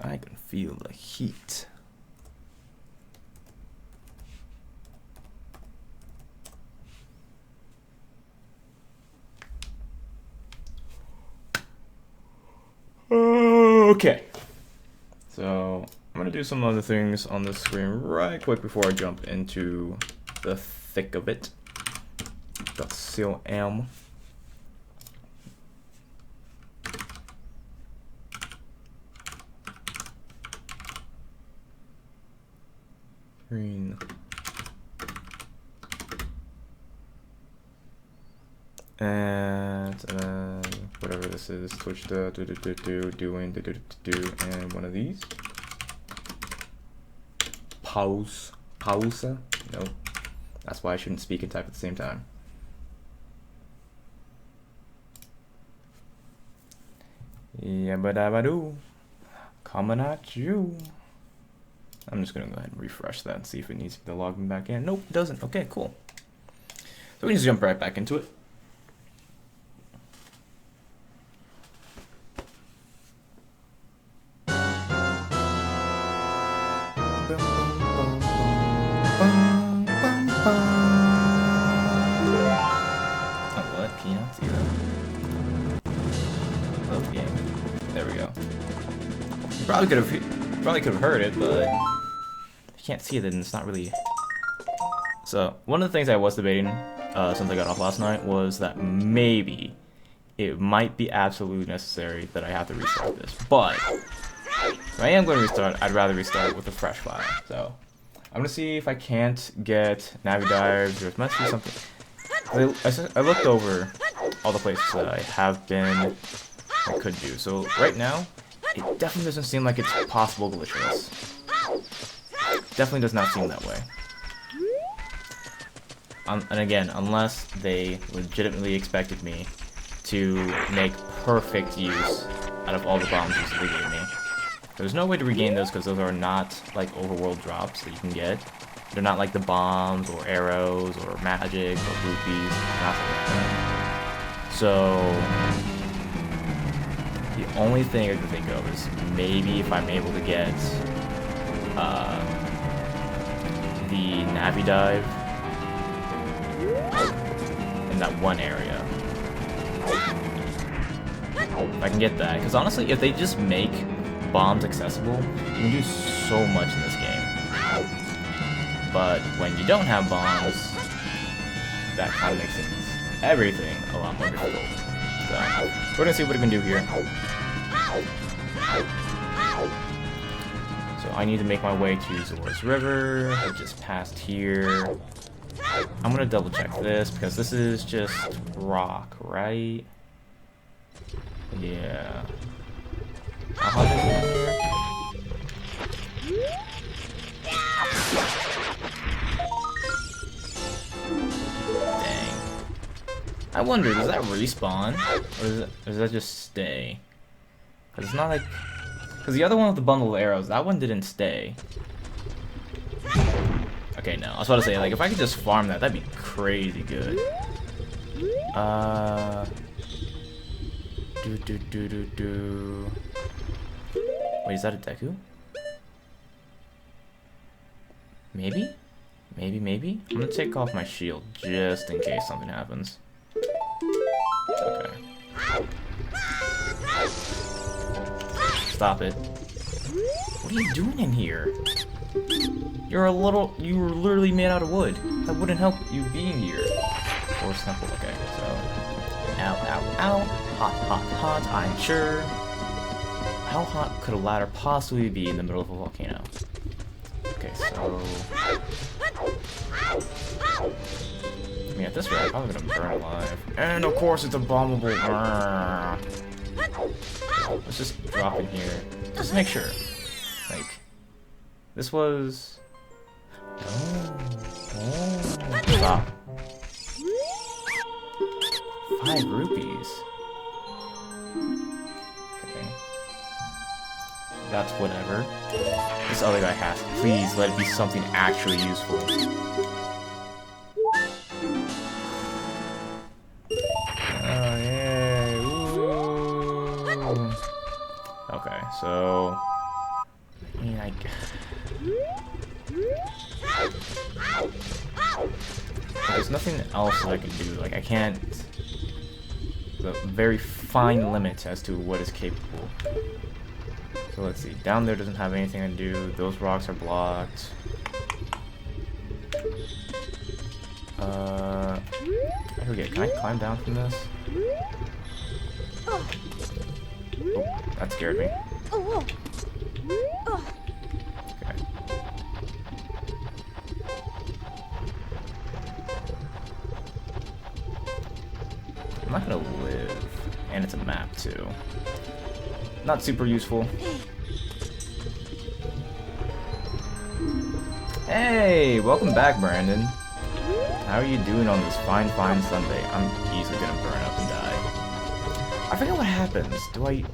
I can feel the heat. Okay. So I'm gonna do some other things on the screen right quick before I jump into the thick of it. That's still am. Green. And whatever this is, Twitch doing and one of these. Pause. No, that's why I shouldn't speak and type at the same time. Yabba dabba doo, coming at you. I'm just gonna go ahead and refresh that and see if it needs to log me back in. Nope, it doesn't. Okay, cool. So we can just jump right back into it. Probably could have heard it, but if you can't see it, then it's not really. So one of the things I was debating since I got off last night was that maybe it might be absolutely necessary that I have to restart this. But if I am going to restart, I'd rather restart with a fresh file. So I'm gonna see if I can't get Navidives. There must be something. I looked over all the places that I have been. I could do. So right now, it definitely doesn't seem like it's possible glitchless. Definitely does not seem that way. And again, unless they legitimately expected me to make perfect use out of all the bombs they gave me. There's no way to regain those because those are not like overworld drops that you can get. They're not like the bombs or arrows or magic or rupees, nothing like that. So the only thing I can think of is maybe if I'm able to get the Navidive in that one area. If I can get that, because honestly, if they just make bombs accessible, you can do so much in this game. But when you don't have bombs, that kind of makes everything a lot more difficult. So we're gonna see what we can do here. So I need to make my way to Zora's River. I just passed here. I'm gonna double check this because this is just rock, right? Yeah. How hot is it in here? Dang. I wonder, does that respawn? Or does that just stay? Because it's not like... Because the other one with the bundle of arrows, that one didn't stay. Okay, no. I was about to say, like, if I could just farm that, that'd be crazy good. Wait, is that a Deku? Maybe? Maybe? I'm gonna take off my shield just in case something happens. Okay. Stop it. What are you doing in here? You were literally made out of wood. That wouldn't help you being here. Or simple, okay, so. Ow. Hot, I'm sure. How hot could a ladder possibly be in the middle of a volcano? Okay, so... I mean, at this rate, I'm probably gonna burn alive. And of course, it's a bombable. Let's just drop in here. Just to make sure. Like, this was... Oh. Stop. 5 rupees. Okay. That's whatever. This other guy has. Please let it be something actually useful. Oh, yay. Ooh. Okay, so mean, there's nothing else that I can do. Like, I can't... There's a very fine limit as to what is capable. So let's see. Down there doesn't have anything to do. Those rocks are blocked. Okay, can I climb down from this? Oh, that scared me. Okay. I'm not gonna live. And it's a map, too. Not super useful. Hey, welcome back, Brandon. How are you doing on this fine Sunday? I'm easily gonna burn up and die. I forget what happens. Do I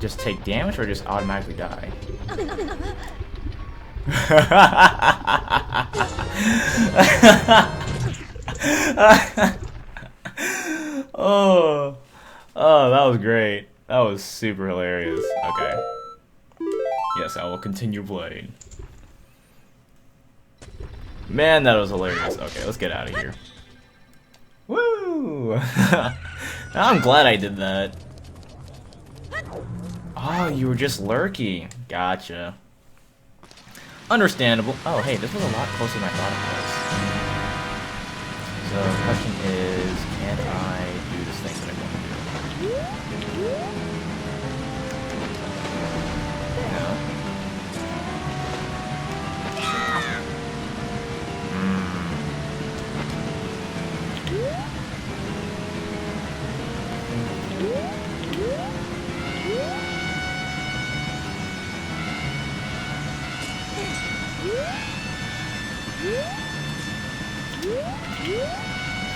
just take damage or just automatically die? Oh, that was great. That was super hilarious. Okay. Yes, I will continue playing. Man, that was hilarious. Okay, let's get out of here. Woo! I'm glad I did that. Oh, you were just lurking. Gotcha. Understandable. Oh, hey, this was a lot closer than I thought it was. So, the question is, can I do this thing that I want to do? No.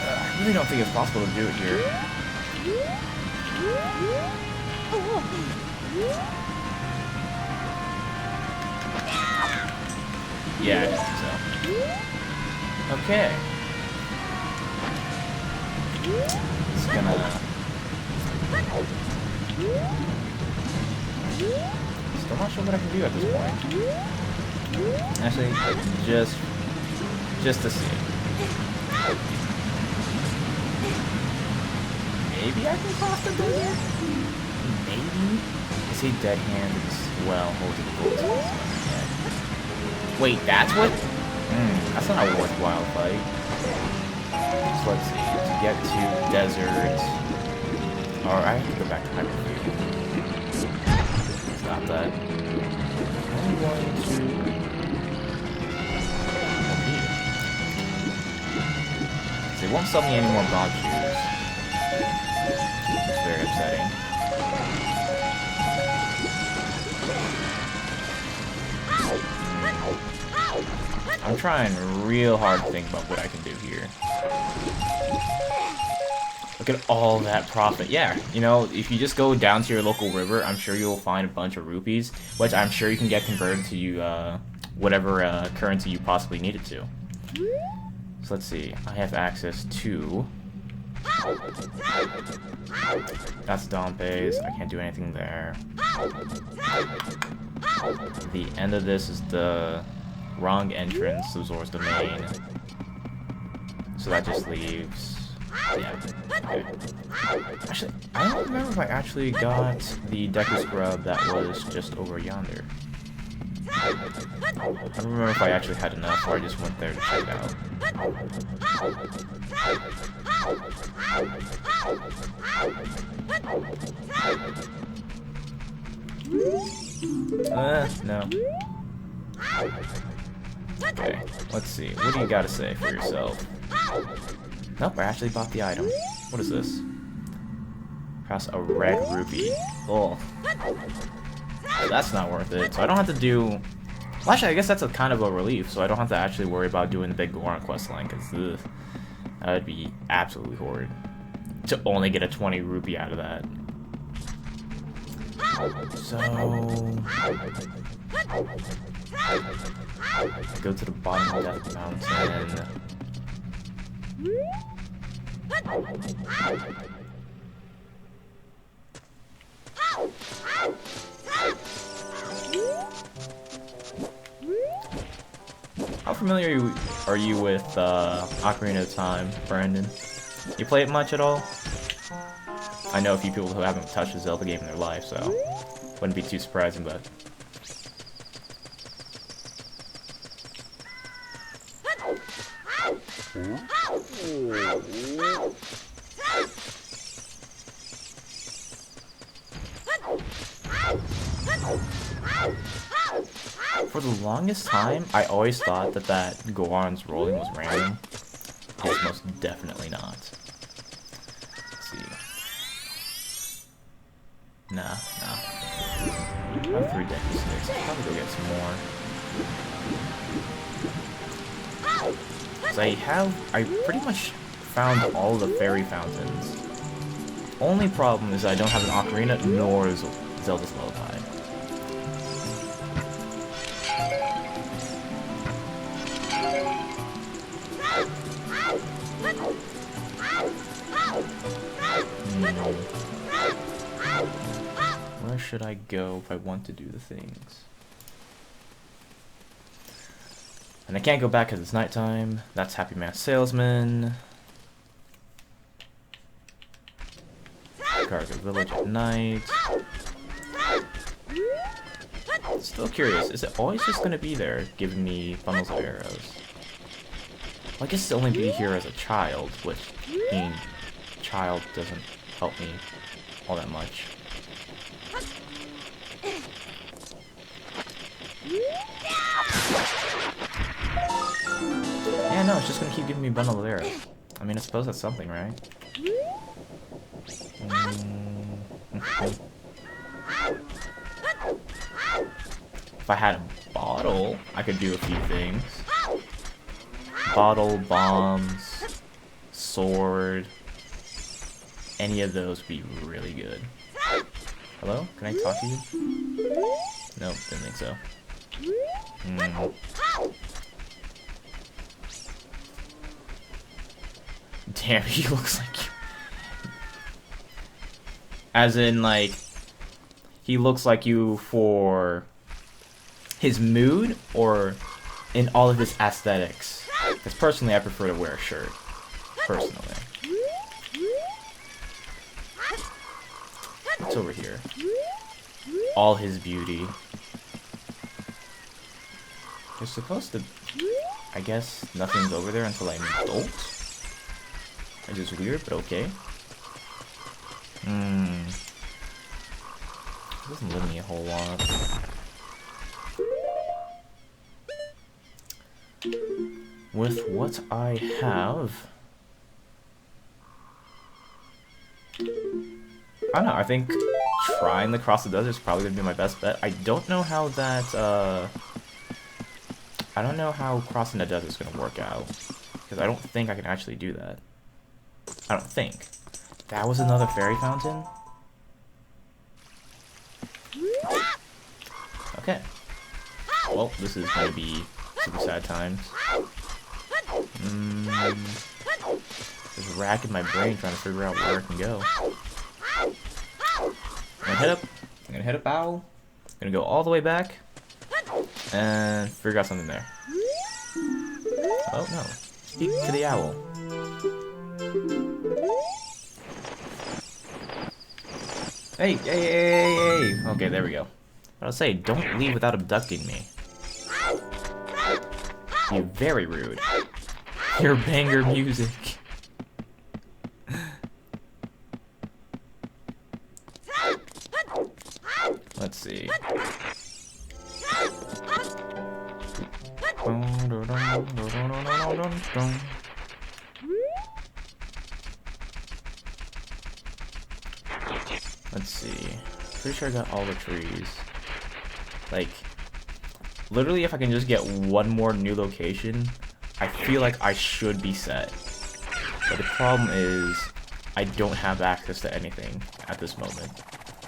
I really don't think it's possible to do it here. Yeah, I think so. Okay. It's gonna... Still not sure what I can do at this point. Actually, just to see. Maybe I can cross the desert? Maybe? Is he dead-handed as well, holding bullets in his hand? Wait, that's what? That's not a worthwhile fight. So let's see. To get to desert... Or I have to go back to hyperfield. Stop that. I'm going to... They won't sell me any more god shoes. It's very upsetting. I'm trying real hard to think about what I can do here. Look at all that profit. Yeah, you know, if you just go down to your local river, I'm sure you'll find a bunch of rupees, which I'm sure you can get converted to whatever currency you possibly need it to. So let's see. I have access to... That's Dompe's. I can't do anything there. The end of this is the wrong entrance to Zor's domain. So that just leaves... Yeah. Okay. Actually, I don't remember if I actually got the Deku Scrub that was just over yonder. I don't remember if I actually had enough or I just went there to check it out. No. Okay, let's see. What do you gotta say for yourself? Nope, I actually bought the item. What is this? Cross a red rupee. Oh. That's not worth it. So I don't have to do... Well, actually, I guess that's a kind of a relief, so I don't have to actually worry about doing the big Goron quest line, because that would be absolutely horrid. To only get a 20 rupee out of that. So... Go to the bottom of Death Mountain. familiar are you with Ocarina of Time, Brandon? You play it much at all? I know a few people who haven't touched a Zelda game in their life, so wouldn't be too surprising, but... For the longest time, I always thought that Goron's rolling was random. It's most definitely not. Let's see. Nah. I have 3 Denny sticks. I'll probably go get some more. Cause I pretty much found all the fairy fountains. Only problem is I don't have an ocarina nor Zelda's Lullaby. Where should I go if I want to do the things? And I can't go back because it's nighttime. That's Happy Man Salesman. Cargo Village at night. Still curious, is it always just going to be there, giving me bundles of arrows? Well, I guess it's only be here as a child, which being child doesn't help me all that much. Yeah, no, it's just gonna keep giving me bundle of arrows. I mean, I suppose that's something, right? If I had a bottle, I could do a few things. Bottle, bombs, sword. Any of those would be really good. Hello? Can I talk to you? Nope, didn't think so. Damn, he looks like you. As in, like, he looks like you for his mood or in all of his aesthetics? Because personally, I prefer to wear a shirt. Personally. What's over here? All his beauty. You're supposed to... I guess nothing's over there until I'm an adult? Which is weird, but okay. It doesn't let me a whole lot. With what I have... I don't know, I think trying to cross the desert is probably going to be my best bet. I don't know how that, I don't know how crossing the desert is going to work out. Because I don't think I can actually do that. I don't think. That was another fairy fountain? Okay. Well, this is going to be super sad times. Just racking my brain trying to figure out where I can go. I'm gonna head up owl. Gonna go all the way back. And figure out something there. Oh no. Speak to the owl. Hey. Okay, there we go. But I'll say, don't leave without abducting me. You're very rude. Your banger music. Let's see. Let's see. Pretty sure I got all the trees. Like, literally if I can just get one more new location, I feel like I should be set. But the problem is, I don't have access to anything at this moment.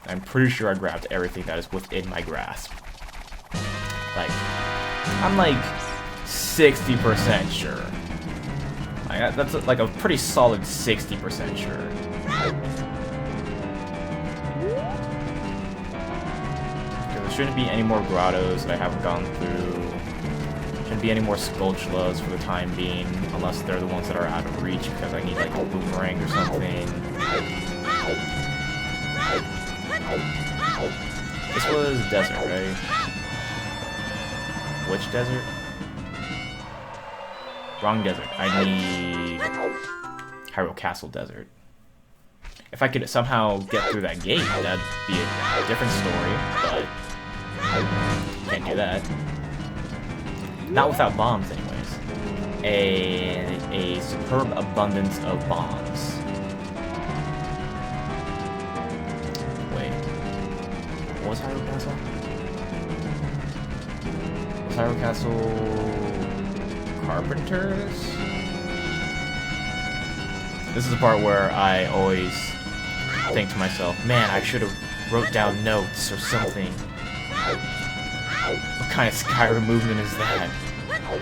I'm pretty sure I grabbed everything that is within my grasp. Like, I'm like 60% sure. Like, that's like a pretty solid 60% sure. There shouldn't be any more grottos that I haven't gone through. Shouldn't to be any more Skulltulas for the time being, unless they're the ones that are out of reach, because I need like a boomerang or something. This was desert, right? Which desert? Wrong desert. I need Hyrule Castle Desert. If I could somehow get through that gate, that'd be a different story, but can't do that. Not without bombs, anyways. A superb abundance of bombs. Wait. What was Hyrule Castle? Was Hyrule Castle Carpenters? This is the part where I always think to myself, man, I should have wrote down notes or something. What kind of Skyrim movement is that?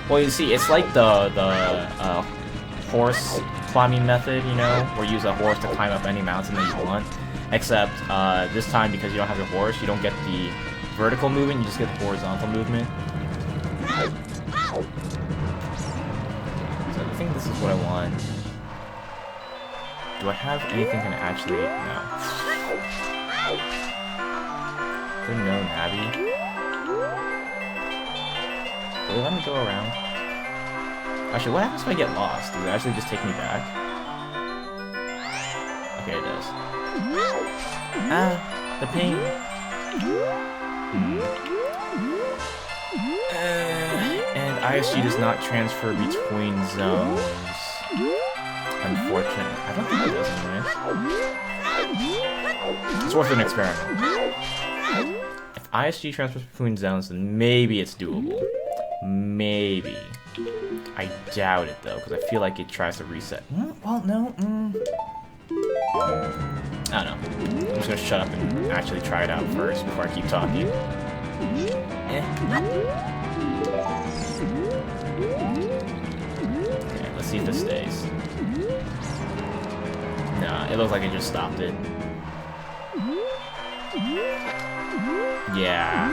Well, you see, it's like the horse climbing method, you know, where you use a horse to climb up any mountain that you want. Except this time, because you don't have your horse, you don't get the vertical movement, you just get the horizontal movement. So I think this is what I want. Do I have anything that actually... No. Is there no Navi? Will it let me go around? Actually, what happens if I get lost? Does it actually just take me back? Okay, it does. Ah, the pain. And ISG does not transfer between zones. Unfortunate. I don't think it does anyways. It's worth an experiment. If ISG transfers between zones, then maybe it's doable. Maybe. I doubt it though, because I feel like it tries to reset. Well, no. I don't know. I'm just gonna shut up and actually try it out first before I keep talking. Okay, let's see if this stays. Nah, it looks like it just stopped it. Yeah.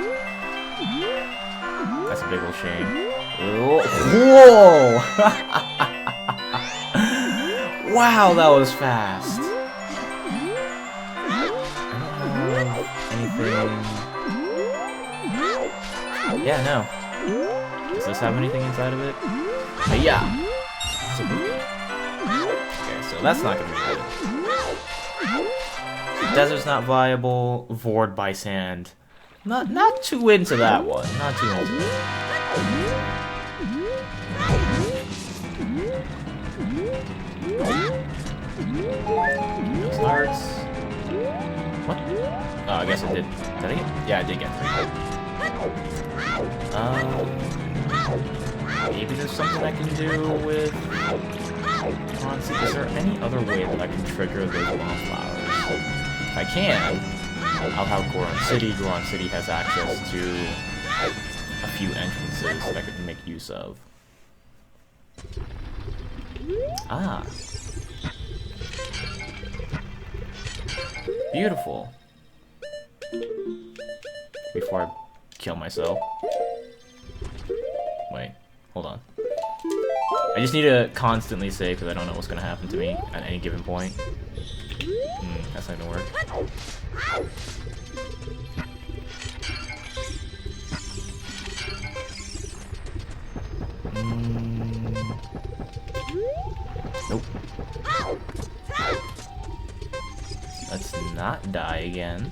That's a big old shame. Whoa! Wow, that was fast. I don't have anything. Yeah, no. Does this have anything inside of it? Yeah. That's a boot. Okay, so that's not gonna be good. Desert's not viable. Void by sand. Not too into that one. Not too into it. Those hearts. What? Oh, I guess I did. Did I get? Yeah, I did get 3. Maybe there's something I can do with. Honestly, is there any other way that I can trigger those wildflowers? If I can, I'll have Goron City. Goron City has access to a few entrances that I could make use of. Ah. Beautiful. Before I kill myself. Wait, hold on. I just need to constantly save because I don't know what's going to happen to me at any given point. That's not going to work. Nope. Let's not die again.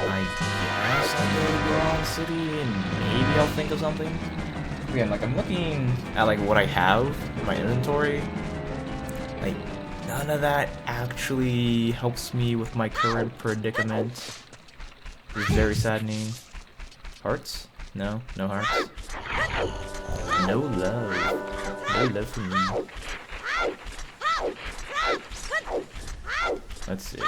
I guess I'll go to Goron City and maybe I'll think of something. Again, like I'm looking at like what I have in my inventory. Like none of that actually helps me with my current predicament. It's very saddening. Hearts? No, no hearts. No love. No love for me. Let's see.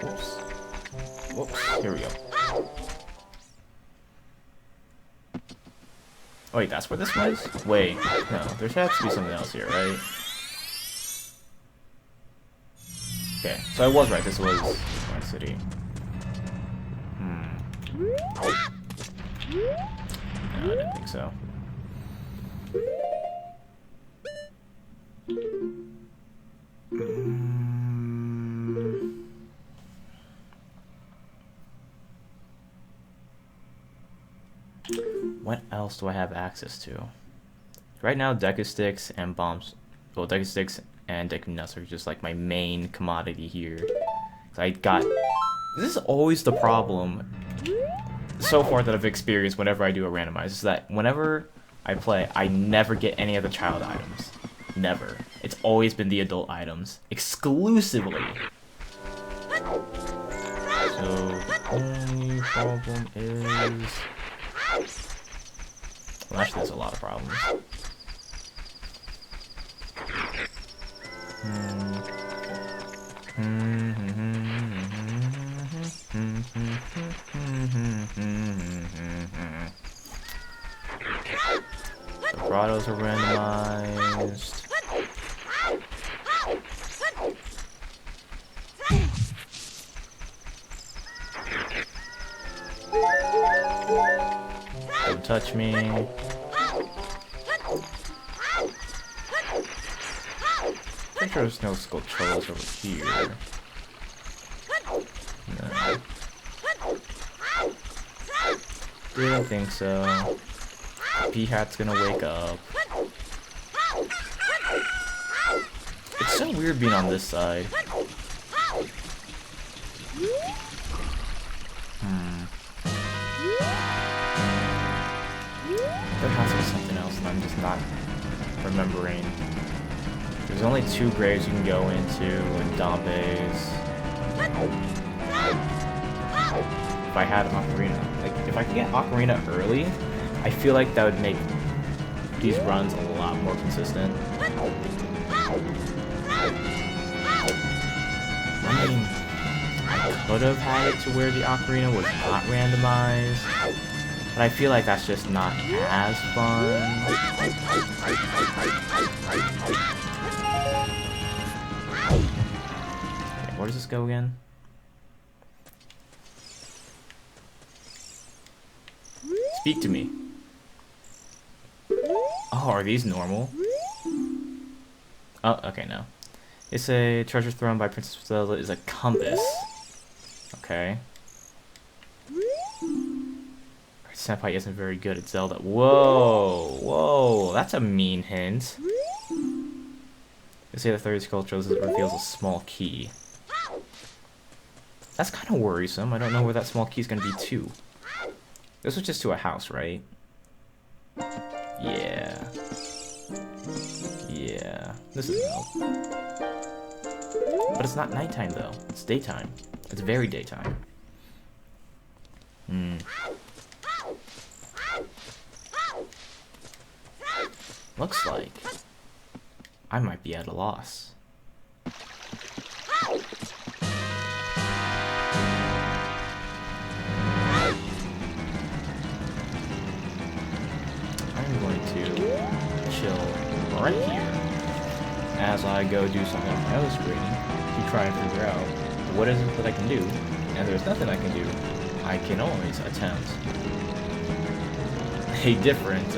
Whoops. Whoops. Here we go. Oh, wait, that's where this was? Wait, no, there has to be something else here, right? Okay, so I was right, this was my city. No, I didn't think so. What else do I have access to? Right now, Deku Sticks and bombs. Well, Deku Sticks and Deku Nuts are just like my main commodity here. I got. This is always the problem so far that I've experienced whenever I do a randomizer. Is that whenever I play, I never get any of the child items. Never. It's always been the adult items. Exclusively. So, the only problem is... Well, actually, there's a lot of problems. The grottos are randomized. Don't touch me. Pretty sure there's no Skulltulas over here. No. Didn't think so. P-Hat's gonna wake up. It's so weird being on this side. There has to be something else and I'm just not remembering. There's only 2 graves you can go into in Dombe's. If I had an Ocarina, like if I could get Ocarina early, I feel like that would make these runs a lot more consistent. I mean, I could have had it to where the Ocarina was not randomized, but I feel like that's just not as fun. Okay, where does this go again? Speak to me. Oh, are these normal? Oh, okay, no. It's a treasure thrown by Princess Zelda is a compass. Okay. Senpai isn't very good at Zelda. Whoa, whoa, that's a mean hint. They say the third sculpture reveals a small key. That's kind of worrisome. I don't know where that small key is going to be to. This was just to a house, right? Yeah. Yeah. This is no. But it's not nighttime though. It's daytime. It's very daytime. Looks like I might be at a loss. I'm going to chill right here as I go do something on my other screen to try and figure out what is it that I can do, and there's nothing I can do. I can always attempt a different,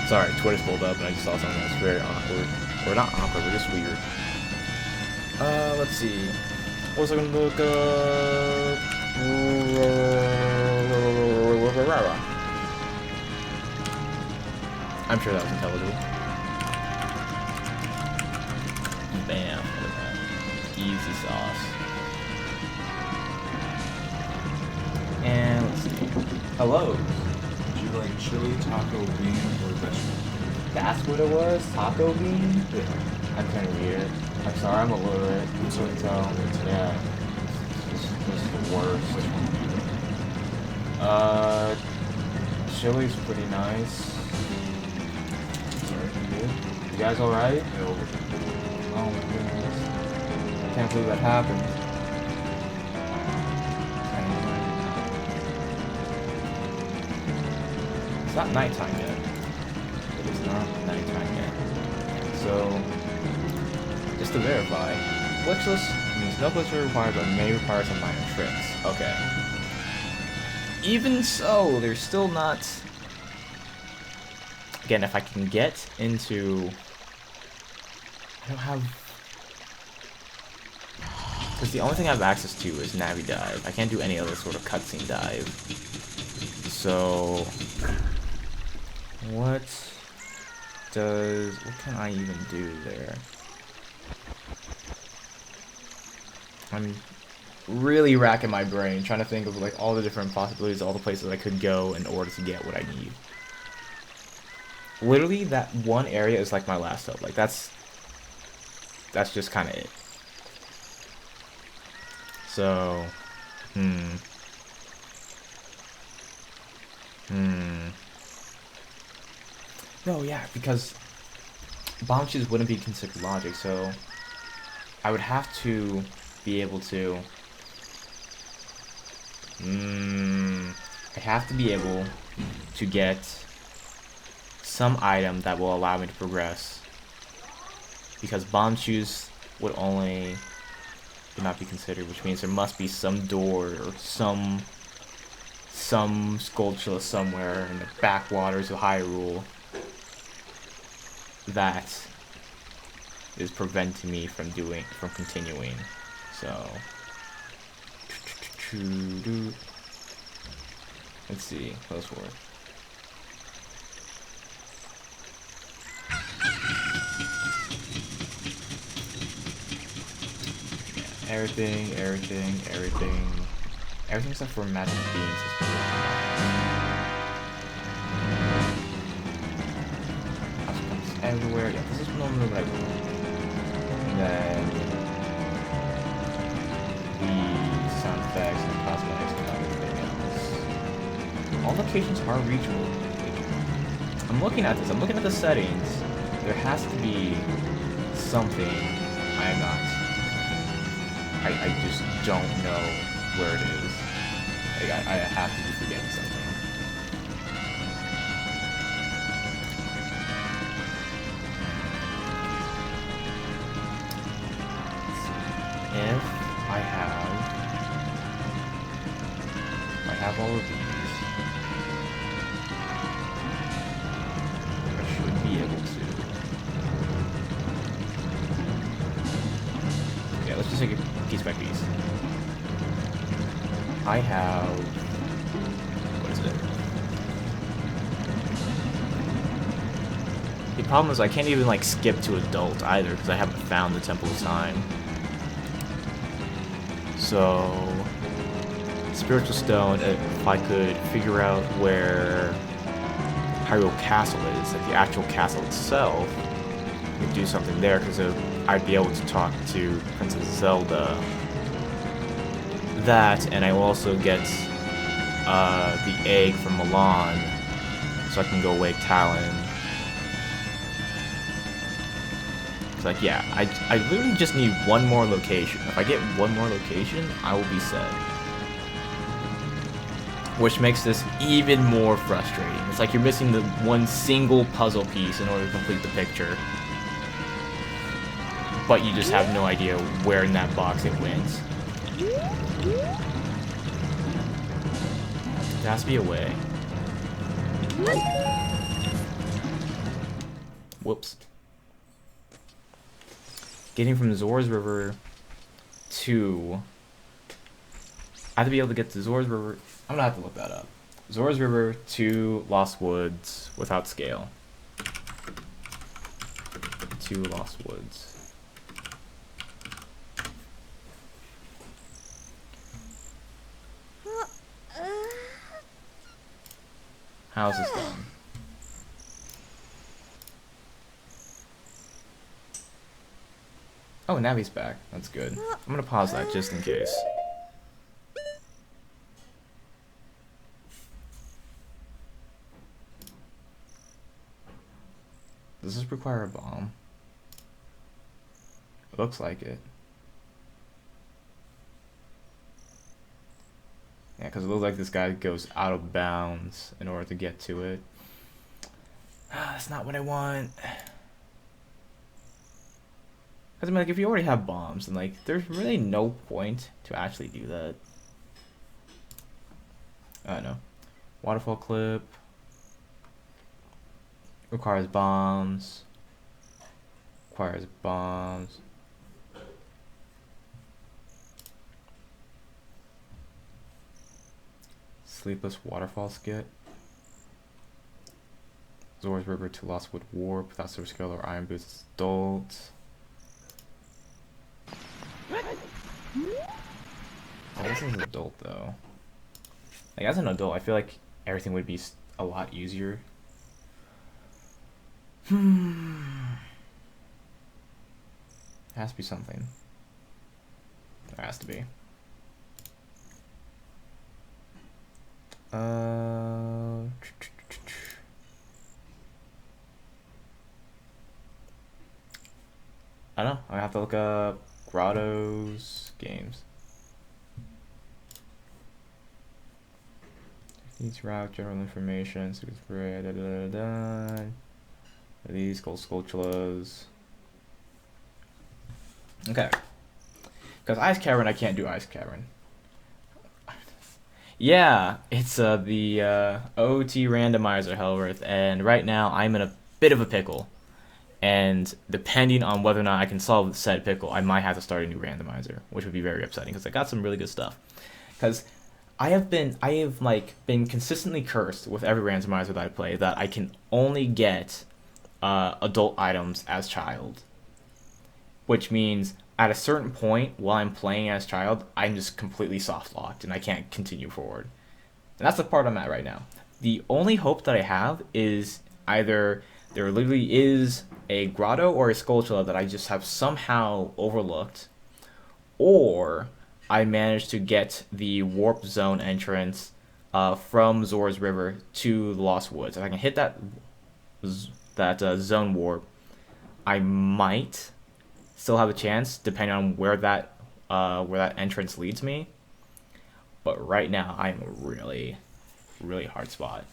sorry, Twitter's pulled up and I just saw something that's very awkward. Or not awkward, but just weird. Let's see. What was I gonna look up? I'm sure that was intelligible. Bam, look at that. Easy sauce. And let's see. Hello. Would you like chili, taco, bean, or vegetable? That's what it was? Taco bean? Yeah. I couldn't read it. I'm sorry, I'm illiterate. It's okay. So, yeah. This is the worst. Which one do you like? Chili's pretty nice. Sorry. You guys alright? Yeah, over. Oh my goodness. I can't believe that happened. not nighttime yet. It is not nighttime yet. So, just to verify, glitchless means no glitch are required, but may require some minor tricks. Okay. Even so, there's still not... Again, if I can get into... I don't have... Because the only thing I have access to is Navi Dive. I can't do any other sort of cutscene dive. So... What can I even do there? I'm really racking my brain, trying to think of like all the different possibilities, all the places I could go in order to get what I need. Literally, that one area is like my last hope. Like that's just kind of it. So, No, yeah, because bomb shoes wouldn't be considered logic, so I would have to be able to... I have to be able to get some item that will allow me to progress. Because bomb shoes would not be considered, which means there must be some door or some Skulltula somewhere in the backwaters of Hyrule that is preventing me from continuing. So let's see, close word. Yeah, everything except for magic beams is comes everywhere. Yeah, this is normally what I do. And then the sound effects and cosmetics and everything else. All locations are reachable. I'm looking at this. I'm looking at the settings. There has to be something I am not. I just don't know where it is. Like, I have to be forgetting something. If I have all of these, I should be able to. Yeah, let's just take it piece by piece. I have... What is it? The problem is I can't even, like, skip to adult either, because I haven't found the Temple of Time. So... Spiritual Stone, if I could figure out where Hyrule Castle is, like the actual castle itself, I could do something there, because I'd be able to talk to Princess Zelda. That, and I will also get the egg from Milan, so I can go wake Talon. It's like, yeah, I literally just need one more location. If I get one more location, I will be set. Which makes this even more frustrating. It's like you're missing the one single puzzle piece in order to complete the picture. But you just have no idea where in that box it went. There has to be a way. Whoops. Getting from Zora's River to... I have to be able to get to Zora's River... I'm gonna have to look that up. Zora's River to Lost Woods without scale. To Lost Woods. How's this done? Oh, Navi's back. That's good. I'm gonna pause that just in case. Does this require a bomb? It looks like it. Yeah, because it looks like this guy goes out of bounds in order to get to it. That's not what I want. Because I mean, like, if you already have bombs, then like, there's really no point to actually do that. I don't know. Waterfall clip requires bombs. Requires bombs. Sleepless waterfall skit. Zora's River to Lost Wood Warp. Without Silver Scale or Iron Boots adult. Oh, this is adult though. Like, as an adult, I feel like everything would be a lot easier. It has to be something. There has to be. I don't know. I have to look up Grotto's games. These route, general information, super spray, these gold sculptulas. Okay. Because Ice Cavern, I can't do Ice Cavern. Yeah, it's the OT randomizer, Hellworth, and right now I'm in a bit of a pickle. And depending on whether or not I can solve said pickle, I might have to start a new randomizer, which would be very upsetting because I got some really good stuff. Because I have been consistently cursed with every randomizer that I play that I can only get adult items as child, which means at a certain point while I'm playing as child, I'm just completely soft locked and I can't continue forward. And that's the part I'm at right now. The only hope that I have is either there literally is a grotto or a skulltula that I just have somehow overlooked, or I managed to get the warp zone entrance from Zora's River to the Lost Woods. If I can hit that zone warp, I might still have a chance, depending on where that entrance leads me. But right now, I'm a really, really hard spot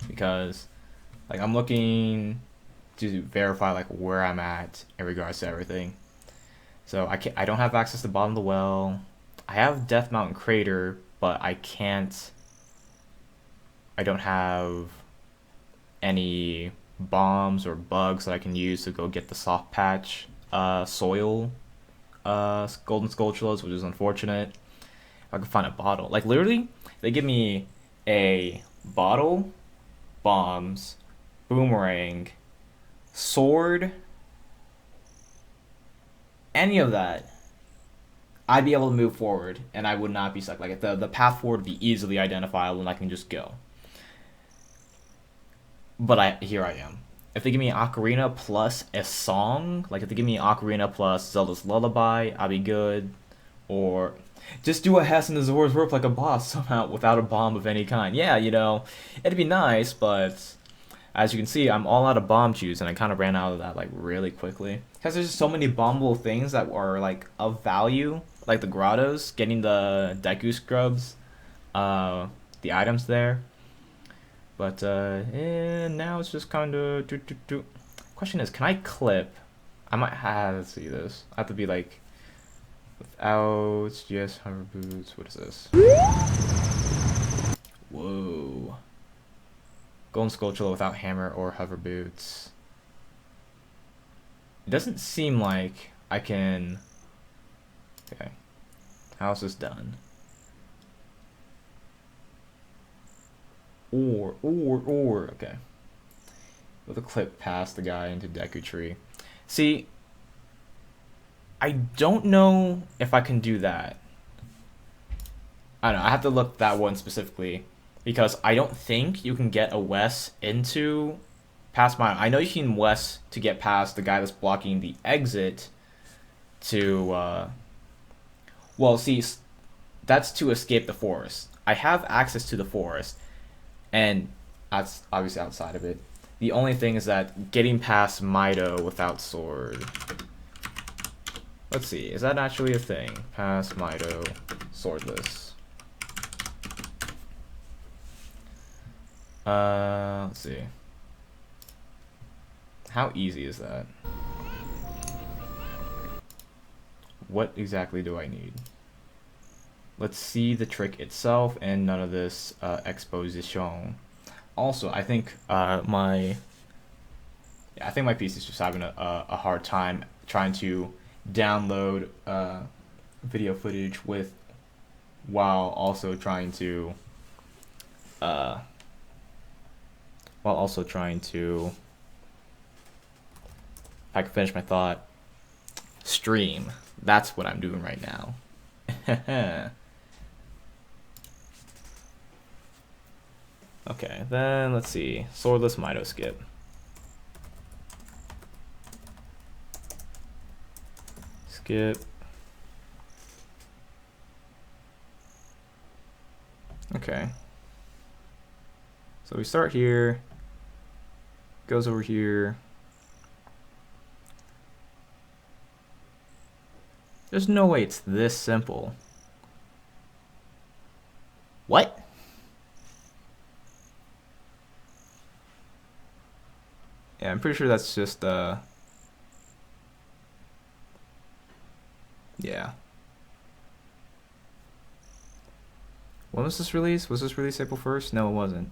because, like, I'm looking to verify like where I'm at in regards to everything. So I don't have access to bottom of the well. I have Death Mountain Crater, but I don't have any bombs or bugs that I can use to go get the soft patch soil golden sculptulas, which is unfortunate. If I could find a bottle, like literally, they give me a bottle, bombs, boomerang, sword, any of that, I'd be able to move forward and I would not be stuck. Like the path forward would be easily identifiable and I can just go. But here I am. If they give me an ocarina plus a song, like if they give me an ocarina plus Zelda's Lullaby, I'll be good. Or just do a Hess in the Zora's Warp like a boss somehow without a bomb of any kind. Yeah, it'd be nice, but as you can see, I'm all out of bomb juice, and I kind of ran out of that like really quickly. Because there's just so many bombable things that are like of value, like the grottos, getting the Deku scrubs, the items there. But now it's just kind of. Question is, can I clip? I might have to see this. I have to be like without just hover boots. What is this? Whoa. Golden Skulltula without hammer or hover boots. It doesn't seem like I can. Okay. How's this done? Or, okay. With a clip past the guy into Deku Tree. See, I don't know if I can do that. I don't know, I have to look that one specifically. Because I don't think you can get a West into past my. I know you can West to get past the guy that's blocking the exit to. Well, see, that's to escape the forest. I have access to the forest, and that's obviously outside of it. The only thing is that getting past Mido without sword. Let's see, is that actually a thing? Past Mido, swordless. Let's see. How easy is that? What exactly do I need? Let's see the trick itself and none of this exposition. Also, I think my PC is just having a hard time trying to download video footage while also trying to if I can finish my thought, stream. That's what I'm doing right now. Okay, then let's see. Swordless Mito skip. Skip. Okay. So we start here. Goes over here. There's no way it's this simple. What? Yeah, I'm pretty sure that's just, yeah. When was this released? Was this released April 1st? No, it wasn't.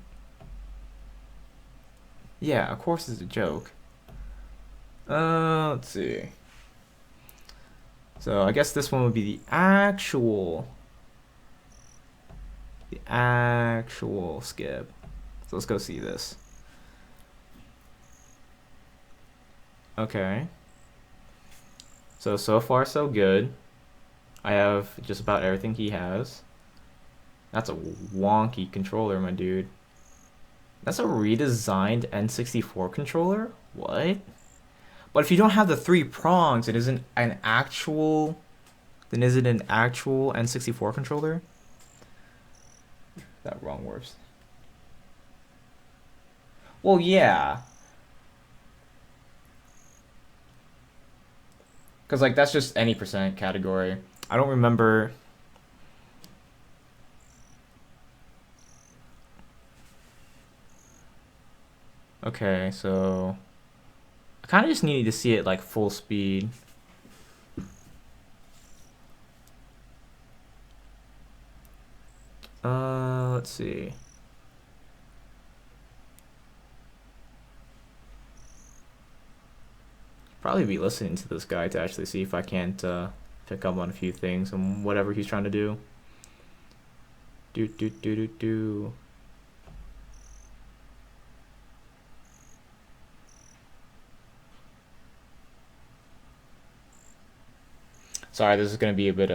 Yeah, of course it's a joke. Let's see. So I guess this one would be the actual skip. So let's go see this. Okay. So far so good. I have just about everything he has. That's a wonky controller, my dude. That's a redesigned N64 controller? What? But if you don't have the 3 prongs, it isn't an actual... Then is it an actual N64 controller? That wrong words. Well, yeah. Because, like, that's just any percent category. I don't remember... Okay, so... I kind of just needed to see it, like, full speed. Let's see. Probably be listening to this guy to actually see if I can't pick up on a few things and whatever he's trying to do. Do. Sorry, this is gonna be a bit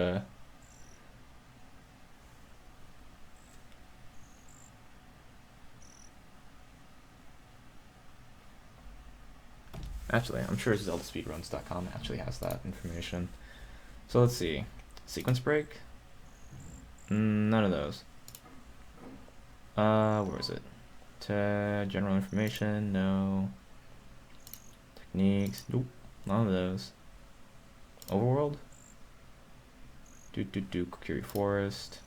Actually, I'm sure ZeldaSpeedruns.com actually has that information. So let's see. Sequence break? None of those. Where is it? General information? No. Techniques? Nope. None of those. Overworld? Kokiri Forest.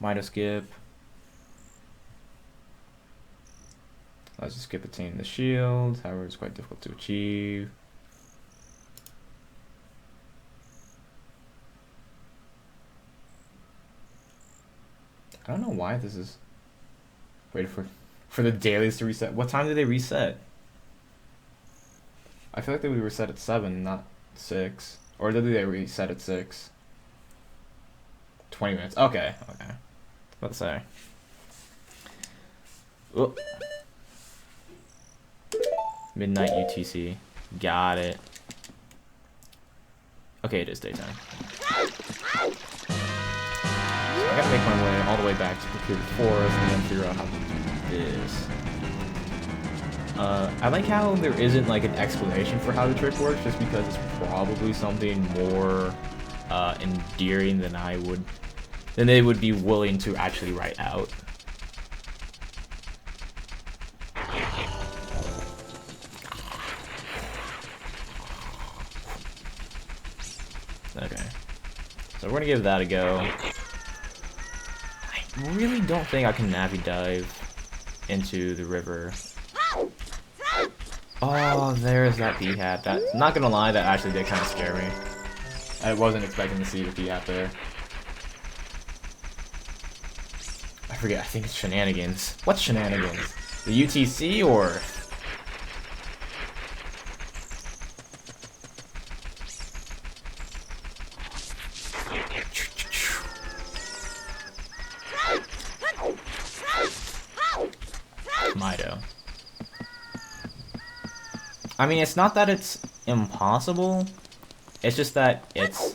Mido skip. Let's just skip attaining the shield. However, it's quite difficult to achieve. I don't know why this is... Wait for the dailies to reset. What time did they reset? I feel like they would reset at 7, not 6. Or did they reset at 6? 20 minutes. Okay. Let's say. Oop. Midnight UTC. Got it. Okay, it is daytime. So I gotta make my way all the way back to Kokiri Forest and then figure out how to do this. I like how there isn't like an explanation for how the trick works, just because it's probably something more endearing than they would be willing to actually write out. Okay, so we're gonna give that a go. I really don't think I can Navi dive into the river. Oh, there's that D-hat. That, not gonna lie, that actually did kind of scare me. I wasn't expecting to see the D-hat there. I forget, I think it's shenanigans. What's shenanigans? The UTC or... Mido. I mean, it's not that it's impossible, it's just that it's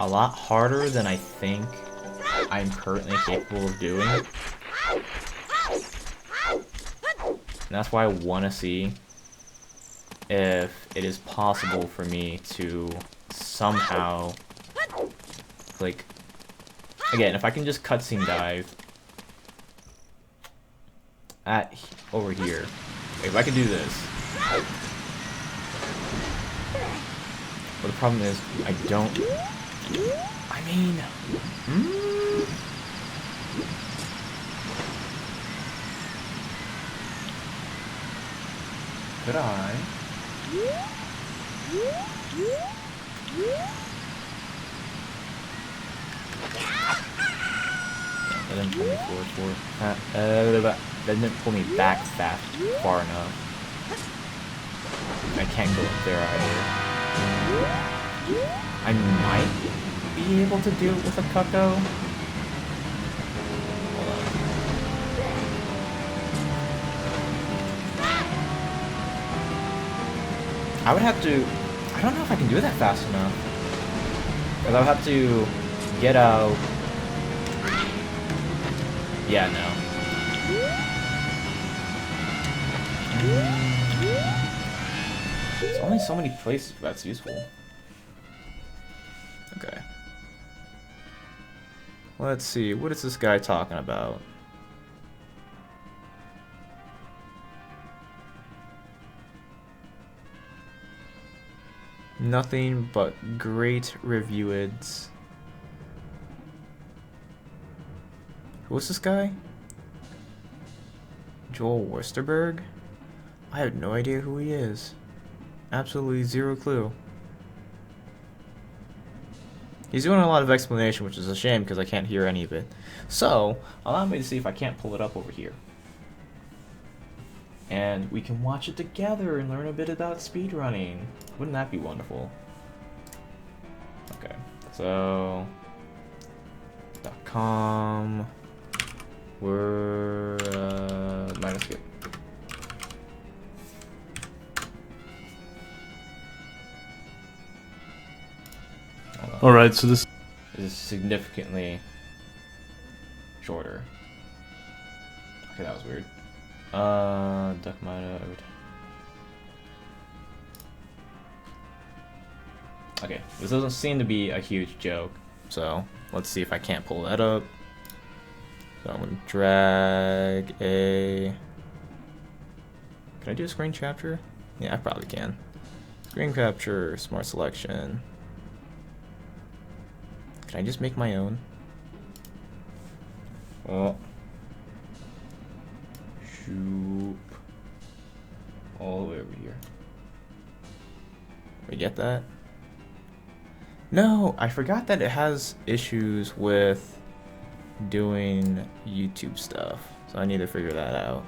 a lot harder than I think I'm currently capable of doing. And that's why I want to see if it is possible for me to somehow, like, again, if I can just cutscene dive at over here. If I could do this. But the problem is, I don't... I mean... Could I? That didn't pull me forward. That didn't pull me back far enough. I can't go up there either. I might be able to do it with a Cucko. Hold on. I would have to... I don't know if I can do that fast enough. Because I would have to get out... Yeah, no. There's only so many places where that's useful. Okay. Let's see, what is this guy talking about? Nothing but great reviewids. Who's this guy? Joel Westerberg? I have no idea who he is. Absolutely zero clue. He's doing a lot of explanation, which is a shame because I can't hear any of it. So, allow me to see if I can't pull it up over here. And we can watch it together and learn a bit about speedrunning. Wouldn't that be wonderful? Okay, so... .com... We're... minus skip. Alright, so this is significantly shorter. Okay, that was weird. Duck mode. Okay, this doesn't seem to be a huge joke, so let's see if I can't pull that up. So I'm gonna drag a... Can I do a screen capture? Yeah, I probably can. Screen capture, smart selection. Can I just make my own? Oh. Shoop. All the way over here. We get that? No, I forgot that it has issues with doing YouTube stuff. So I need to figure that out.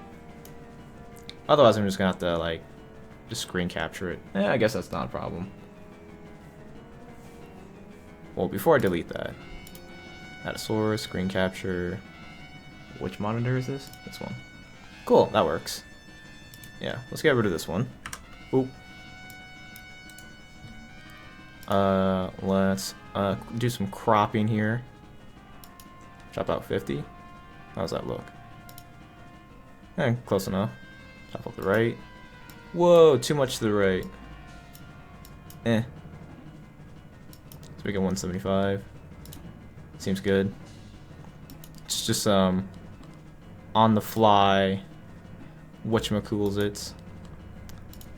Otherwise I'm just gonna have to like just screen capture it. I guess that's not a problem. Well, before I delete that, add a source, screen capture. Which monitor is this? This one. Cool, that works. Yeah, let's get rid of this one. Oop. Let's do some cropping here. Chop out 50. How's that look? Close enough. Chop up the right. Whoa, too much to the right. Let's make it 175. Seems good. It's just on the fly. Whatchamacools it's.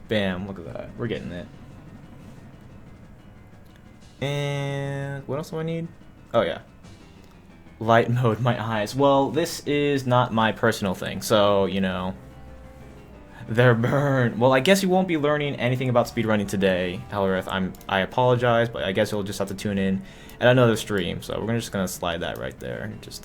Bam, look at that. We're getting it. And what else do I need? Oh yeah. Light mode my eyes. Well, this is not my personal thing, so, you know. They're burned. Well, I guess you won't be learning anything about speedrunning today. However, I apologize, but I guess you'll just have to tune in at another stream. So we're just gonna slide that right there, just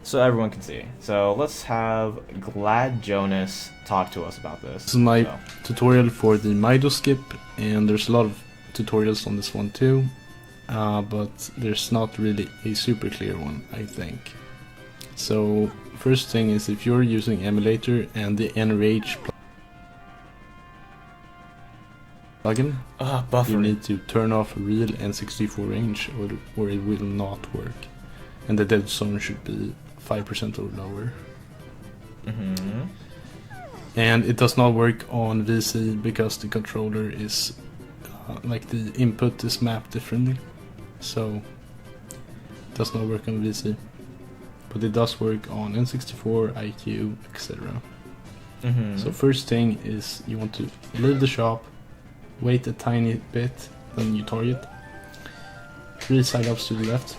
so everyone can see. So let's have Glad Jonas talk to us about this. This is my tutorial for the Mido skip, and there's a lot of tutorials on this one too, but there's not really a super clear one, I think. So first thing is, if you're using emulator and the NRH plugin, you need to turn off real N64 range or it will not work, and the dead zone should be 5% or lower. And it does not work on VC because the controller is like the input is mapped differently, so it does not work on VC, but it does work on N64, IQ, etc. So first thing is, you want to leave the shop, wait a tiny bit, then you target, 3 side ups to the left,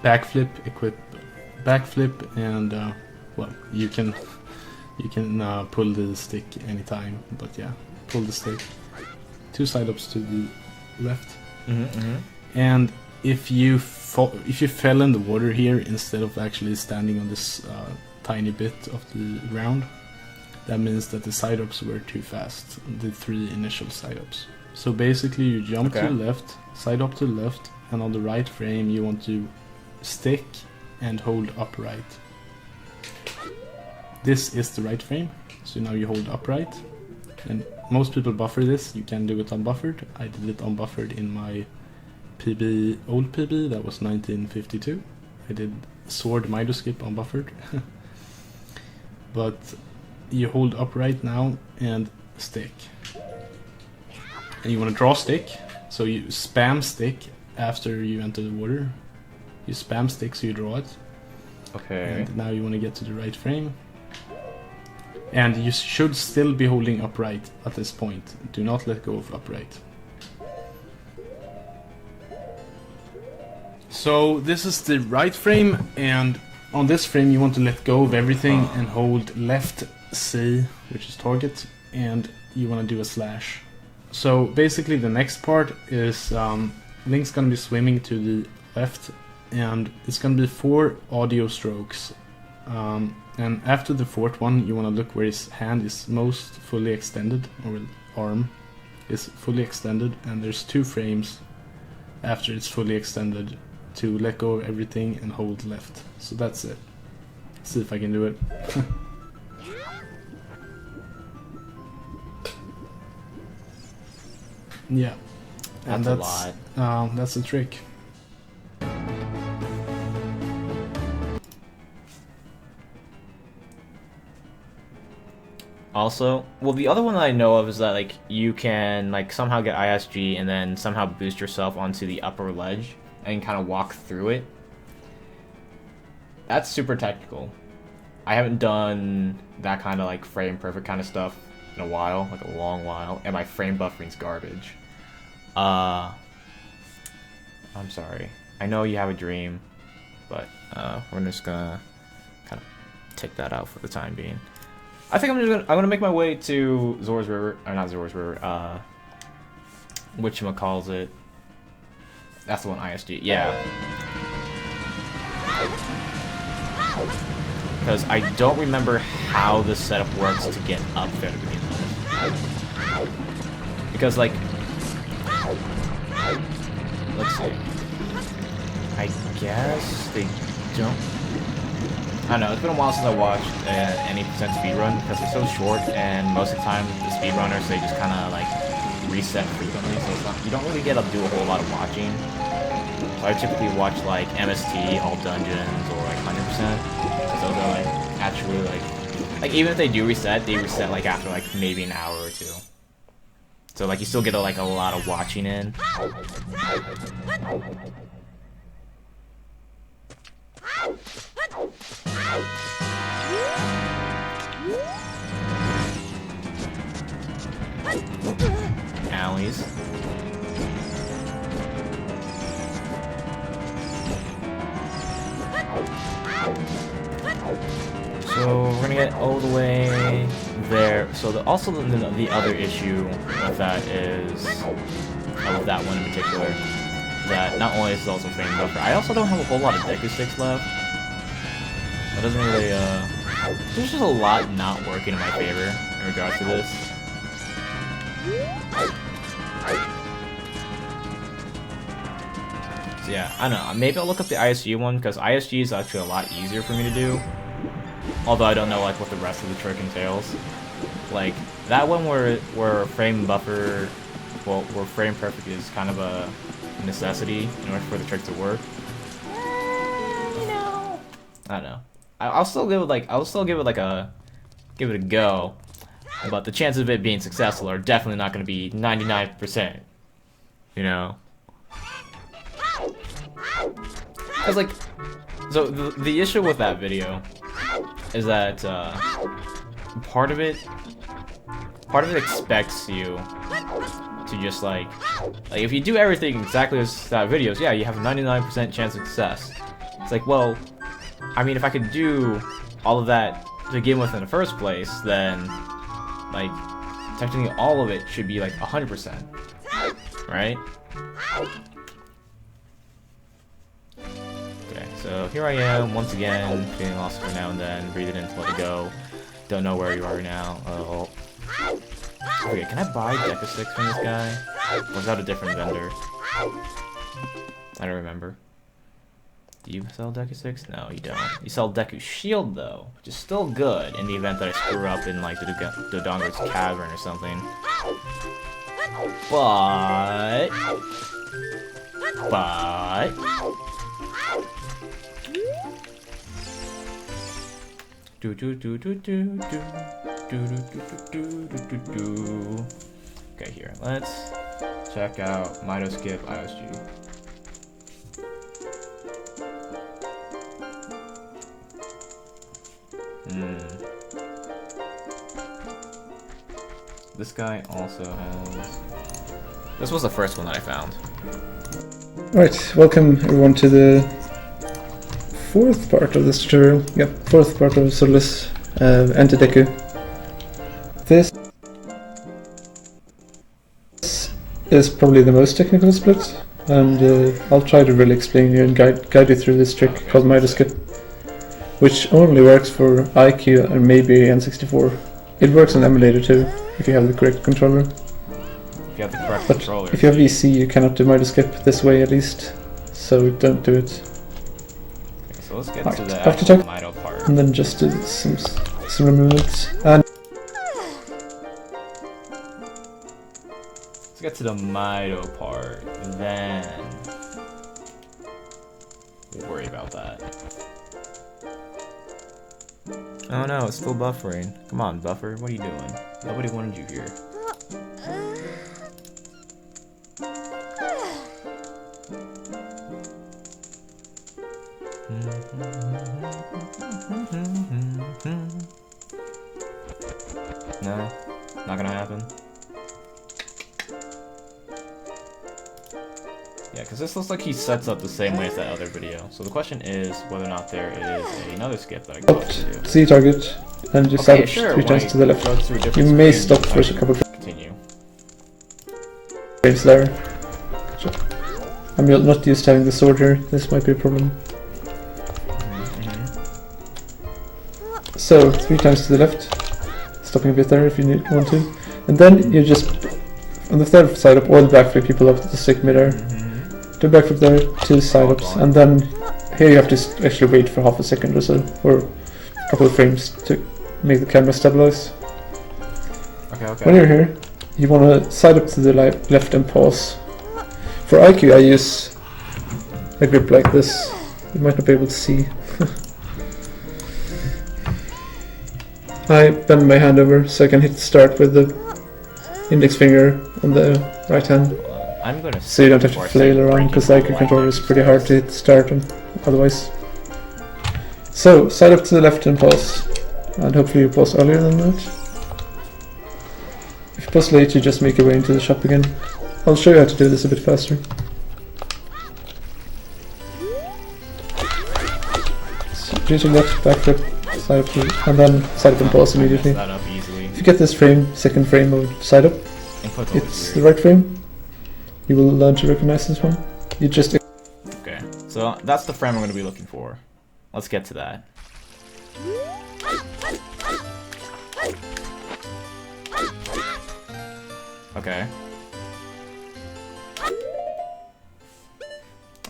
backflip, equip backflip, and well, you can pull the stick anytime, but yeah, pull the stick, 2 side ups to the left, and if you fell in the water here instead of actually standing on this tiny bit of the ground, that means that the side ups were too fast, the 3 initial side ups. So basically you jump to the left, side up to the left, and on the right frame you want to stick and hold upright. This is the right frame, so now you hold upright, and most people buffer this. You can do it unbuffered. I did it unbuffered in my PB, old PB, that was 1952. I did sword Mido skip unbuffered. But you hold upright now and stick. And you want to draw stick, so you spam stick after you enter the water. You spam stick so you draw it. Okay. And now you want to get to the right frame. And you should still be holding upright at this point. Do not let go of upright. So this is the right frame, and on this frame you want to let go of everything and hold left C, which is target, and you want to do a slash. So basically the next part is Link's gonna be swimming to the left, and it's gonna be 4 audio strokes. And after the 4th one, you want to look where his hand is most fully extended, or arm is fully extended, and there's 2 frames after it's fully extended to let go of everything and hold left. So that's it. Let's see if I can do it. Yeah, and that's a lot. That's the trick. Also, well, the other one that I know of is that like you can like somehow get ISG and then somehow boost yourself onto the upper ledge and kind of walk through it. That's super technical. I haven't done that kind of like frame perfect kind of stuff in a while, like a long while, and my frame buffering's garbage. I'm sorry. I know you have a dream, but we're just gonna kind of take that out for the time being. I think I'm gonna make my way to Zora's River, or not Zora's River, whatchamacallit. That's the one, ISG, yeah. Because I don't remember how the setup works to get up there to begin with. Because like, let's see. I guess they don't. I don't know, it's been a while since I watched any percent speedrun because they're so short, and most of the time the speedrunners, they just kind of like reset frequently, so it's not, you don't really get to do a whole lot of watching. So I typically watch like MST, all dungeons, or like 100%, because those are like actually like even if they do reset, they reset like after like maybe an hour or 2. So like you still get like a lot of watching in. Alleys. So we're gonna turning it all the way there. So also the other issue with that is, with that one in particular, that not only is it also frame buffer, I also don't have a whole lot of Deku sticks left. That doesn't really, there's just a lot not working in my favor in regards to this. So yeah, I don't know, maybe I'll look up the ISG one, because ISG is actually a lot easier for me to do. Although I don't know like what the rest of the trick entails. Like, that one where frame buffer, well, where frame perfect is kind of a necessity in order for the trick to work. You know, I don't know. I'll still give it a go, but the chances of it being successful are definitely not going to be 99%. You know, because like, so the issue with that video is that part of it expects you to just like if you do everything exactly as that video, yeah, you have a 99% chance of success. It's like, well, I mean, if I could do all of that to begin with in the first place, then like technically all of it should be like 100%, right? Okay, so here I am once again, feeling lost every now and then, breathe it in to let it go. Don't know where you are now. Oh. Okay, can I buy Deku sticks from this guy? Or is that a different vendor? I don't remember. Do you sell Deku sticks? No, you don't. You sell Deku shield though, which is still good in the event that I screw up in like the Dodongo's cavern or something. But okay, here, let's check out Mido Skip ISG. This guy also has... This was the first one that I found. Right, welcome everyone to the fourth part of this tutorial. Yep, fourth part of Solus Anti-Deku. This is probably the most technical split, and I'll try to really explain you and guide you through this trick called Mido Skip, which only works for IQ and maybe N64. It works on emulator too, if you have the correct controller. If you have the correct controller. If you have VC, you cannot do Mido Skip this way at least, so don't do it. Okay, so let's get Right, to the after actual Mido part. And then just do some movements. And Let's get to the Mido part, then we'll worry about that. Oh no, it's still buffering. Come on, buffer, what are you doing? Nobody wanted you here. No, not gonna happen. Yeah, because this looks like he sets up the same way as that other video. So the question is whether or not there is another skip that I can go to. see target, and just Okay, out sure, 3 times to the left. go through different You may screens, stop for a couple of Continue. frames there. So, I'm not used to having the sword here, this might be a problem. So, 3 times to the left, stopping a bit there if you want to. And then you just, on the third side up, or the backflip, you pull up the stick midair. 2 backflip there, 2 side ups, and then here you have to actually wait for half a second or so, or a couple of frames to make the camera stabilize. Okay. When you're here, you want to side up to the left and pause. For IQ I use a grip like this, you might not be able to see. I bend my hand over so I can hit start with the index finger on the right hand. I'm gonna So you don't have to flail around, because the IQ controller is pretty hard to hit start on otherwise. So, side up to the left and pause. And hopefully you pause earlier than that. If you pause late, you just make your way into the shop again. I'll show you how to do this a bit faster. So, do your left backflip, side up, and then side up and pause immediately. That up easily. If you get this frame, second frame of side up, Input's always it's the weird. right frame. You will learn to recognize this one. You just Okay, so that's the frame I'm going to be looking for. Let's get to that. Okay.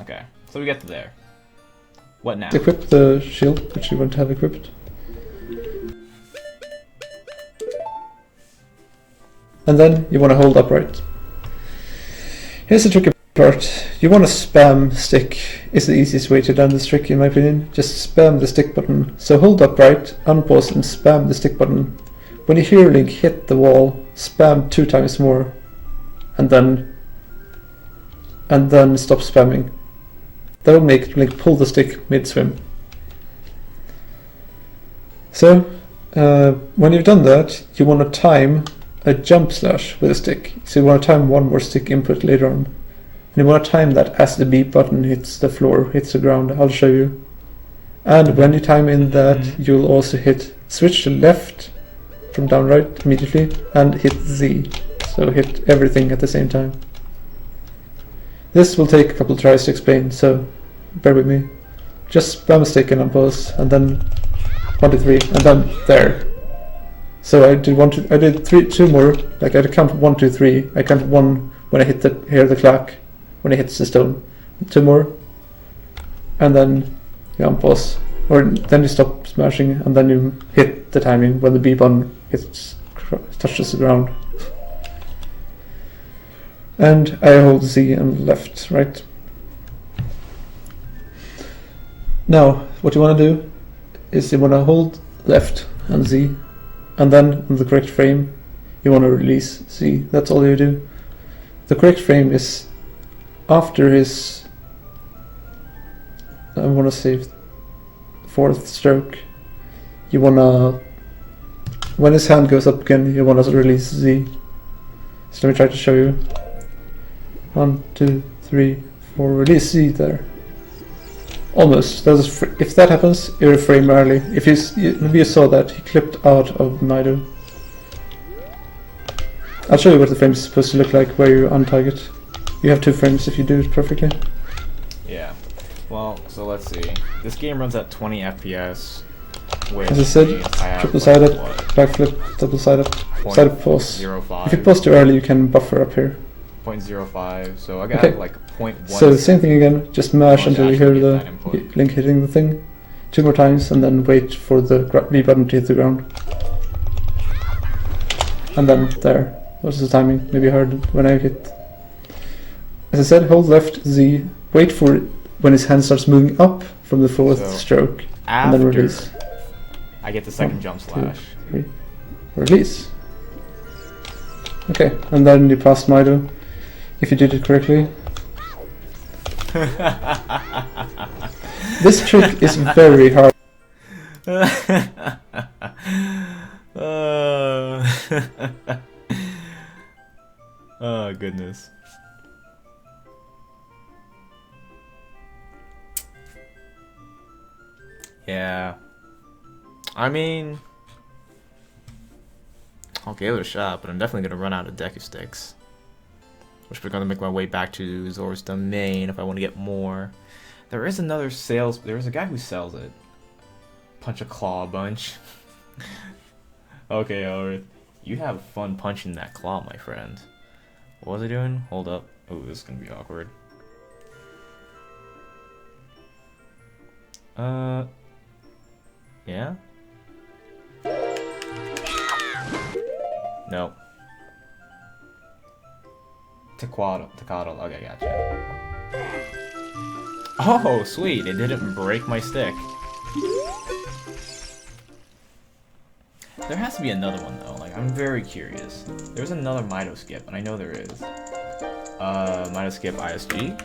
Okay, so we get to there. What now? equip the shield, which you want to have equipped. And then you want to hold upright. Here's the tricky part. You want to spam stick is the easiest way to learn this trick in my opinion. Just spam the stick button. So hold upright, unpause and spam the stick button. When you hear Link hit the wall, spam 2 times more. And then stop spamming. That will make Link pull the stick mid-swim. So, when you've done that, you want to time a jump slash with a stick. So you want to time one more stick input later on. And you want to time that as the B button hits the floor, hits the ground. I'll show you. And when you time in that, you'll also hit switch to left from down right immediately and hit Z. So hit everything at the same time. This will take a couple tries to explain, so bear with me. Just spam a stick and unpause, and then 1, 2, 3, and then there. So I did 2 more. Like I count 1, 2, 3. I count 1 when I hit the clock, when it hits the stone. 2 more, and then you unpause, or then you stop smashing, and then you hit the timing when the B button touches the ground. And I hold Z and left, right? Now, what you want to do is you want to hold left and Z, and then on the correct frame, you want to release Z. That's all you do. The correct frame is after his, I want to say, 4th stroke. You want to, when his hand goes up again, you want to release Z. So let me try to show you. 1, 2, 3, 4, release Z there. Almost. If that happens, you're a frame early. If maybe you saw that, he clipped out of Mido. I'll show you what the frame is supposed to look like where you untarget. You have 2 frames if you do it perfectly. Yeah. Well, so let's see. This game runs at 20 FPS. As I said, triple side up, backflip, double side up, side up pause. 0.05. If you pause too early, you can buffer up here. 0.05, so I got like 0.1. So the same thing again, just mash until you hear the that input. Link hitting the thing 2 more times, and then wait for the B button to hit the ground. And then there. What's the timing? Maybe you heard when I hit. As I said, hold left Z, wait for when his hand starts moving up from the 4th stroke, and then release. I get the second 1, jump 2, slash. 3. Release. Okay, and then you passed Mido, if you did it correctly. This trick is very hard. Oh goodness. Yeah. I mean, I'll give it a shot, but I'm definitely gonna run out of Deku sticks. Which we're gonna make my way back to Zora's Domain if I want to get more. There is another there's a guy who sells it. Punch a claw bunch. Okay, alright. You have fun punching that claw, my friend. What was I doing? Hold up. Oh, this is gonna be awkward. Yeah? No. Tacatl. Okay, gotcha. Oh, sweet. It didn't break my stick. There has to be another one, though. Like, I'm very curious. There's another Mido skip, and I know there is. Mido skip ISG.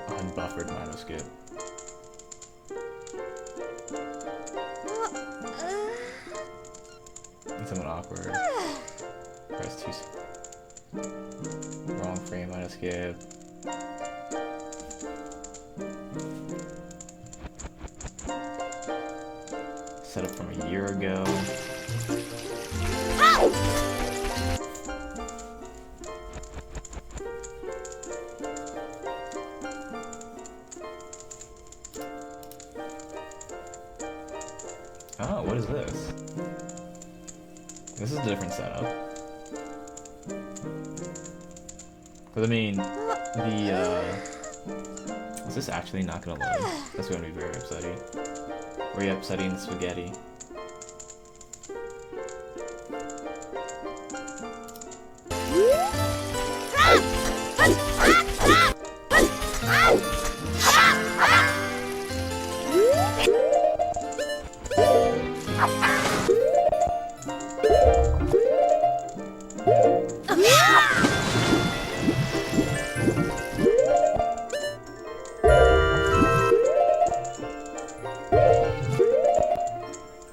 Unbuffered Mido skip. Somewhat awkward. Press 2. Wrong frame, Mido skip. setup from a year ago. Oh, what is this? This is a different setup. Because, I mean, is this actually not gonna load? That's gonna be very upsetting. Very upsetting spaghetti.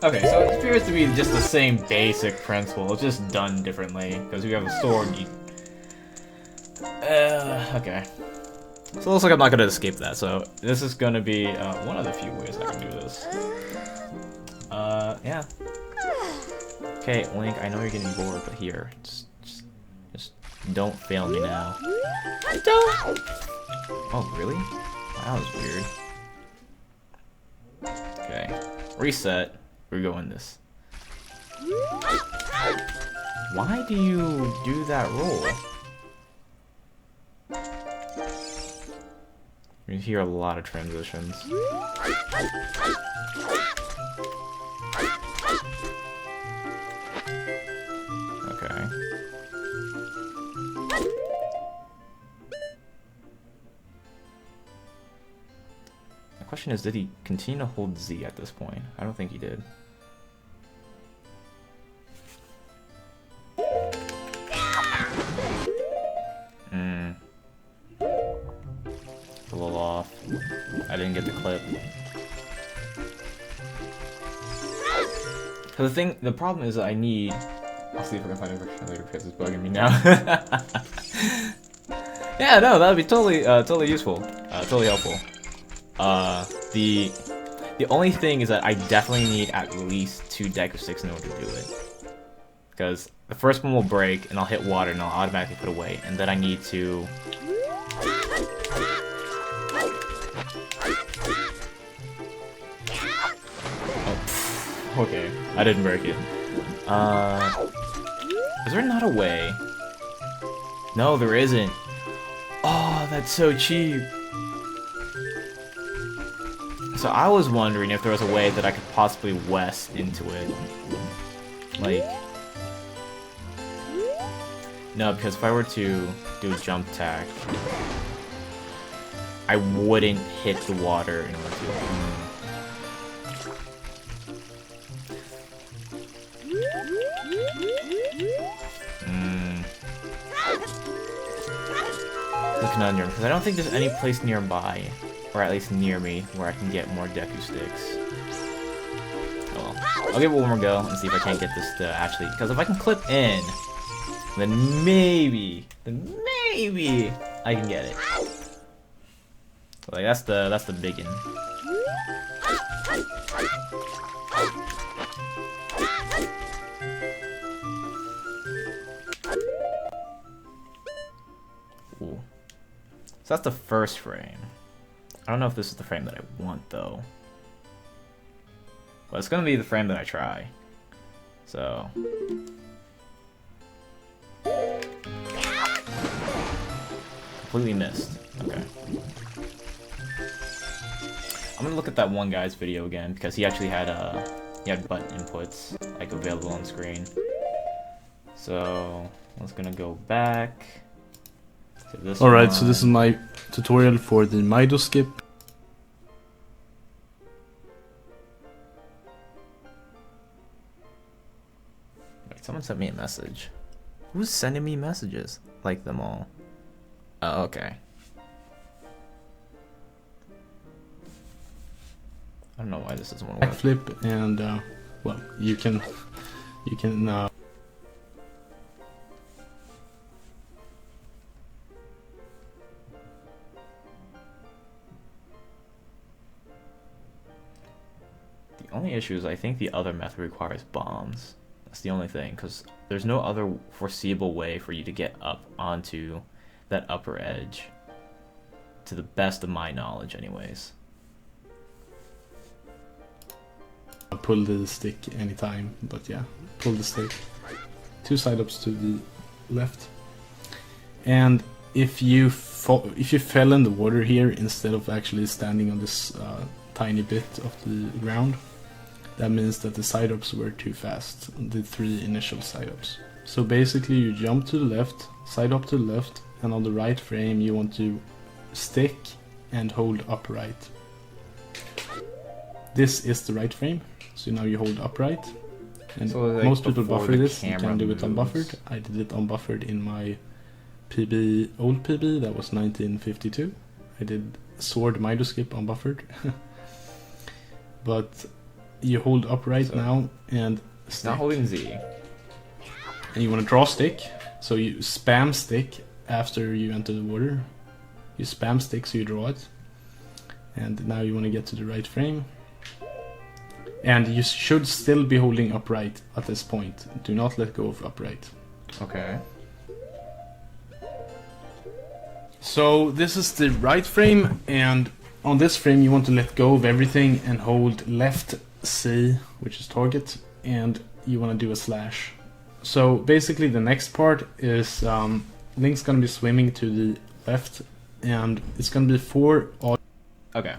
Okay, so it appears to be just the same basic principle, it's just done differently, because we have a sword. Okay. So it looks like I'm not gonna escape that, so this is gonna be one of the few ways I can do this. Yeah. Okay, Link, I know you're getting bored, but here, just don't fail me now. Don't! Oh, really? That was weird. Okay, reset. We're going this. Why do you do that roll? You hear a lot of transitions. Okay. The question is, did he continue to hold Z at this point? I don't think he did. A little off. I didn't get the clip. Cause the problem is that I need. I'll see if I can find a version later because it's bugging me now. Yeah, no, that would be totally useful, totally helpful. The only thing is that I definitely need at least 2 deck of 6 in order to do it. Because the first one will break, and I'll hit water, and I'll automatically put away, and then I need to. Oh, okay, I didn't break it. Is there not a way? No, there isn't. Oh, that's so cheap. So I was wondering if there was a way that I could possibly west into it. Like... No, because if I were to do a jump attack, I wouldn't hit the water in order to... Looking on your... Because I don't think there's any place nearby, or at least near me, where I can get more Deku sticks. Oh well. I'll give it one more go and see if I can't get this to actually... Because if I can clip in, then maybe I can get it. So, like, that's the biggin. Ooh. So that's the first frame. I don't know if this is the frame that I want though. But it's gonna be the frame that I try. So completely missed. Okay. I'm gonna look at that one guy's video again because he actually had button inputs like available on screen. So let's gonna go back to this. Alright, so this is my tutorial for the Mido skip. Wait, someone sent me a message. Who's sending me messages? Like them all. Oh, okay. I don't know why this doesn't want to work. Backflip and well, you can The only issue is I think the other method requires bombs. That's the only thing, because there's no other foreseeable way for you to get up onto that upper edge. To the best of my knowledge, anyways. I pull the stick anytime, but yeah, pull the stick. 2 side-ups to the left. And if you fell in the water here instead of actually standing on this tiny bit of the ground, that means that the side-ups were too fast, the 3 initial side-ups. So basically you jump to the left, side-up to the left, and on the right frame you want to stick and hold upright. This is the right frame, so now you hold upright. And So, like, most people before buffer the this, you camera can do it moves. unbuffered. I did it unbuffered in my PB, old PB, that was 1952. I did Sword Midoskip unbuffered. But you hold upright So, now and It's stick. not holding Z. And you want to draw stick, so you spam stick after you enter the water. You spam stick so you draw it. And now you want to get to the right frame. And you should still be holding upright at this point. Do not let go of upright. Okay. So this is the right frame, and on this frame you want to let go of everything and hold left C, which is target, and you want to do a slash. So basically the next part is Link's gonna be swimming to the left, and it's gonna be 4 odd. Okay.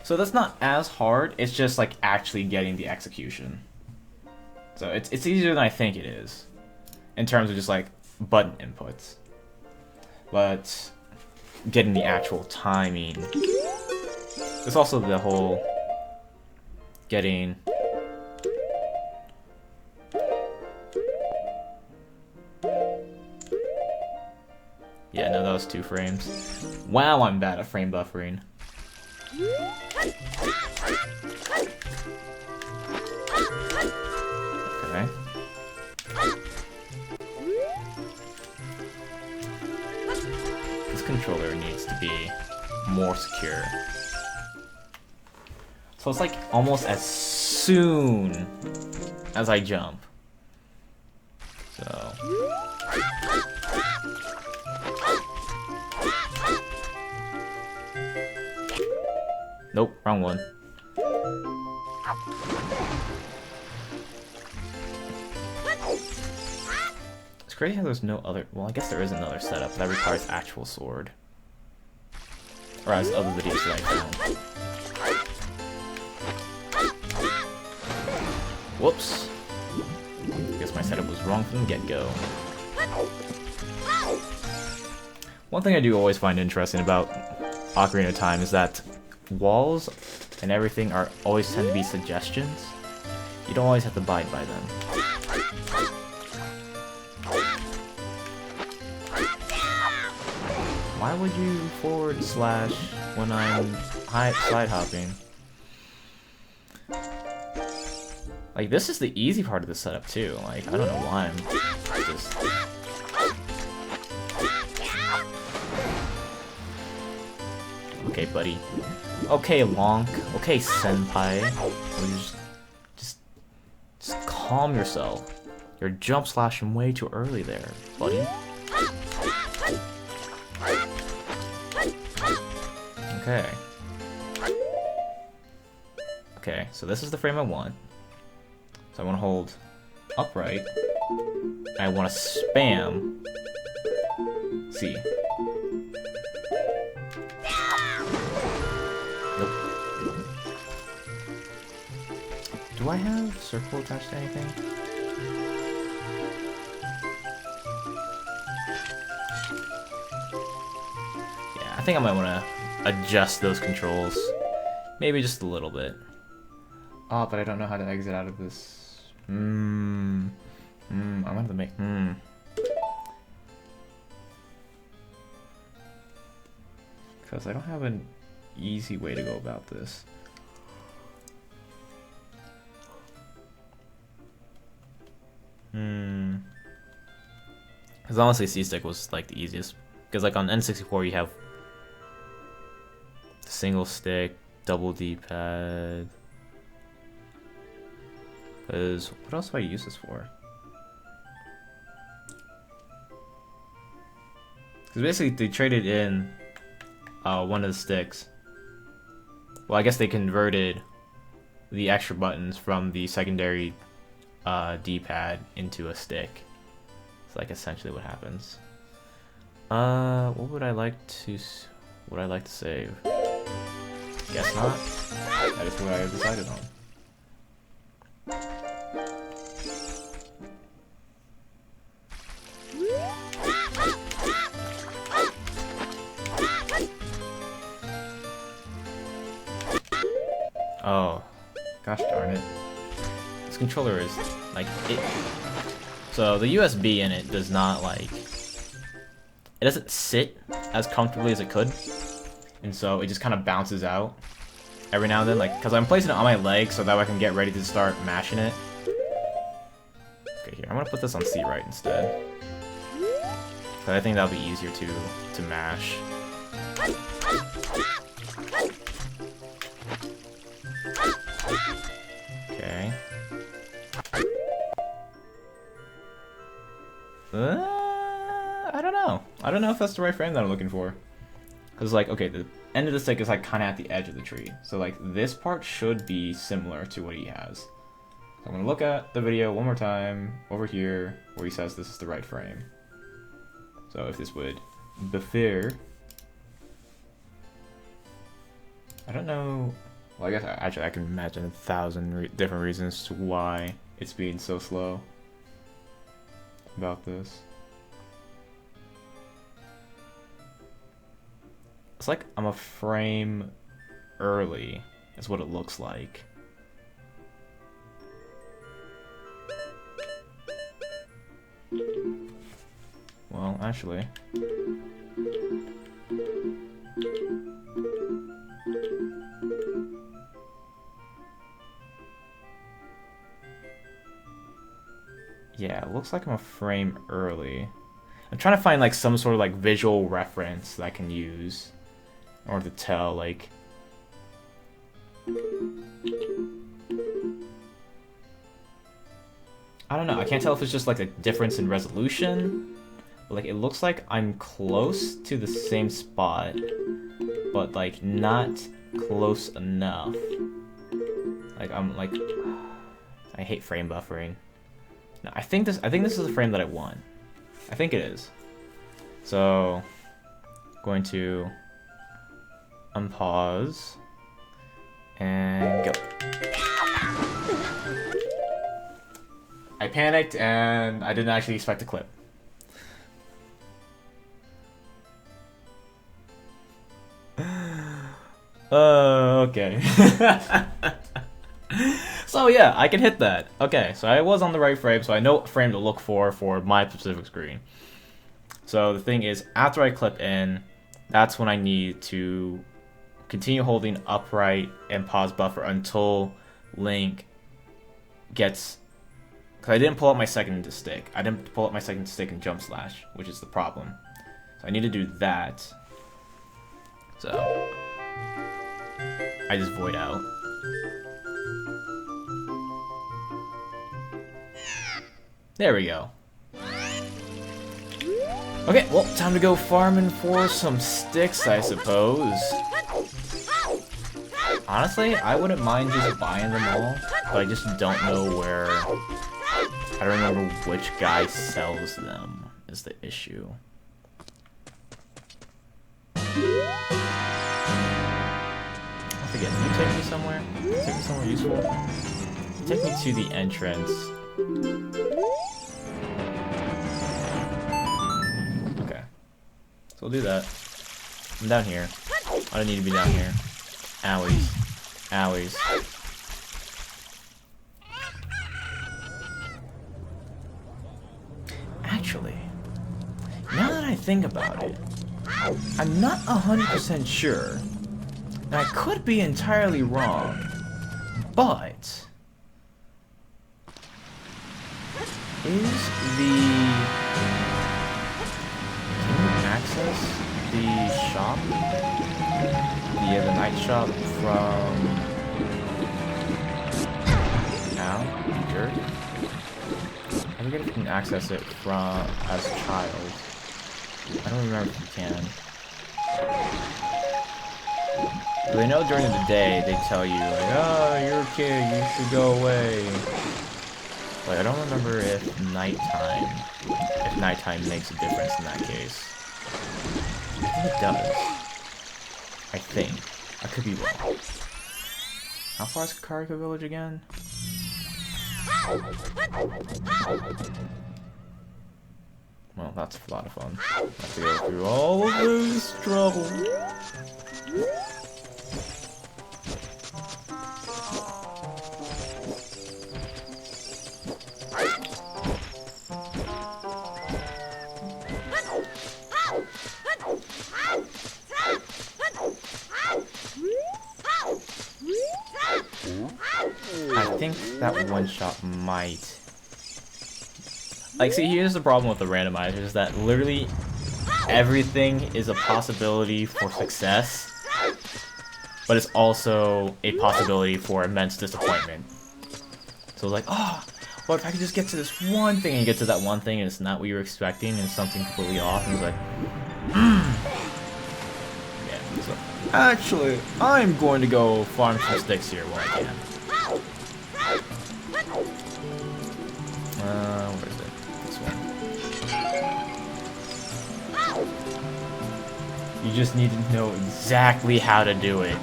So that's not as hard, it's just like actually getting the execution. So it's easier than I think it is. In terms of just like button inputs. But getting the actual timing. There's also the whole getting yeah, no, that was 2 frames. Wow, I'm bad at frame buffering. Okay. This controller needs to be more secure. So it's like almost as soon as I jump. So nope, wrong one. It's crazy how there's no other. Well, I guess there is another setup that requires actual sword. Or as other videos that I found. Whoops. Guess my setup was wrong from the get-go. One thing I do always find interesting about Ocarina of Time is that walls and everything are always tend to be suggestions. You don't always have to abide by them. Why would you forward slash when I'm side hopping? Like, this is the easy part of the setup too. Like, I don't know why I'm just... Okay, buddy. Okay, Lonk. Okay, Senpai. Just calm yourself. You're jump slashing way too early there, buddy. Okay. Okay, so this is the frame I want. So I want to hold upright. I want to spam C. Nope. Do I have circle attached to anything? Yeah, I think I might want to adjust those controls. Maybe just a little bit. Oh, but I don't know how to exit out of this. I'm gonna have to make. Because I don't have an easy way to go about this. Because honestly, C-Stick was like the easiest. Because like on N64 you have single stick, double D-pad. Because what else do I use this for? Because basically they traded in one of the sticks. Well, I guess they converted the extra buttons from the secondary D-pad into a stick. It's like essentially what happens. What would I like to save? Guess not. That is what I decided on. Oh, gosh darn it. This controller is, like, it. So, the USB in it does not, like, it doesn't sit as comfortably as it could. And so, it just kind of bounces out every now and then, like, because I'm placing it on my leg so that I can get ready to start mashing it. Okay, here, I'm gonna put this on C right instead. So I think that'll be easier to mash. Okay. I don't know. I don't know if that's the right frame that I'm looking for. Because, like, okay, the end of the stick is, like, kind of at the edge of the tree. So, like, this part should be similar to what he has. So I'm going to look at the video one more time over here where he says this is the right frame. So if this would be fair. I don't know. Well, I guess actually I can imagine 1,000 different reasons to why it's being so slow about this. It's like I'm a frame early, is what it looks like. Well, actually. Yeah, it looks like I'm a frame early. I'm trying to find like some sort of like visual reference that I can use in order to tell like I don't know, I can't tell if it's just like a difference in resolution. But, like, it looks like I'm close to the same spot, but like not close enough. Like I'm like I hate frame buffering. No, I think this is the frame that I want. I think it is. So going to unpause and go. I panicked and I didn't actually expect a clip. Okay. So yeah, I can hit that. Okay, so I was on the right frame, so I know what frame to look for my specific screen. So the thing is, after I clip in, that's when I need to continue holding upright and pause buffer until Link gets... Because I didn't pull out my second stick. I didn't pull out my second stick and jump slash, which is the problem. So I need to do that. So I just void out. There we go. Okay, well, time to go farming for some sticks, I suppose. Honestly, I wouldn't mind just buying them all, but I just don't know where... I don't remember which guy sells them, is the issue. I forget, can you take me somewhere? Take me somewhere useful? Take me to the entrance. Okay. So we'll do that. I'm down here. I don't need to be down here. Owies. Owies. Actually, now that I think about it, I'm not 100% sure. And I could be entirely wrong, but is the... Can you access the shop? The night shop from... Now? Here? access it from as a child. I don't remember if you can. But I know during the day they tell you like, oh, you're a kid, you should go away. But I don't remember if nighttime makes a difference in that case. I think it does. I think. I could be wrong. How far is Kakariko Village again? Well, that's a lot of fun. I have to go through all of this trouble. I think that one shot might. Like, see, here's the problem with the randomizer, is that literally everything is a possibility for success, but it's also a possibility for immense disappointment. So like, oh, what if I could just get to this one thing, and you get to that one thing and it's not what you're expecting and it's something completely off, and it's like, yeah, so actually, I'm going to go farm some sticks here while I can. Where is it? This one. You just need to know exactly how to do it.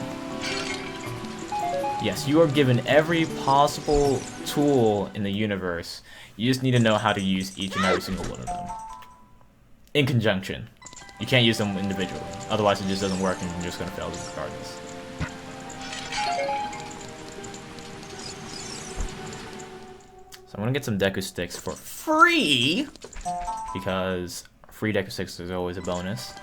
Yes, you are given every possible tool in the universe. You just need to know how to use each and every single one of them. In conjunction. You can't use them individually. Otherwise it just doesn't work and you're just going to fail regardless. So I'm going to get some Deku Sticks for free! Because free Deku Sticks is always a bonus.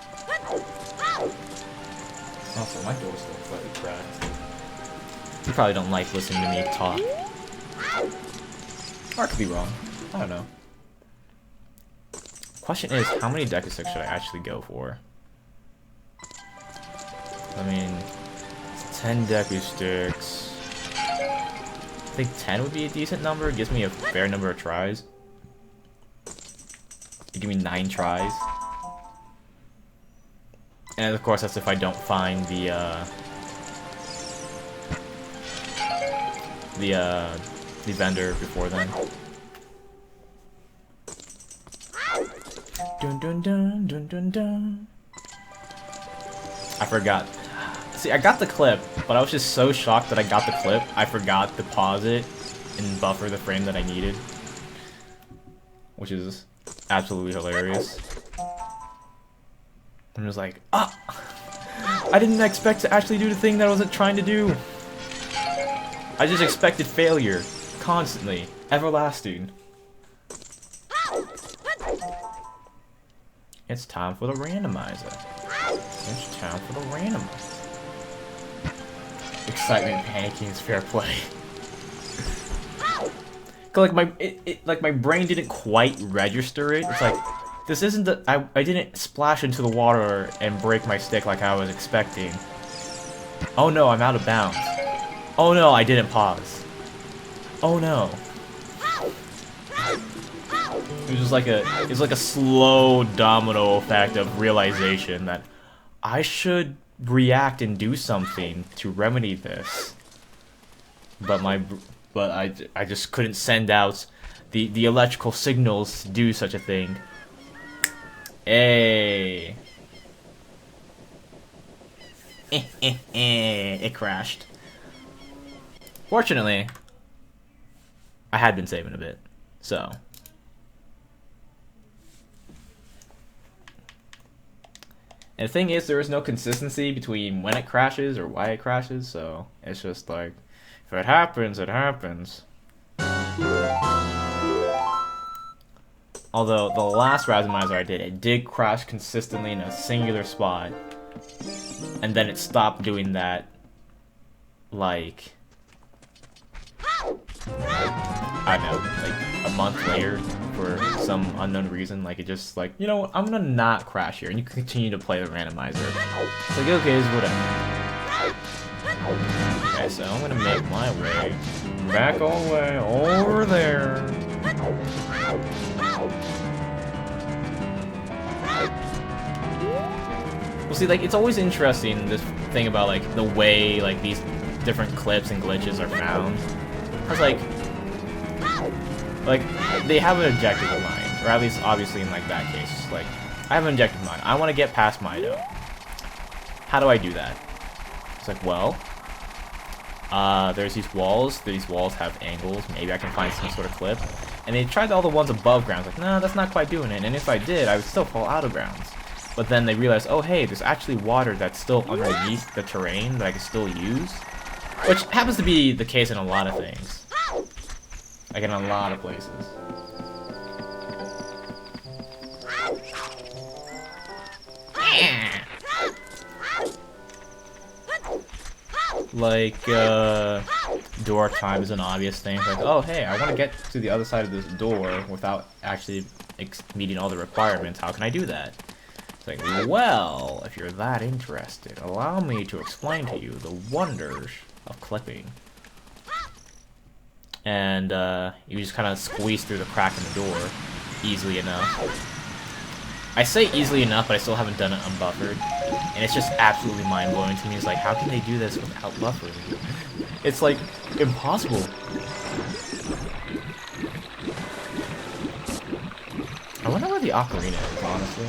Also, my door's still slightly cracked. You probably don't like listening to me talk. Or I could be wrong. I don't know. Question is, how many Deku Sticks should I actually go for? I mean, 10 Deku Sticks. I think 10 would be a decent number. It gives me a fair number of tries. You give me 9 tries. And of course, that's if I don't find the vendor before then. Dun dun dun dun dun dun. I forgot. See, I got the clip, but I was just so shocked that I got the clip, I forgot to pause it and buffer the frame that I needed. Which is absolutely hilarious. I'm just like, ah! I didn't expect to actually do the thing that I wasn't trying to do. I just expected failure. Constantly. Everlasting. It's time for the randomizer. It's time for the randomizer. Excitement, panicking is fair play. Like my brain didn't quite register it. It's like, this isn't the I didn't splash into the water and break my stick like I was expecting. Oh no, I'm out of bounds. Oh no, I didn't pause. Oh no. It was like a slow domino effect of realization that I should react and do something to remedy this. But I just couldn't send out the electrical signals to do such a thing. Hey. It crashed. Fortunately, I had been saving a bit, so. And the thing is, there is no consistency between when it crashes or why it crashes, so it's just like, if it happens, it happens. Although, the last randomizer I did, it did crash consistently in a singular spot. And then it stopped doing that, like, I don't know, like a month later for some unknown reason. Like, it just like, you know what, I'm gonna not crash here, and you can continue to play the randomizer. It's like, okay, it's whatever. Okay, so I'm gonna make my way back all the way over there. Well, see, like, it's always interesting, this thing about, like, the way, like, these different clips and glitches are found. Because, like, they have an objective in mind, or at least, obviously, in, like, that case. Like, I have an objective in mind. I want to get past Mido. How do I do that? It's like, well, there's these walls. These walls have angles. Maybe I can find some sort of clip. And they tried all the ones above ground. Like, no, that's not quite doing it. And if I did, I would still fall out of grounds. But then they realized, oh, hey, there's actually water that's still underneath the terrain that I can still use. Which happens to be the case in a lot of things. Like, in a lot of places. Like, door time is an obvious thing. It's like, oh, hey, I want to get to the other side of this door without actually meeting all the requirements. How can I do that? It's like, well, if you're that interested, allow me to explain to you the wonders of clipping. And, you just kind of squeeze through the crack in the door easily enough. I say easily enough, but I still haven't done it unbuffered. And it's just absolutely mind-blowing to me. It's like, how can they do this without buffering? It's, like, impossible. I wonder where the ocarina is, honestly.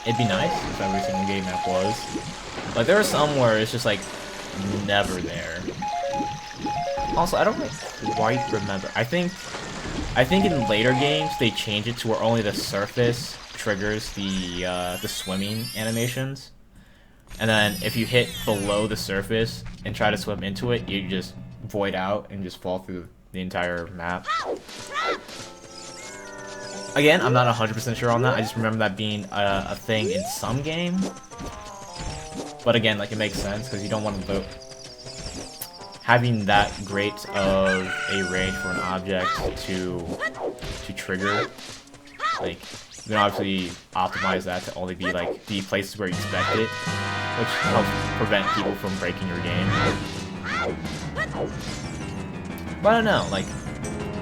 It'd be nice if every single game map was. Like, there are some where it's just, like, never there. Also, I don't quite remember. I think in later games they change it to where only the surface triggers the swimming animations, and then if you hit below the surface and try to swim into it, you just void out and just fall through the entire map. Again, I'm not 100% sure on that. I just remember that being a thing in some game. But again, like, it makes sense because you don't want to having that great of a range for an object to trigger. Like, you can obviously optimize that to only be like the places where you expect it, which helps prevent people from breaking your game. But I don't know, like,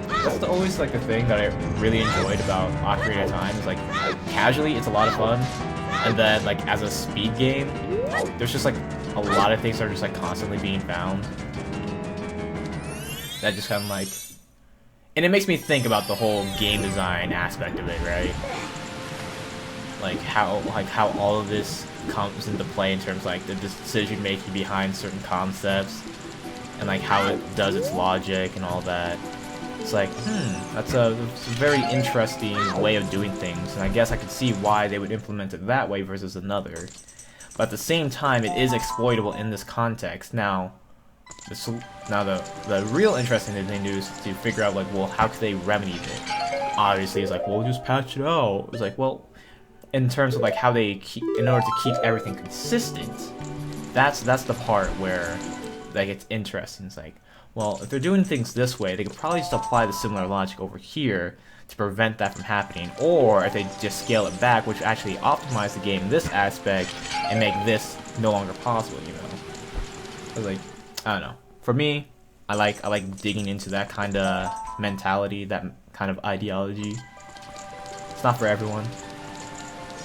that's always like the thing that I really enjoyed about Ocarina of Time is, like, casually it's a lot of fun, and then like as a speed game, there's just like a lot of things that are just like constantly being found. That just kind of like, and it makes me think about the whole game design aspect of it, right? Like how all of this comes into play in terms of like the decision making behind certain concepts, and like how it does its logic and all that. It's like, that's a very interesting way of doing things, and I guess I could see why they would implement it that way versus another. But at the same time, it is exploitable in this context. Now, the real interesting thing to do is to figure out, like, well, how could they remedy it? Obviously, it's like, well, just patch it out. It's like, well, in terms of like how they keep, in order to keep everything consistent, that's the part where like it's interesting. It's like, well, if they're doing things this way, they could probably just apply the similar logic over here to prevent that from happening, or if they just scale it back, which actually optimize the game in this aspect and make this no longer possible, you know? It's like, I don't know. For me, I like digging into that kind of mentality, that kind of ideology. It's not for everyone,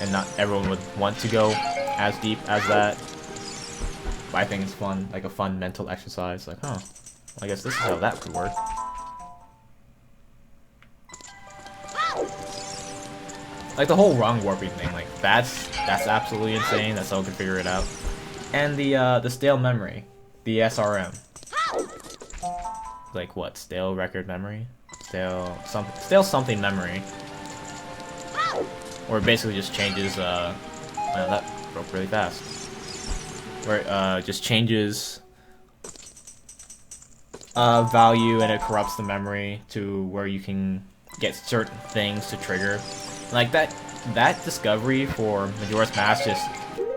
and not everyone would want to go as deep as that. But I think it's fun, like a fun mental exercise. Like, huh, I guess this is how that could work. Like the whole wrong warping thing, like that's absolutely insane that someone could figure it out. And the stale memory, the SRM. Like what? Stale record memory? Stale something memory. Or it basically just changes, wow, that broke really fast. Where it just changes value, and it corrupts the memory to where you can get certain things to trigger. Like that discovery for Majora's Mask just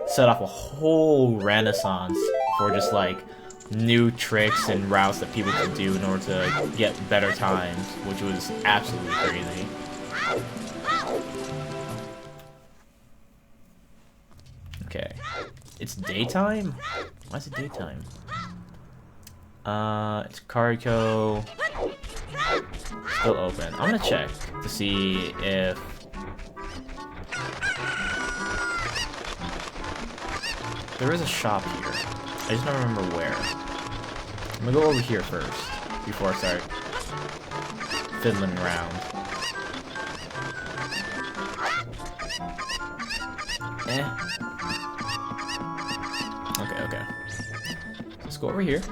set off a whole renaissance for just like new tricks and routes that people could do in order to get better times, which was absolutely crazy. Okay. It's daytime? Why is it daytime? It's Kariko. Still open. I'm gonna check to see if... there is a shop here. I just don't remember where. I'm gonna go over here first, before I start fiddling around. Okay. Let's go over here.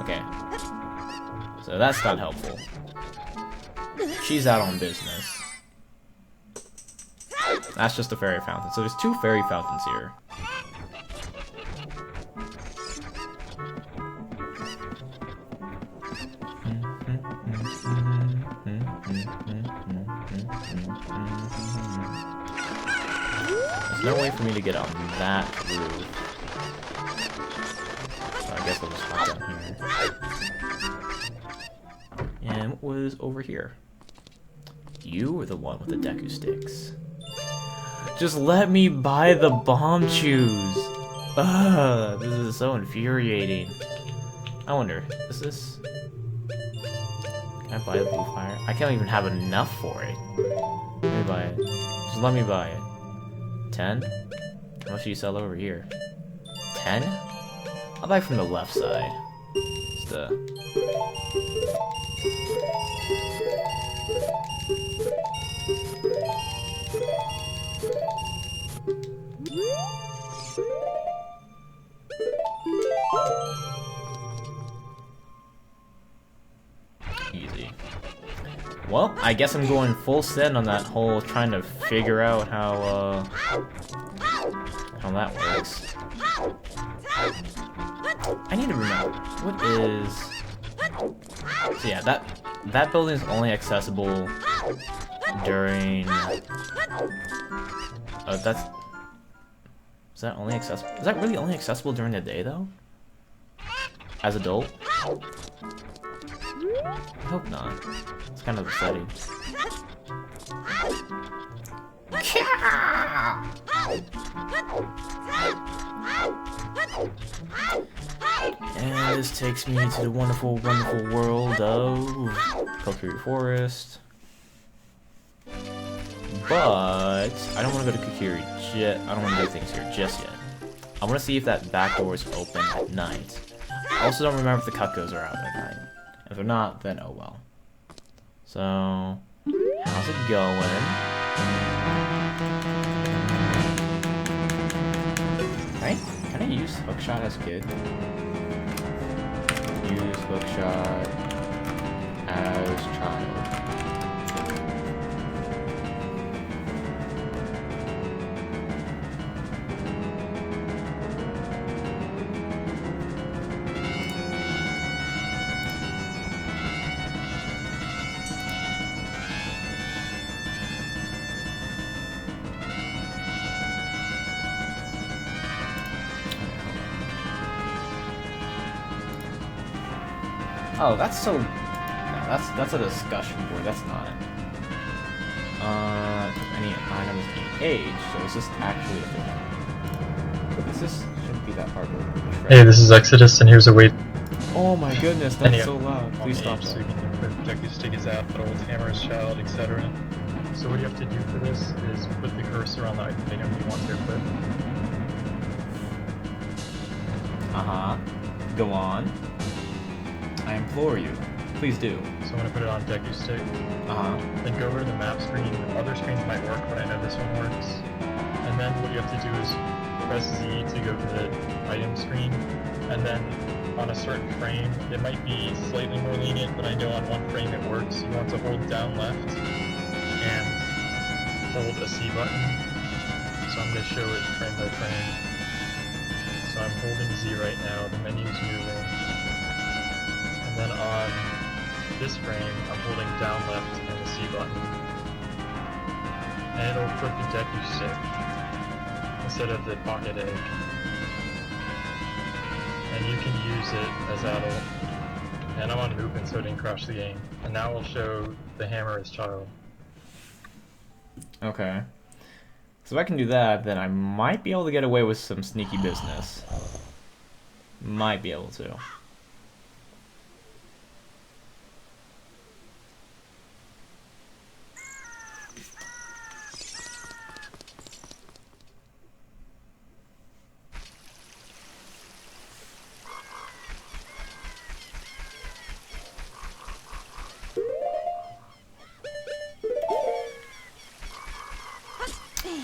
Okay. So that's not helpful. She's out on business. That's just a fairy fountain. So there's 2 fairy fountains here. There's no way for me to get on that roof. So I guess I'll just hop down here. And what was over here? You were the one with the Deku sticks. Just let me buy the bomb chews! Ugh, this is so infuriating. I wonder, is this... can I buy the blue fire? I can't even have enough for it. Let me buy it. Just let me buy it. 10? How much do you sell over here? 10? I'll buy from the left side. It's the... easy. Well, I guess I'm going full send on that whole trying to figure out how that works. I need to remember what is. So yeah, that building is only accessible during. Oh, that's. Is that only accessible? Is that really only accessible during the day though? As adult? I hope not. It's kind of upsetting. And this takes me to the wonderful, wonderful world of Kokiri Forest. But I don't want to go to Kokiri I don't want to do things here just yet. I want to see if that back door is open at night. I also don't remember if the Cuccos are out at night. If they're not, then oh well. So, how's it going? Can I use hookshot as kid? Use hookshot as child. Oh, that's so... No, that's a discussion board. That's not it. Any items, any age. So is this actually a thing? This shouldn't be that hard to read. Hey, this is Exodus, and here's a way. Oh my goodness, that's so loud. Please stop So you that. can protect your stick is out, but its hammer is child, etc. So what you have to do for this is put the cursor on the item you want to equip. Uh-huh. Go on. I implore you. Please do. So I'm going to put it on Deku stick. Uh-huh. Then go over to the map screen. Other screens might work, but I know this one works. And then what you have to do is press Z to go to the item screen. And then on a certain frame, it might be slightly more lenient, but I know on one frame it works. You want to hold down left and hold a C button. So I'm going to show it frame by frame. So I'm holding Z right now. The menu's moving. And then on this frame, I'm holding down left and the C button. And it'll put the Deku stick instead of the pocket egg. And you can use it as adult. And I'm on movement so it didn't crash the game. And now we'll show the hammer as child. Okay. So if I can do that, then I might be able to get away with some sneaky business. Might be able to.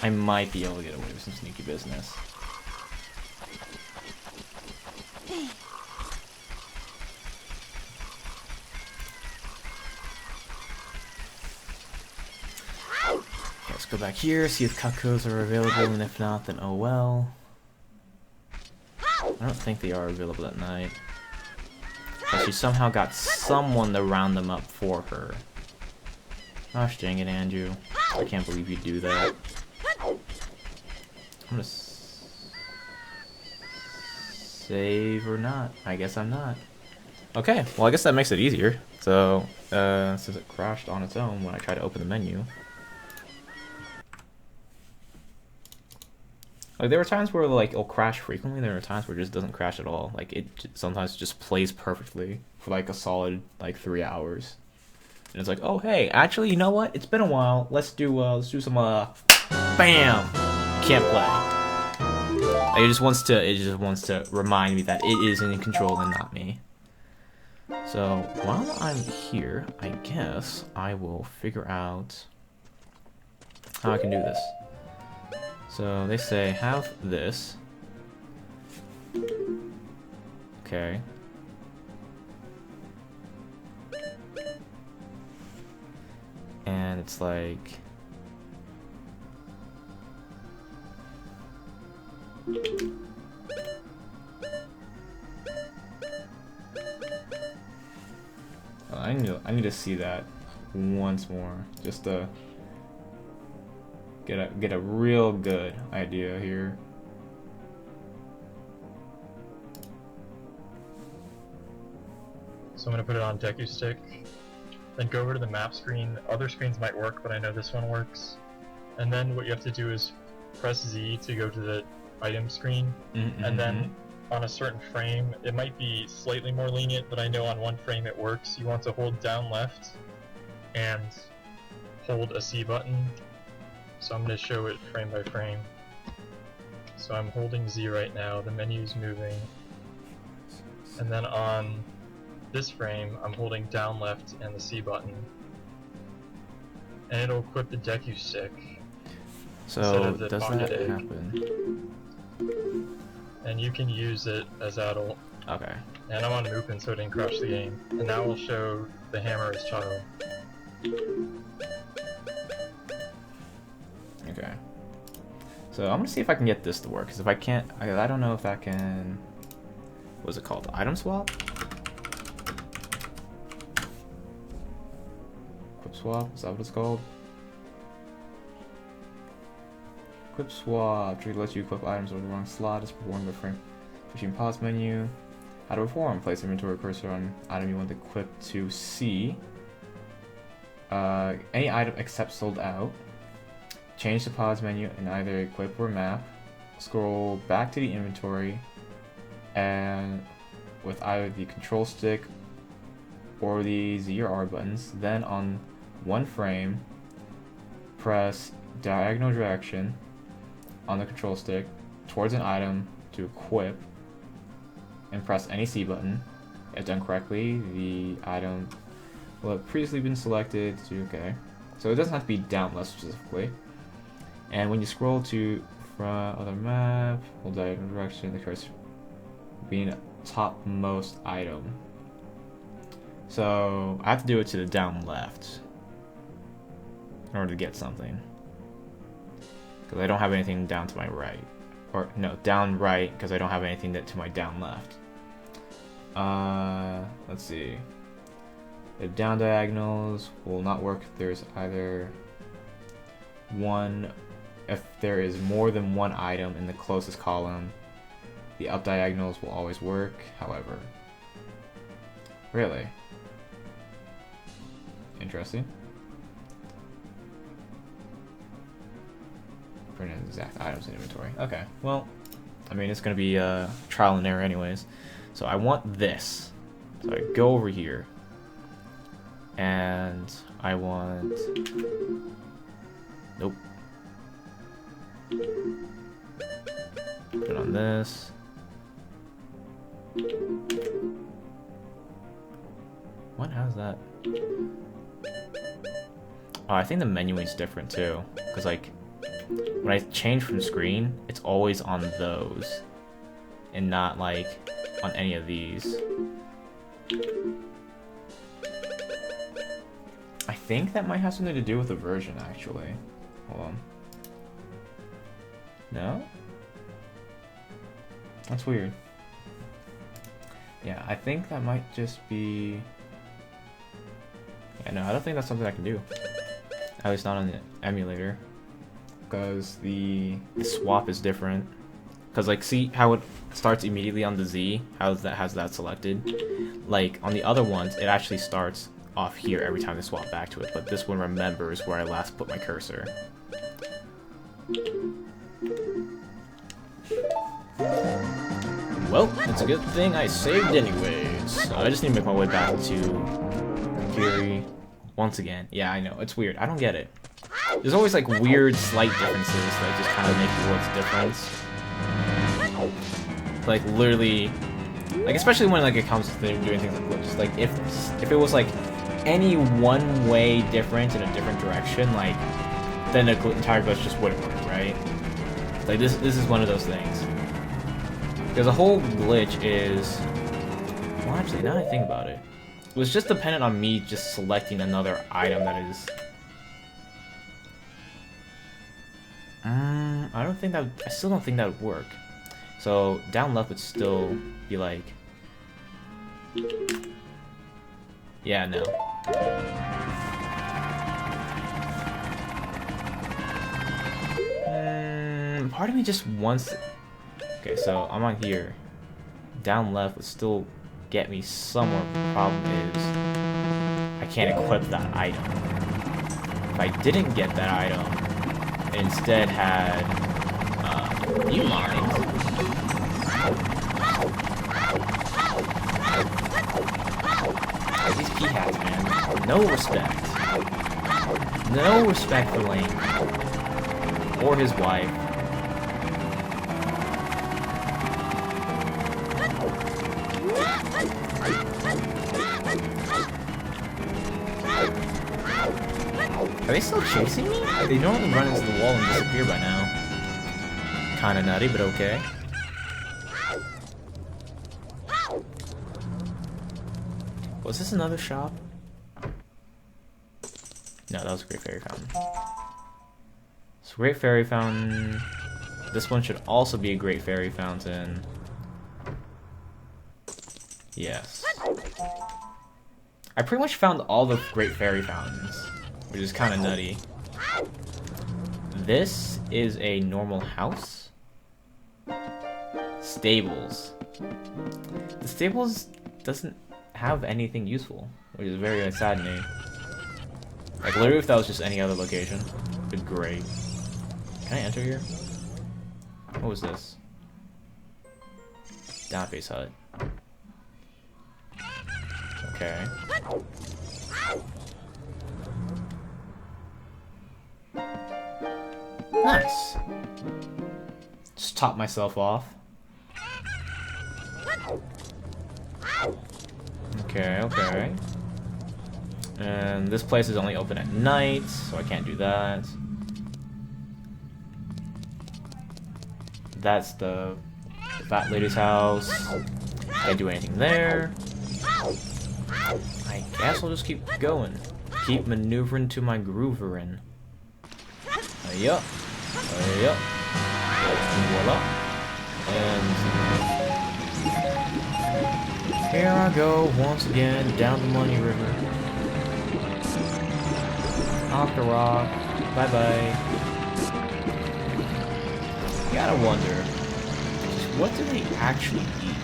I might be able to get away with some sneaky business. Let's go back here, see if Kakos are available, and if not, then oh well. I don't think they are available at night. But she somehow got someone to round them up for her. Gosh dang it, Andrew. I can't believe you do that. I'm gonna save or not. I guess I'm not. Okay, well I guess that makes it easier. So, since it crashed on its own when I tried to open the menu. Like, there were times where, like, it'll crash frequently, there are times where it just doesn't crash at all. Like, it sometimes just plays perfectly for, like, a solid, like, 3 hours. And it's like, oh, hey, actually, you know what? It's been a while. Let's do some, bam! Can't play. Like, it just wants to remind me that it is in control and not me. So, while I'm here, I guess I will figure out how I can do this. So they say have this. Okay. And it's like I need to see that once more just to get a real good idea here. So I'm gonna put it on Deku Stick, then go over to the map screen. Other screens might work, but I know this one works. And then what you have to do is press Z to go to the item screen, and then on a certain frame, it might be slightly more lenient, but I know on one frame it works. You want to hold down left and hold a C button. So I'm going to show it frame by frame. So I'm holding Z right now, the menu's moving. And then on this frame, I'm holding down left and the C button. And it'll equip the Deku Stick. So does that happen? And you can use it as adult. Okay. And I'm on Mupin, so it didn't crash the game. And now we'll show the hammer as child. Okay. So I'm gonna see if I can get this to work, because if I can't, I don't know if I can. What's it called? Item swap? Equip swap? Is that what it's called? Equip swap. Trigger lets you equip items over the wrong slot. Is performed by frame. Pushing pause menu. How to perform? Place inventory cursor on item you want to equip to C. Any item except sold out. Change the pause menu in either equip or map. Scroll back to the inventory, and with either the control stick or the Z or R buttons, then on one frame, press diagonal direction on the control stick towards an item to equip, and press any C button. If done correctly, the item will have previously been selected to, okay. So it doesn't have to be down left specifically. And when you scroll to front of the map, hold diagonal direction, the cursor being topmost item. So I have to do it to the down left in order to get something. Because I don't have anything down to my right. Or, no, down right, because I don't have anything to my down left. Let's see. The down diagonals will not work if there's either one. If there is more than one item in the closest column, the up diagonals will always work, however. Really? Interesting. different exact items in inventory. Okay, well, I mean, it's gonna be trial and error anyways. So I want this. So I go over here. And I want... Nope. Put it on this. What has that? Oh, I think the menu is different too. Because, like, when I change from screen, it's always on those. And not, like, on any of these. I think that might have something to do with the version, actually. Hold on. No? That's weird. Yeah, I think that might just be... Yeah, no, I don't think that's something I can do. At least not on the emulator. Because the swap is different. Because, like, see how it starts immediately on the Z? How that has that selected? Like, on the other ones, it actually starts off here every time they swap back to it. But this one remembers where I last put my cursor. Well, it's a good thing I saved anyways. I just need to make my way back to Kiri once again. Yeah, I know, it's weird. I don't get it. There's always like weird slight differences that just kind of make the world's difference. Like literally, like especially when like it comes to doing things like glitches. Like if it was like any one way different in a different direction, like then the entire glitch just wouldn't work, right? Like this is one of those things. Because the whole glitch is... Well, actually, now that I think about it, it was just dependent on me just selecting another item that is... I don't think that... I still don't think that would work. So, down left would still be like... Yeah, no. Part of me just wants... Okay, so I'm on here. Down left would still get me somewhere. The problem is I can't equip that item. If I didn't get that item, and instead had you mind? These pea hats, man. No respect. No respect for Lane. Or his wife. Are they still chasing me? They normally run into the wall and disappear by now. Kinda nutty, but okay. Was this another shop? No, that was a Great Fairy Fountain. So Great Fairy Fountain. This one should also be a Great Fairy Fountain. Yes. I pretty much found all the Great Fairy Fountains, which is kind of nutty. This is a normal house. Stables. The stables doesn't have anything useful, which is very saddening. Like literally if that was just any other location, it'd be great. Can I enter here? What was this? Downface hut. Okay. Nice. Just top myself off. Okay, okay. And this place is only open at night, so I can't do that. That's the fat lady's house. Can't do anything there. I guess I'll just keep going. Keep maneuvering to my grooverin'. Yup. Yup. Voila. And here I go once again down the Money River. Off the rock. Bye bye. Gotta wonder, what do they actually eat?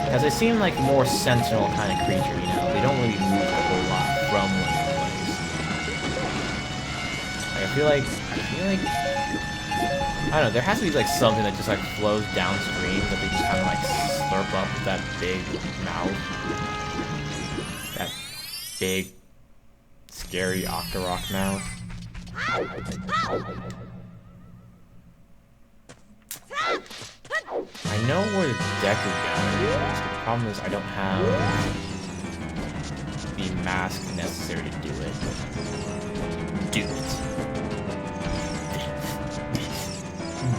Because they seem like more sentinel kind of creature, you know? They don't really move a whole lot from one place. Like, I feel like I don't know, there has to be like something that just like flows downstream that they just kind of like slurp up with that big mouth. That big, scary Octorok mouth. I know where the deck is gathered. The problem is I don't have the mask necessary to do it. Do it.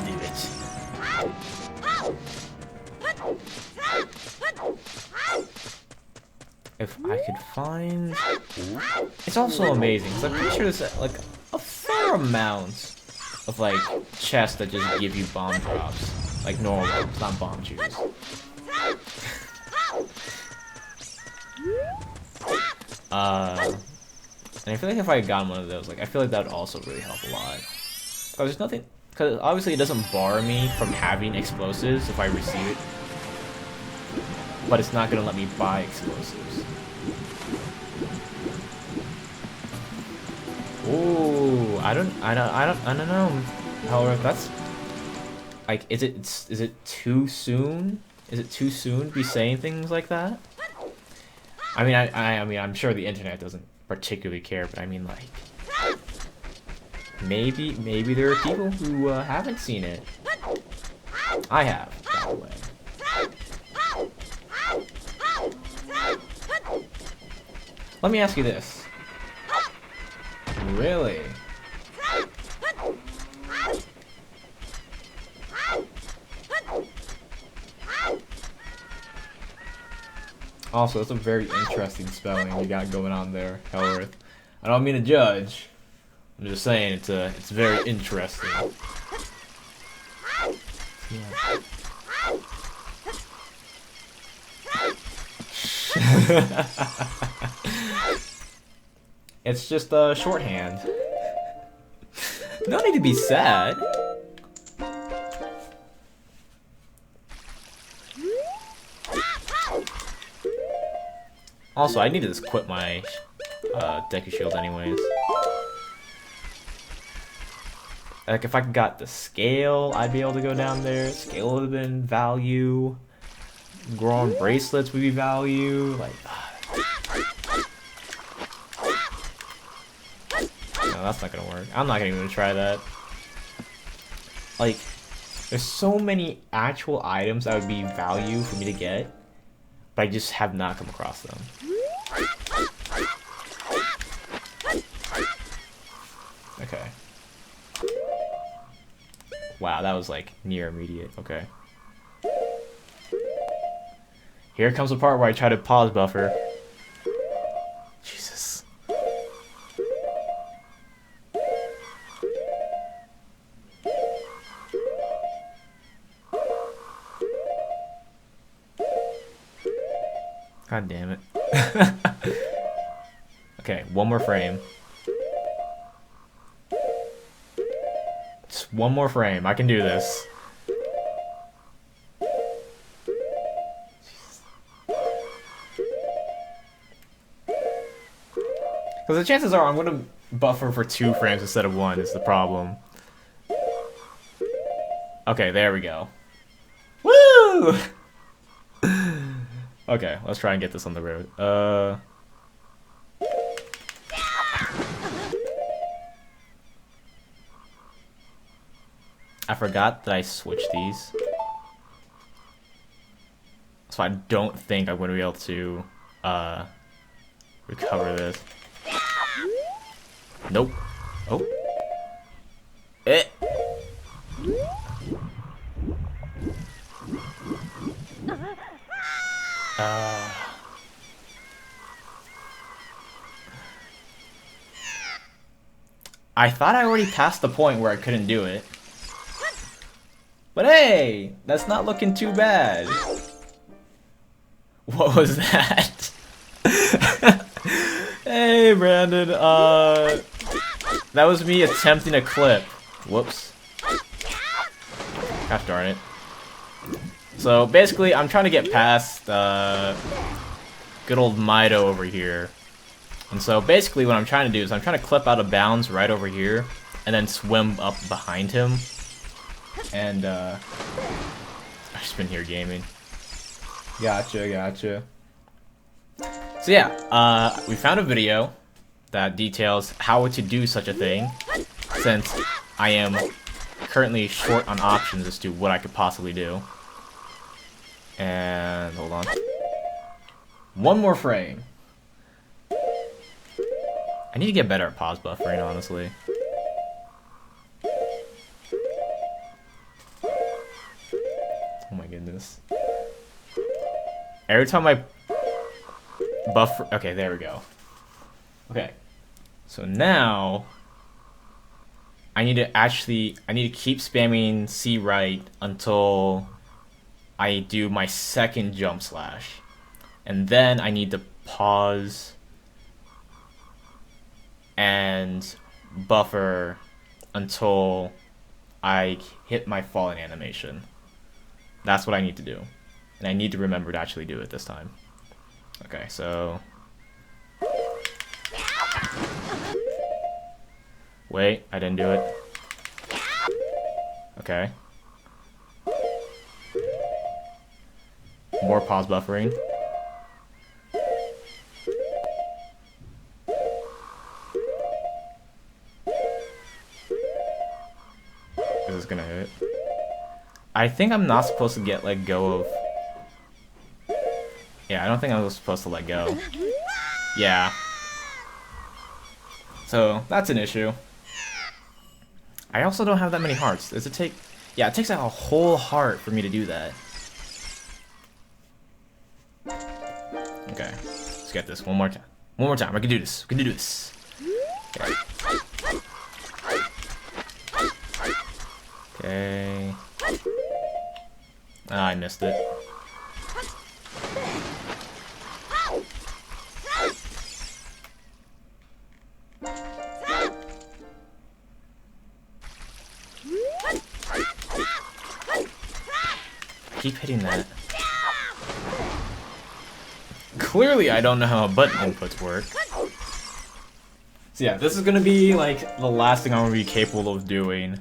Do it. If I could find... It's also amazing, because I'm pretty sure there's like a fair amount of like chests that just give you bomb drops. Like normal bombs, not bomb juice. And I feel like if I had gotten one of those, like I feel like that would also really help a lot. Cause there's nothing, because obviously it doesn't bar me from having explosives if I receive it, but it's not gonna let me buy explosives. Ooh, I don't know. However, that's like, is it too soon? Is it too soon to be saying things like that? I mean, I mean, I'm sure the internet doesn't particularly care, but I mean, like, maybe there are people who haven't seen it. I have, by the way. Let me ask you this. Really? Also, it's a very interesting spelling you got going on there, Hellworth. I don't mean to judge. I'm just saying it's very interesting. Yeah. It's just shorthand. No need to be sad. Also, I need to just quit my Deku Shield anyways. Like, if I got the scale, I'd be able to go down there. Scale would have been value. Grown bracelets would be value. Like, no, that's not gonna work. I'm not even gonna try that. Like, there's so many actual items that would be value for me to get, but I just have not come across them. Okay. Wow, that was like near immediate. Okay. Here comes the part where I try to pause buffer. Jesus. God damn it. Okay, one more frame. Just one more frame. I can do this. Because the chances are I'm going to buffer for 2 frames instead of 1 is the problem. Okay, there we go. Woo! Okay, let's try and get this on the road. I forgot that I switched these. So I don't think I'm going to be able to recover this. Nope. Oh. Eh. I thought I already passed the point where I couldn't do it. But hey, that's not looking too bad. What was that? Hey, Brandon, that was me attempting a clip. Whoops. Gosh darn it. So, basically, I'm trying to get past, good old Mido over here. And so basically what I'm trying to do is I'm trying to clip out of bounds right over here and then swim up behind him. And I've just been here gaming. Gotcha. So yeah, we found a video that details how to do such a thing, since I am currently short on options as to what I could possibly do. And hold on. One more frame. I need to get better at pause buffering, honestly. Oh my goodness. Every time I buffer... Okay, there we go. Okay. So now... I need to keep spamming C right until I do my second jump slash. And then I need to pause and buffer until I hit my falling animation. That's what I need to do. And I need to remember to actually do it this time. Okay, so... Wait, I didn't do it. Okay. More pause buffering. Is this gonna hit? I think I'm not supposed to let go of... Yeah, I don't think I'm supposed to let go. Yeah. So, that's an issue. I also don't have that many hearts. Does it take... Yeah, it takes like a whole heart for me to do that. Okay. Let's get this one more time. One more time. I can do this. We can do this. Okay. Okay. Ah, I missed it. Keep hitting that. Clearly I don't know how button inputs work. So yeah, this is gonna be like the last thing I'm gonna be capable of doing.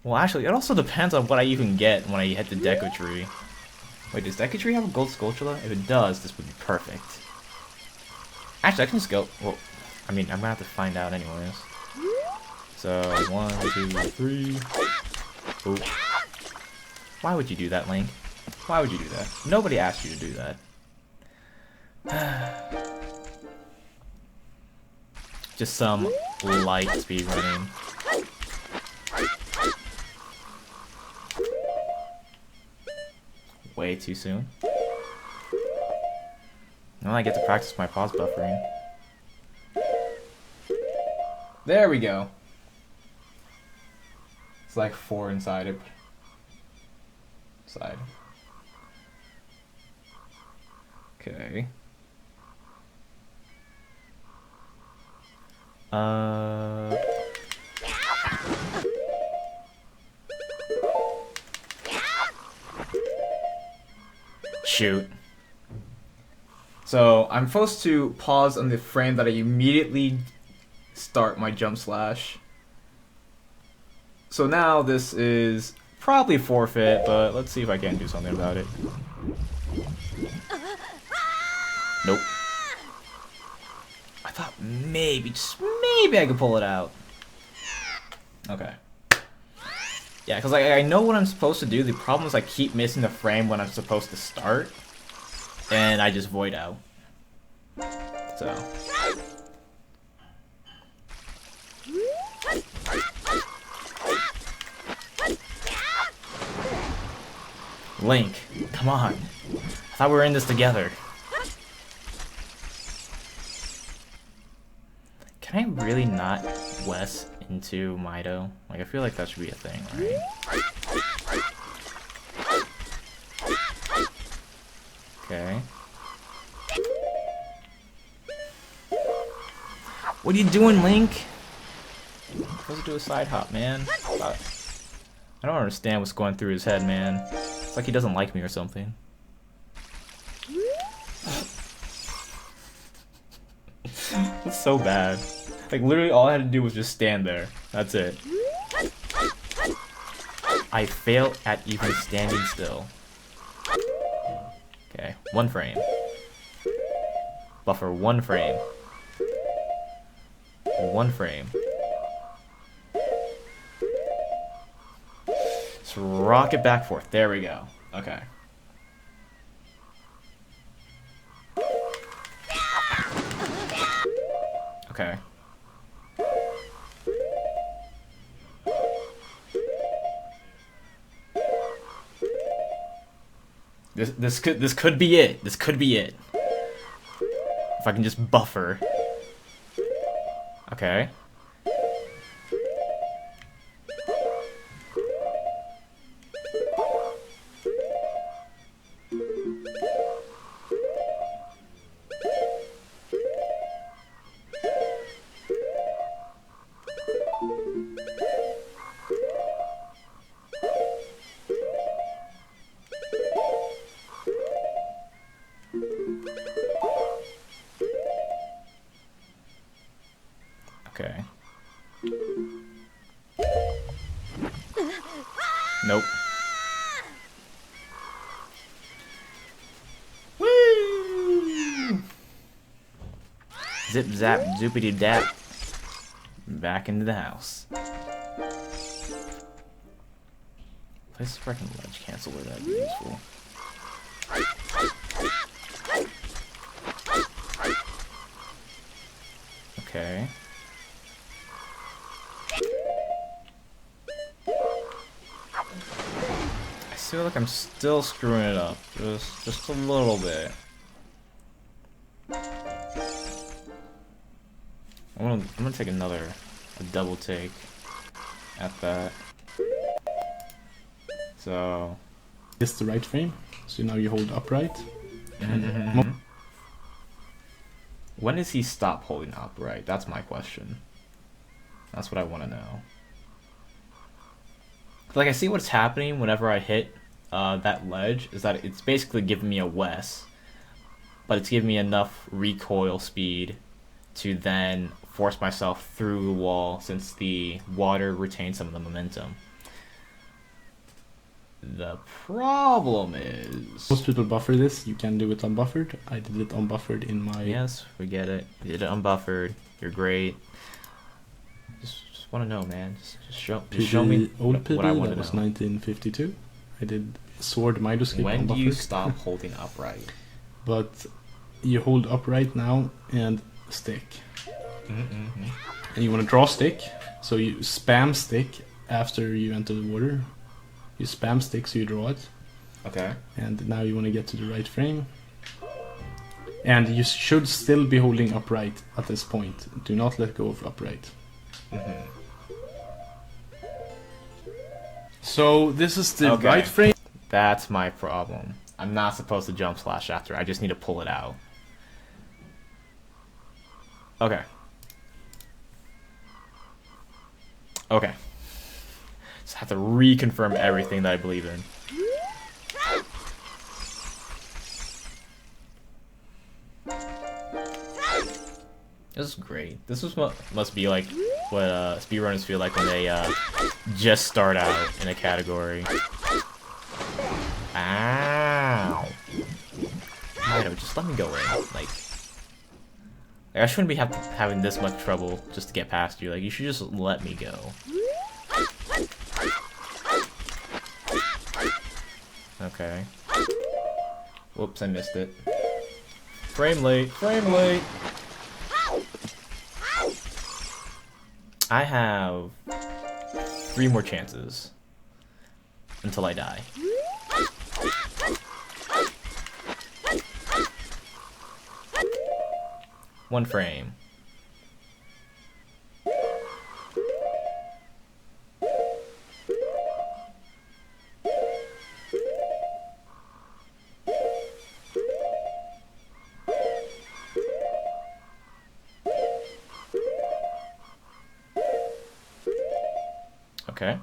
Well, actually, it also depends on what I even get when I hit the Deco Tree. Wait, does Deco Tree have a gold Skulltula? If it does, this would be perfect. Actually, I can just go... Well, I mean, I'm gonna have to find out anyways. So, 1, 2, 3... Ooh. Why would you do that, Link? Why would you do that? Nobody asked you to do that. Just some light speed running. Way too soon. Now I get to practice my pause buffering. There we go. It's like 4 inside it. Side. Okay. Shoot. So, I'm supposed to pause on the frame that I immediately start my jump slash. So now this is probably forfeit, but let's see if I can do something about it. Nope. I thought maybe, just maybe I could pull it out. Okay. Yeah, because I know what I'm supposed to do. The problem is I keep missing the frame when I'm supposed to start. And I just void out. So. Link, come on. I thought we were in this together. Can I really not West into Mido? Like, I feel like that should be a thing, right? Okay. What are you doing, Link? You're supposed to do a side hop, man. I don't understand what's going through his head, man. It's like he doesn't like me or something. felt so bad. Like, literally all I had to do was just stand there. That's it. I failed at even standing still. Okay, 1 frame. Buffer 1 frame. 1 frame. Let's rock it back forth. There we go. Okay. Okay. This could be it. This could be it. If I can just buffer. Okay. Okay. Nope. Woo! Zip zap zoopity dap. Back into the house. Place the freaking ledge cancel where that'd be useful. Okay. I feel like I'm still screwing it up, just a little bit. I'm gonna take a double take at that. So It's the right frame. So now you hold upright. when does he stop holding upright? That's my question. That's what I want to know. Like, I see what's happening whenever I hit that ledge, is that it's basically giving me a Wes, but it's giving me enough recoil speed to then force myself through the wall since the water retains some of the momentum. The problem is... Most people buffer this. You can do it unbuffered. I did it unbuffered in my... Yes, we get it. You did it unbuffered. You're great. Just want to know, man. Just show me old what PB, I want that to was know. 1952. I did sword Midoscape When do unbuffered. you stop holding upright? But you hold upright now and stick. And you want to draw stick. So you spam stick after you enter the water. You spam stick so you draw it. Okay. And now you want to get to the right frame. And you should still be holding upright at this point. Do not let go of upright. So this is the Okay. right frame. That's my problem. I'm not supposed to jump slash after. I just need to pull it out. Okay. Okay. Just have to reconfirm everything that I believe in. This is great. This is what must be like what speedrunners feel like when they just start out in a category. Ow! Mido, just let me go in. Like, I shouldn't be having this much trouble just to get past you. Like, you should just let me go. Okay. Whoops, I missed it. Frame late. Frame late. I have 3 more chances until I die. One frame. Okay.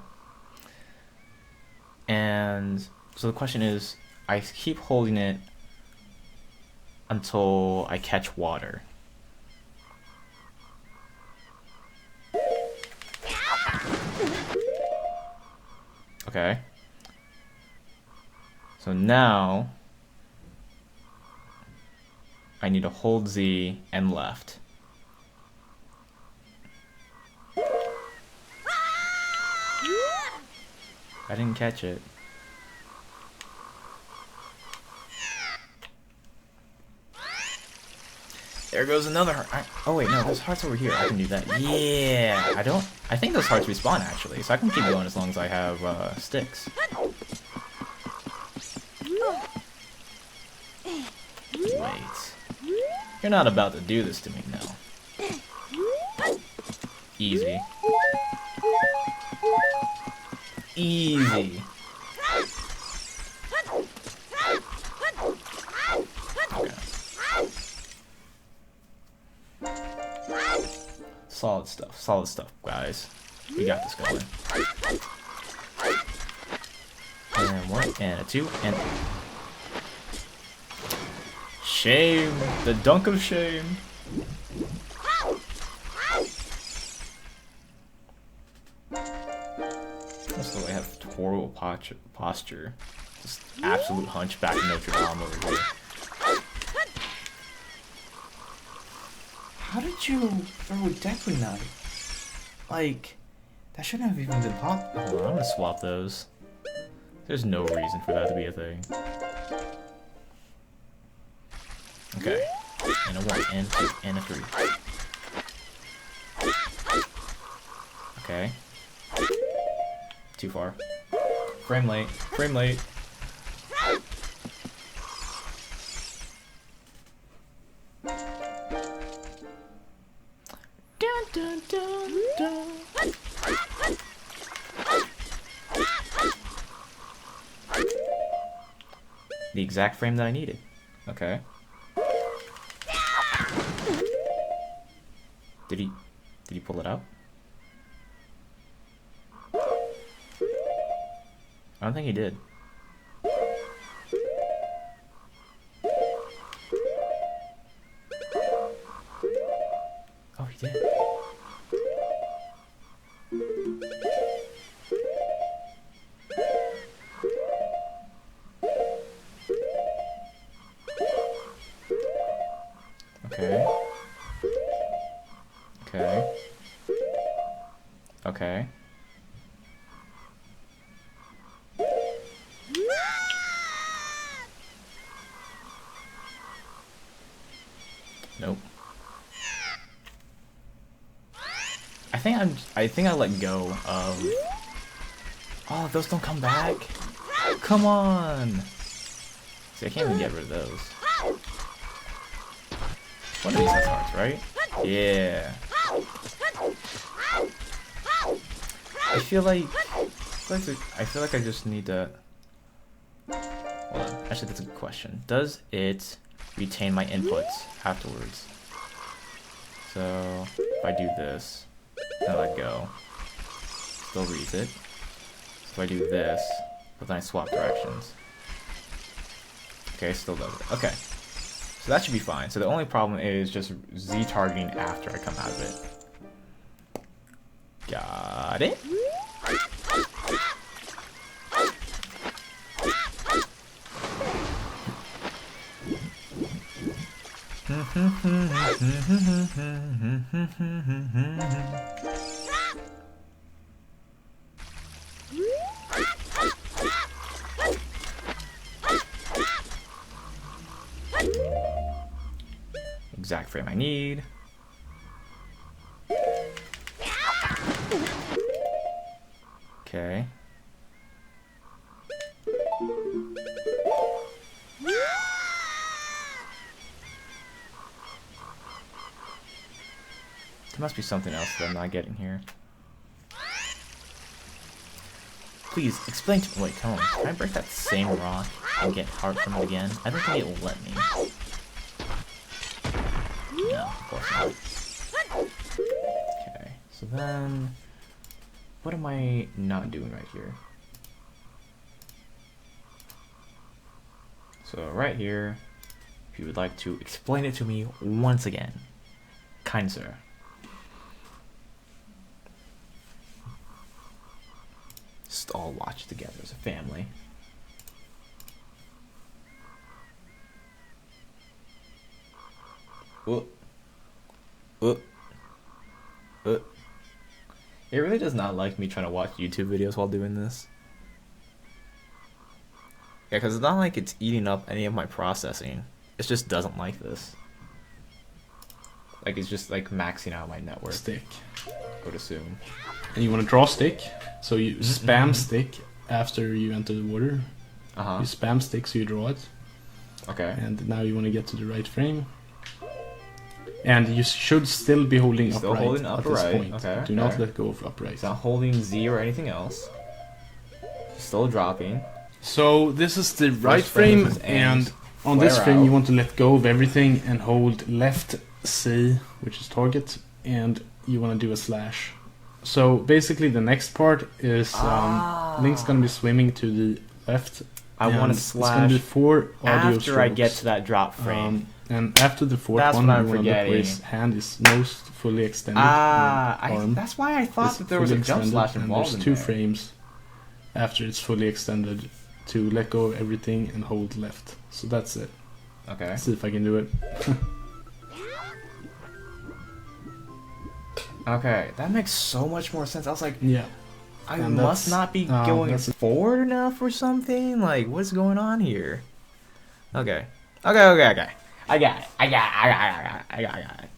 And so the question is, I keep holding it until I catch water. Okay. So now I need to hold Z and left. I didn't catch it. There goes another heart. Oh wait, no, there's hearts over here. I can do that. Yeah, I think those hearts respawn actually, so I can keep going as long as I have sticks. Wait. You're not about to do this to me now. Easy. Easy. Okay. Solid stuff, guys. We got this going. And one, and a two, and... Shame! The dunk of shame! That's the way I have horrible posture. Just absolute hunchback Notre Dame over here. How did you throw a Deku Knife? Like, that shouldn't have even been possible. Oh, I'm gonna swap those. There's no reason for that to be a thing. Okay. And a 1, and 2, and a 3. Okay. Too far. Frame late. Frame late. Dun, dun, dun, dun. The exact frame that I needed. Okay. Did he pull it out? I don't think he did. Oh, he did. Okay. Okay. Okay. Nope. I think I let go of... Oh, those don't come back? Come on! See, I can't even get rid of those. One of these has hearts, right? Yeah. I feel like I just need to... Hold on. Actually, that's a good question. Does it retain my inputs afterwards? So, if I do this, and I let go, still reads it. So I do this, but then I swap directions. Okay, still does it. Okay. So that should be fine. So the only problem is just Z targeting after I come out of it. Got it? Exact frame I need. Okay. There must be something else that I'm not getting here. Please, explain to me. Wait, come on. Can I break that same rock and get heart from it again? I don't think it will let me. No, of course not. Okay, so then... What am I not doing right here? So right here, if you would like to explain it to me once again. Kind sir. Just all watch together as a family. It really does not like me trying to watch YouTube videos while doing this. Yeah, because it's not like it's eating up any of my processing. It just doesn't like this. Like, it's just like maxing out my network. Stick. I would assume. And you want to draw stick, so you spam stick after you enter the water. Uh-huh. You spam stick so you draw it. Okay. And now you want to get to the right frame. And you should still be holding Still upright holding at upright. this point. Okay, Do not let go of upright. It's not holding Z or anything else. Still dropping. So this is the right frame frame, is and on this flare frame out. you want to let go of everything and hold left C, which is target, and you want to do a slash. So basically the next part is Link's gonna be swimming to the left. I want to It's gonna be slash 4 audio after I get strokes. to that drop frame. And after the fourth That's one, what you I'm want to look where forgetting. his hand is most fully extended. Arm That's why I thought is that there was a fully jump extended, slash and involved there's in 2 there. frames after it's fully extended to let go of everything and hold left. So that's it. Okay. Let's see if I can do it. Okay, that makes so much more sense. I was like, Yeah. I And must that's- not be oh, going that's- forward enough or something. Like, what's going on here? Okay. I got it. I got it.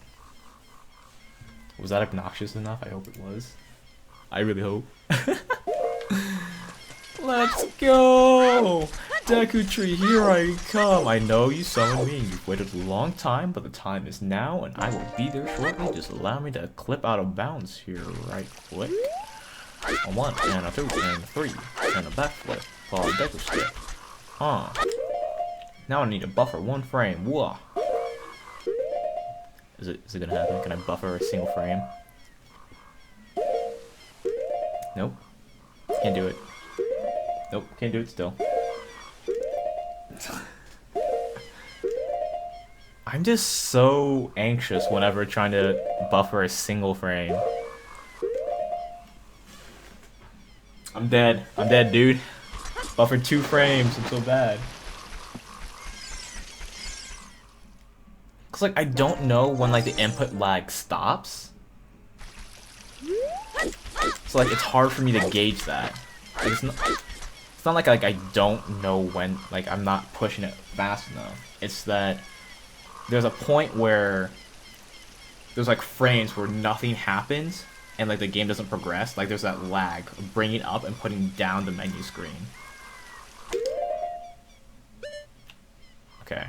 Was that obnoxious enough? I hope it was. I really hope. Let's go! Deku Tree, here I come! I know you summoned me and you've waited a long time, but the time is now and I will be there shortly. Just allow me to clip out of bounds here right quick. A 1 and a 2 and a 3 and a backflip for a Deku Stick. Now I need to buffer 1 frame. Whoa! Is it gonna happen? Can I buffer a single frame? Nope. Can't do it. Nope, can't do it still. I'm just so anxious whenever trying to buffer a single frame. I'm dead, dude. Buffered 2 frames, I'm so bad. Cause like I don't know when like the input lag stops. So like it's hard for me to gauge that. Like, it's not like I don't know when, like I'm not pushing it fast enough. It's that there's a point where there's like frames where nothing happens and like the game doesn't progress. Like there's that lag of bringing up and putting down the menu screen. Okay.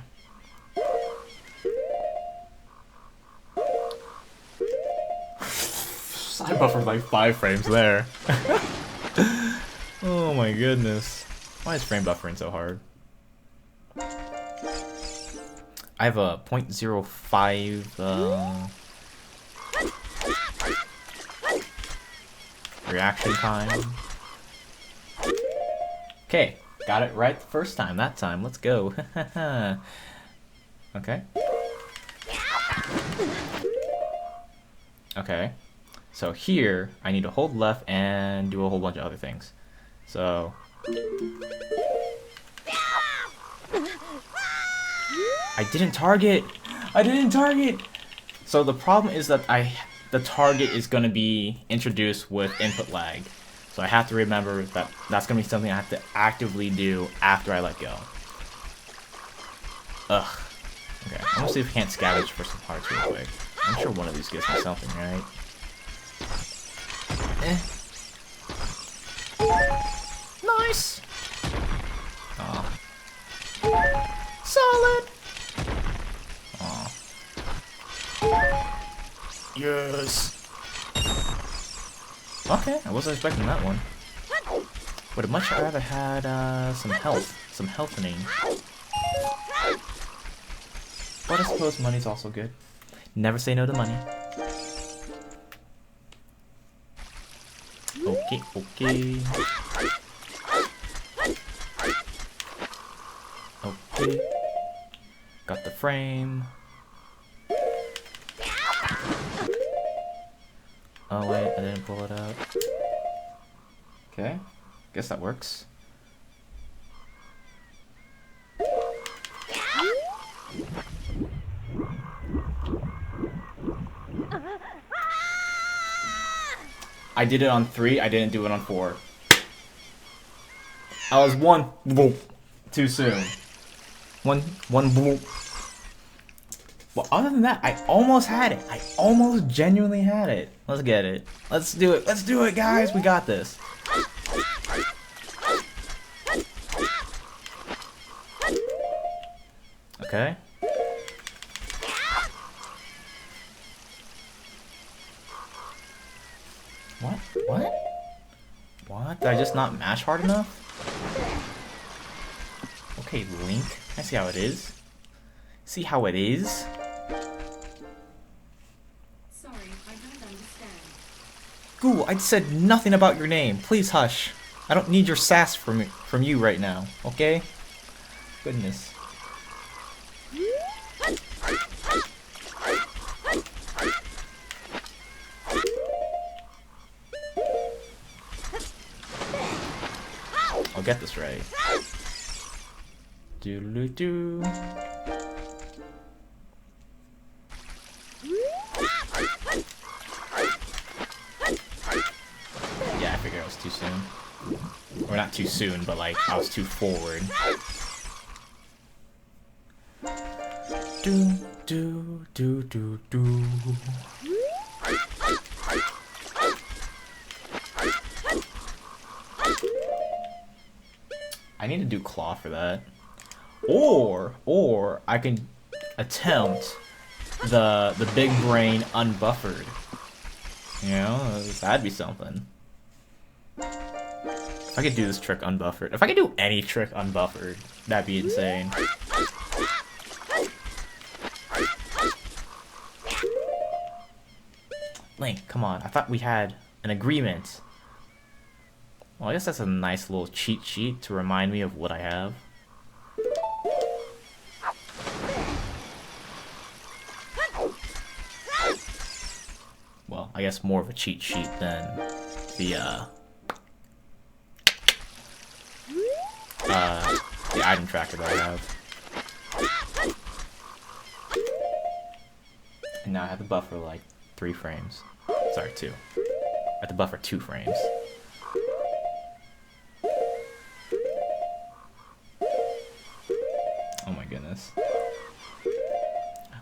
I buffered like 5 frames there. Oh my goodness. Why is frame buffering so hard? I have a 0.05 reaction time. Okay, got it right the first time that time. Let's go. Okay. Okay. So here, I need to hold left and do a whole bunch of other things. So... I didn't target! So the problem is that the target is going to be introduced with input lag. So I have to remember that that's going to be something I have to actively do after I let go. Ugh. Okay, I'm gonna see if I can't scavenge for some parts real quick. I'm sure one of these gives me something, right? Nice! Aw. Solid! Aw. Yes! Okay, I wasn't expecting that one. Would have much rather had some healthening. But I suppose money's also good. Never say no to money. Okay, okay. Okay. Got the frame. Oh wait, I didn't pull it out. Okay. Guess that works. I did it on 3, I didn't do it on 4. I was one boop too soon. One boop. Well, other than that, I almost had it. I almost genuinely had it. Let's get it. Let's do it. Let's do it, guys. We got this. Okay. What? What? What? Did I just not mash hard enough? Okay, Link. I see how it is. See how it is? Sorry, I don't understand. Goo, I said nothing about your name. Please hush. I don't need your sass from you right now, okay? Goodness. I'll get this right. Doo-doo-doo. Yeah, I figured I was too soon. Or not too soon, but like, I was too forward. Do, do, do, do, do. I need to do claw for that. Or I can attempt the big brain unbuffered. You know, that'd be something. If I could do this trick unbuffered. If I could do any trick unbuffered, that'd be insane. Link, come on. I thought we had an agreement. Well, I guess that's a nice little cheat sheet to remind me of what I have. Well, I guess more of a cheat sheet than the item tracker that I have. And now I have to buffer like 3 frames. Sorry, 2. I have to buffer 2 frames. Oh my goodness.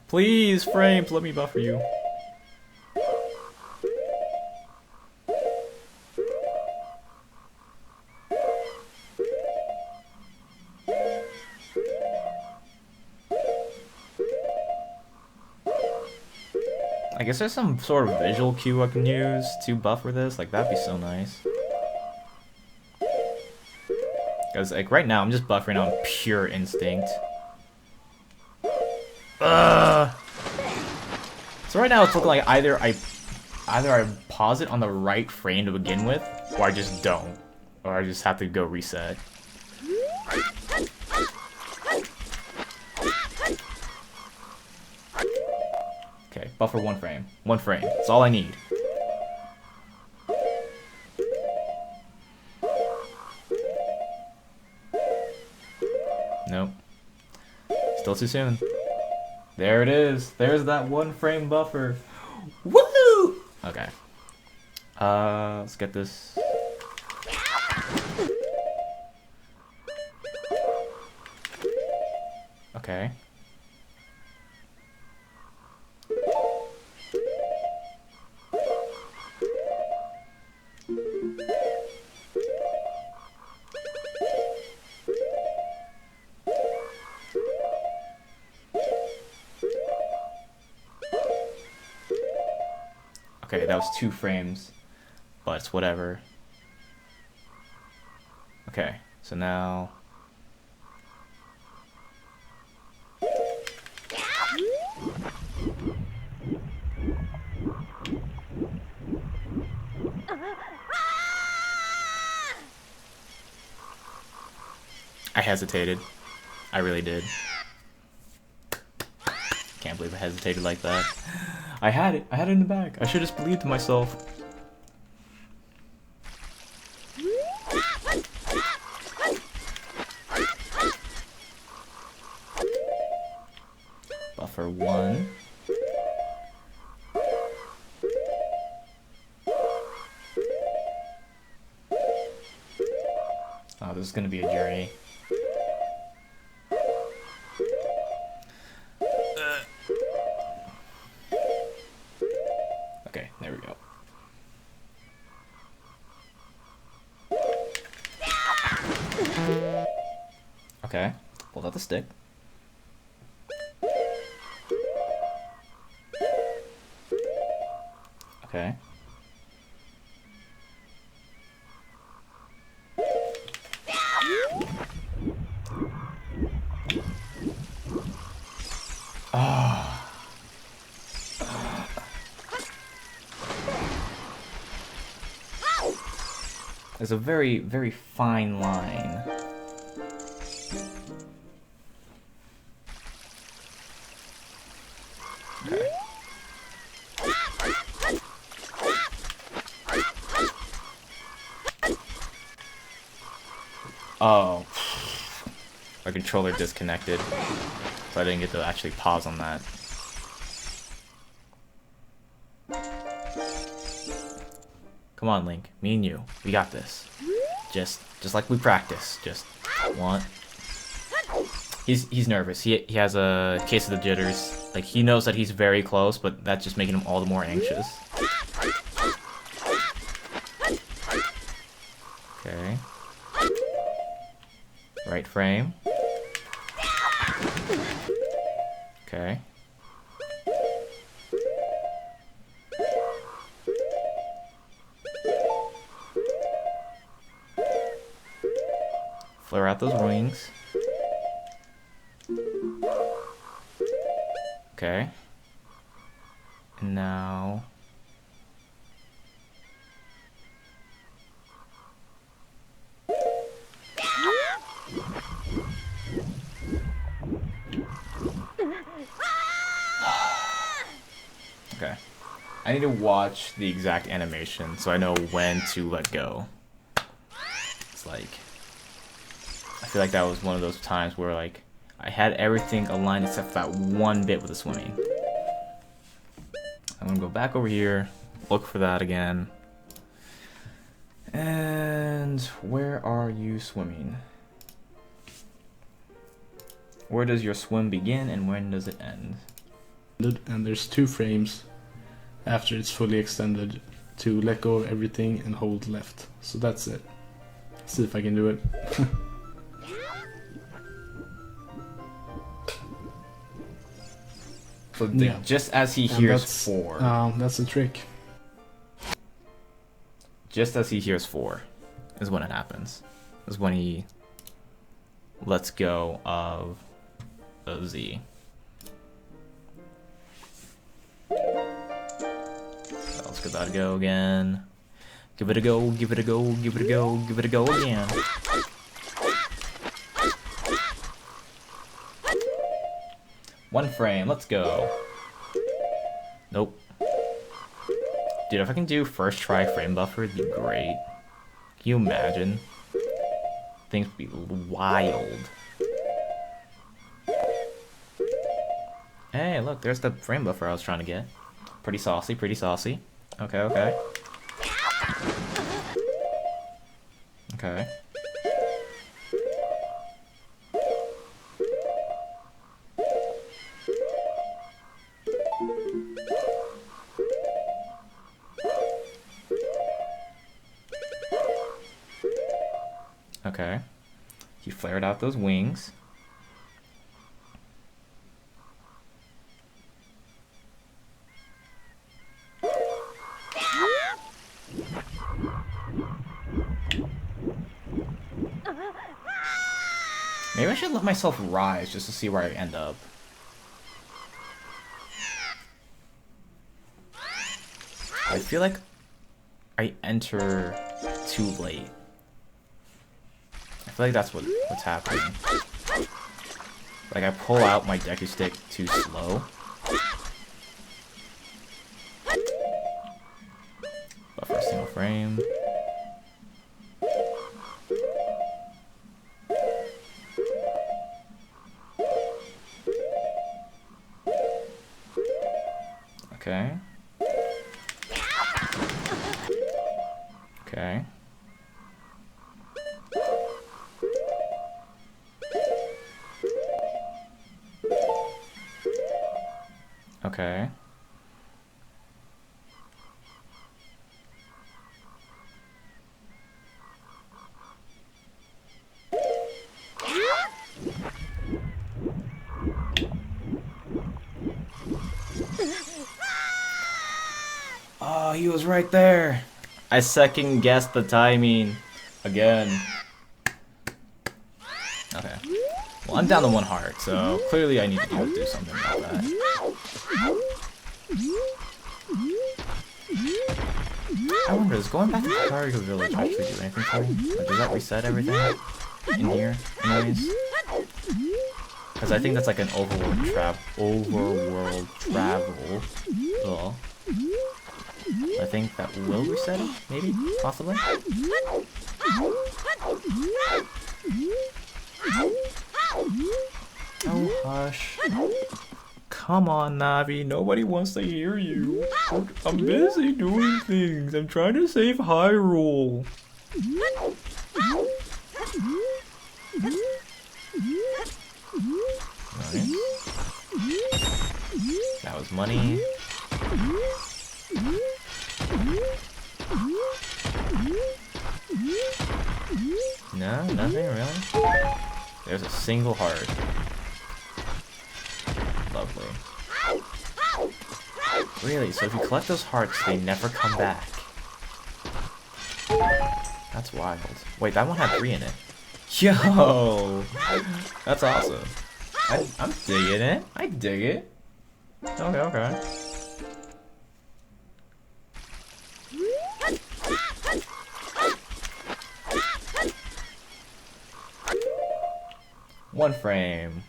Please, frames, let me buffer you. I guess there's some sort of visual cue I can use to buffer this. Like, that'd be so nice. Because, like, right now I'm just buffering on pure instinct. So right now it's looking like either I pause it on the right frame to begin with, or I just don't. Or I just have to go reset. Okay, buffer 1 frame. 1 frame. That's all I need. Nope. Still too soon. There it is. There's that 1 frame buffer. Woohoo! Okay. Let's get this. Okay. Okay, that was 2 frames, but it's whatever. Okay, so now... I hesitated. I really did. Can't believe I hesitated like that. I had it. I had it in the bag. I should have just believed in myself. Oh, this is gonna be a journey. Okay, there we go. Okay, pulled out the stick. Okay. Ah. There's a very, very fine line. Okay. Oh. My controller disconnected, so I didn't get to actually pause on that. Come on, Link. Me and you. We got this. Just like we practice. Just one. He's nervous. He has a case of the jitters. Like, he knows that he's very close, but that's just making him all the more anxious. Okay. Right frame. Okay. Flare out those wings. Okay. And now... Okay. I need to watch the exact animation so I know when to let go. It's like... I feel like that was one of those times where, like, I had everything aligned except for that one bit with the swimming. I'm gonna go back over here, look for that again. And where are you swimming? Where does your swim begin and when does it end? And there's 2 frames after it's fully extended to let go of everything and hold left. So that's it. See if I can do it. So yeah. Just as he hears 4. That's the trick. Just as he hears 4 is when it happens. Is when he lets go of the Z. Let's give that a go again. Give it a go, give it a go, give it a go, give it a go again. One frame, let's go. Nope. Dude, if I can do first try frame buffer, it'd be great. Can you imagine? Things would be wild. Hey, look, there's the frame buffer I was trying to get. Pretty saucy, pretty saucy. Okay, okay. Okay. Okay. He flared out those wings. Maybe I should let myself rise just to see where I end up. I feel like I enter too late. I feel like that's what's happening. Like, I pull out my deku stick too slow. Buffer single frame. Okay. Okay. Okay. Oh, he was right there. I second guessed the timing again. Okay. Well, I'm down to 1 heart, so clearly I need to do something about that. I wonder, is going back to Kariga Village actually do anything for me? Like, does that reset everything in here, anyways? Because I think that's like an overworld travel. Ugh. I think that will reset it, maybe, possibly. Oh, hush. Come on, Navi. Nobody wants to hear you. I'm busy doing things. I'm trying to save Hyrule. Nice. That was money. No, nothing really. There's a single heart. Lovely. Really? So if you collect those hearts, they never come back. That's wild. Wait, that one had 3 in it. Yo! That's awesome. I'm digging it. I dig it. Okay, okay. One frame.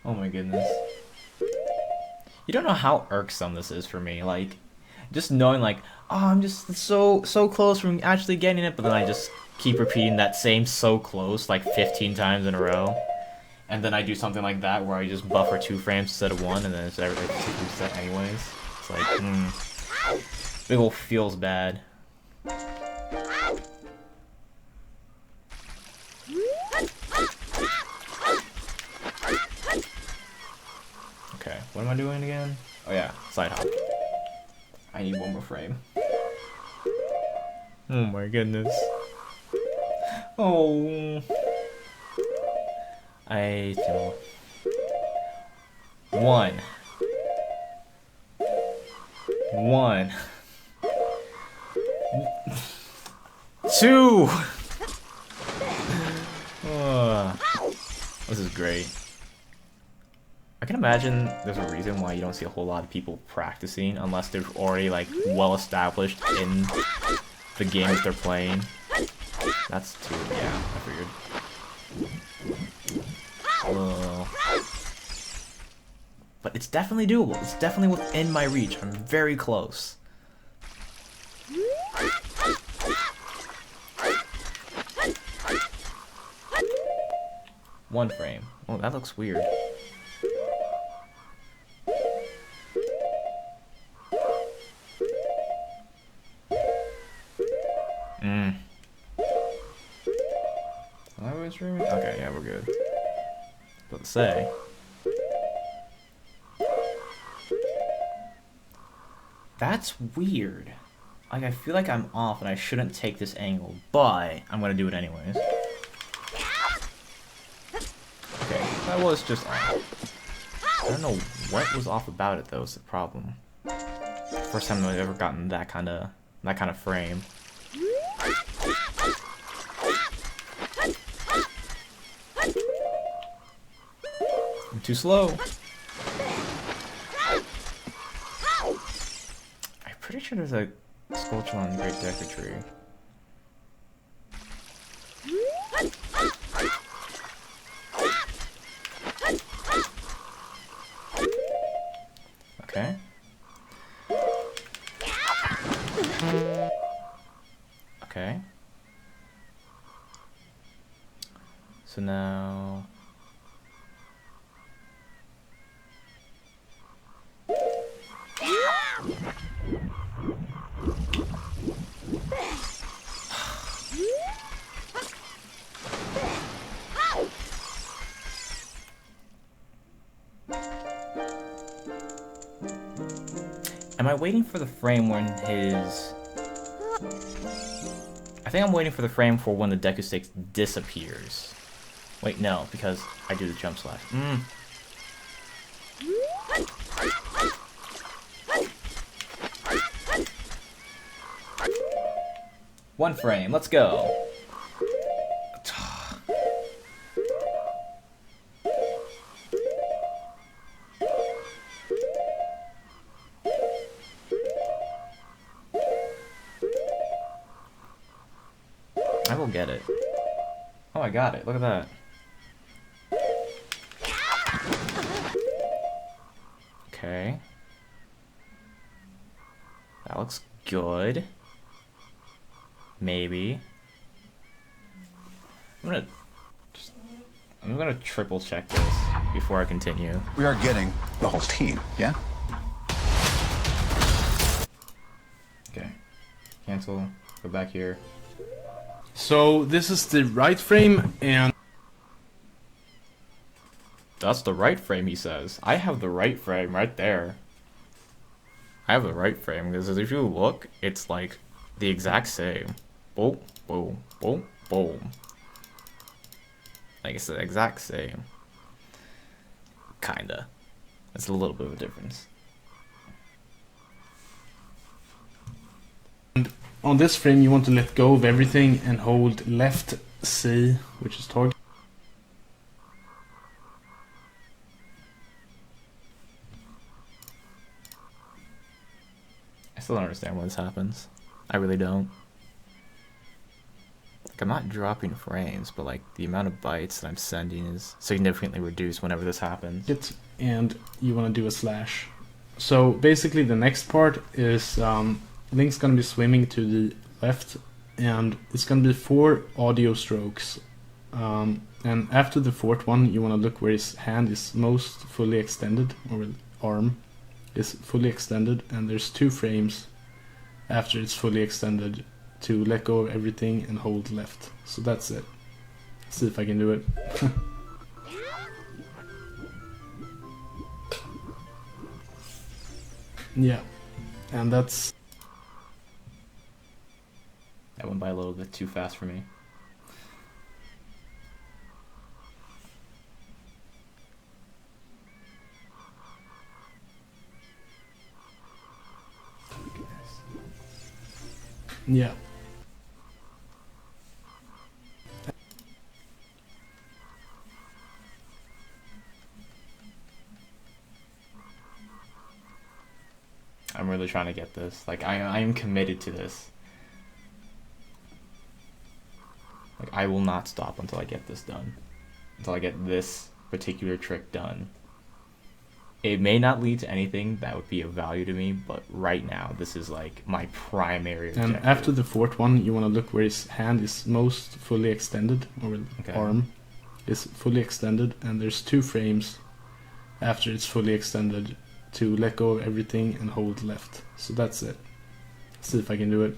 Oh my goodness. You don't know how irksome this is for me. Like, just knowing like, oh, I'm just so close from actually getting it, but then I just keep repeating that same so close like 15 times in a row. And then I do something like that where I just buffer 2 frames instead of 1, and then it's reset anyways. It's like, big ol' feels bad. Okay, what am I doing again? Oh yeah, side hop. I need 1 more frame. Oh my goodness. Oh. I do. 1. 1. 2. This is great. I can imagine there's a reason why you don't see a whole lot of people practicing unless they're already like well established in the games they're playing. That's too, yeah, I figured. But it's definitely doable. It's definitely within my reach. I'm very close. One frame. Oh, that looks weird. Am I streaming? Okay, yeah, we're good. But to say. That's weird. Like, I feel like I'm off and I shouldn't take this angle, but I'm gonna do it anyways. Okay, that was just off. I don't know what was off about it though, is the problem. First time I've ever gotten that kind of frame. I'm too slow. I'm pretty sure there's a sculpture on Great Decker Tree. Okay. Okay. So now... Am I waiting for the frame when his... I think I'm waiting for the frame for when the Deku Stick disappears. Wait, no, because I do the jump slash. One frame, let's go. I will get it. Oh, I got it. Look at that. Okay. That looks good. Maybe. I'm gonna triple check this before I continue. We are getting the whole team, yeah? Okay. Cancel. Go back here. So this is the right frame, and That's the right frame, he says. I have the right frame right there. I have the right frame, because if you look, it's like the exact same. Boom, boom, boom, boom. Like it's the exact same. Kinda. It's a little bit of a difference. on this frame you want to let go of everything and hold left C, which is target. I still don't understand why this happens. I really don't. Like, I'm not dropping frames, but like the amount of bytes that I'm sending is significantly reduced whenever this happens. And you want to do a slash. So basically the next part is Link's gonna be swimming to the left, and it's gonna be 4 audio strokes. And after the 4th one, you want to look where his hand is most fully extended, or arm is fully extended, and there's 2 frames after it's fully extended to let go of everything and hold left. So that's it. See if I can do it. Yeah, and that's... That went by a little bit too fast for me. Yeah. I'm really trying to get this. Like, I am committed to this. Like, I will not stop until I get this done. Until I get this particular trick done. It may not lead to anything that would be of value to me, but right now, this is like my primary objective. And after the 4th one, you want to look where his hand is most fully extended, or arm is fully extended, and there's 2 frames after it's fully extended to let go of everything and hold left. So that's it. See if I can do it.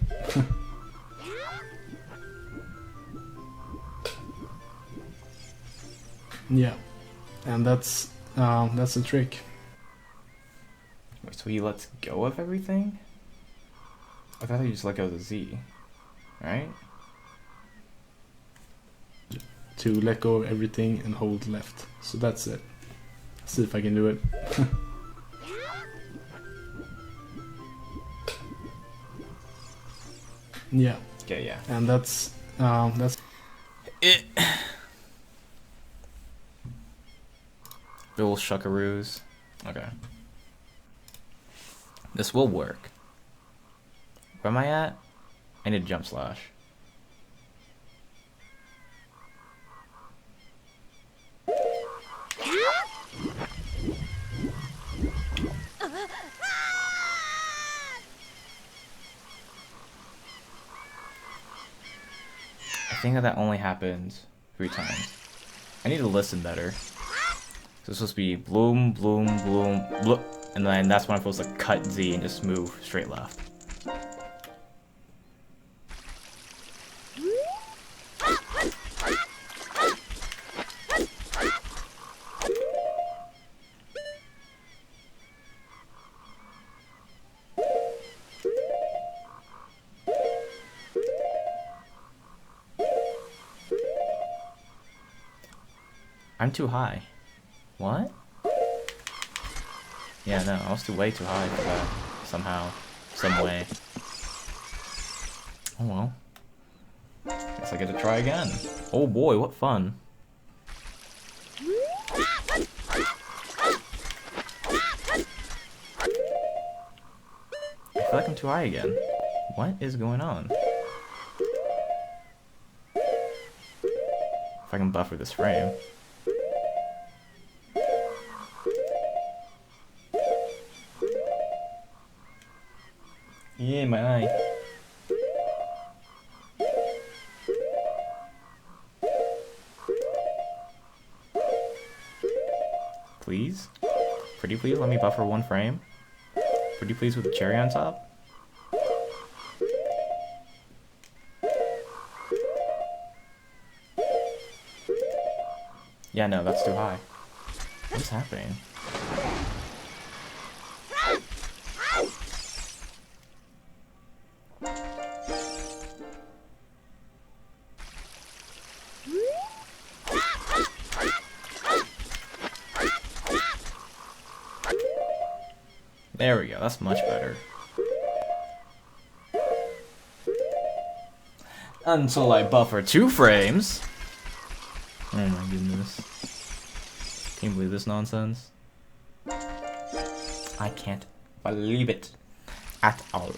Yeah, and that's the trick. Wait, so he lets go of everything? I thought he just let go of the Z, right? To let go of everything and hold left. So that's it. See if I can do it. Yeah. Okay, yeah. And that's It. Bill Shuckaroos. Okay. This will work. Where am I at? I need a jump slash. I think that only happens 3 times. I need to listen better. So it's supposed to be bloom, bloom, bloom, bloop, and then that's when I'm supposed to cut Z and just move straight left. I'm too high. What? Yeah, no, I was way too high for that. Somehow. Some way. Oh well. Guess I get to try again. Oh boy, what fun. I feel like I'm too high again. What is going on? If I can buffer this frame. Yeah, my eye. Please? Pretty please let me buffer one frame? Pretty please with the cherry on top? Yeah, no, that's too high. What is happening? There we go, that's much better. Until I buffer 2 frames. Oh my goodness. Can't believe this nonsense. I can't believe it at all.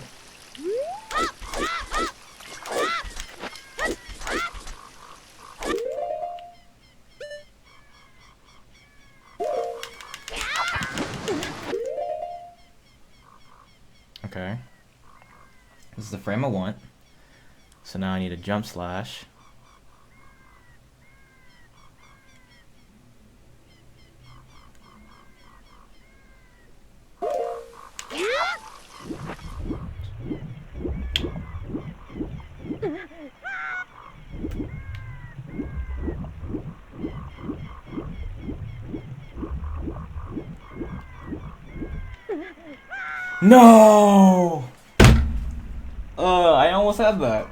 Okay. This is the frame I want. So now I need a jump slash. No! I almost had that.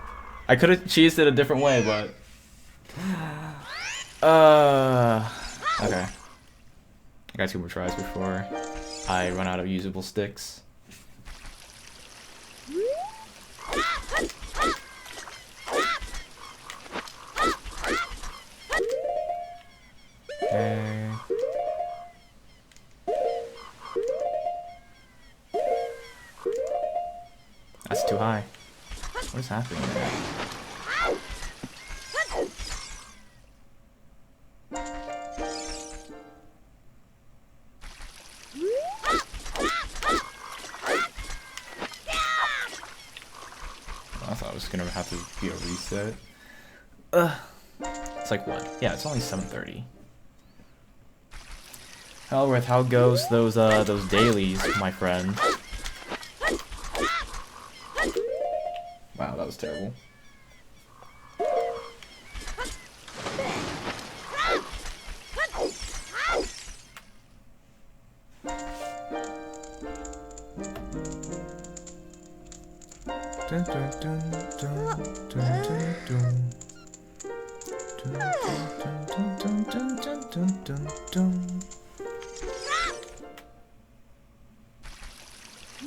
I could have cheesed it a different way, but... Okay. I got 2 more tries before I run out of usable sticks. Okay. That's too high. What is happening there? I thought it was gonna have to be a reset. It's like what? Yeah, it's only 7:30. Hell with how goes those dailies, my friend. Wow, that was terrible.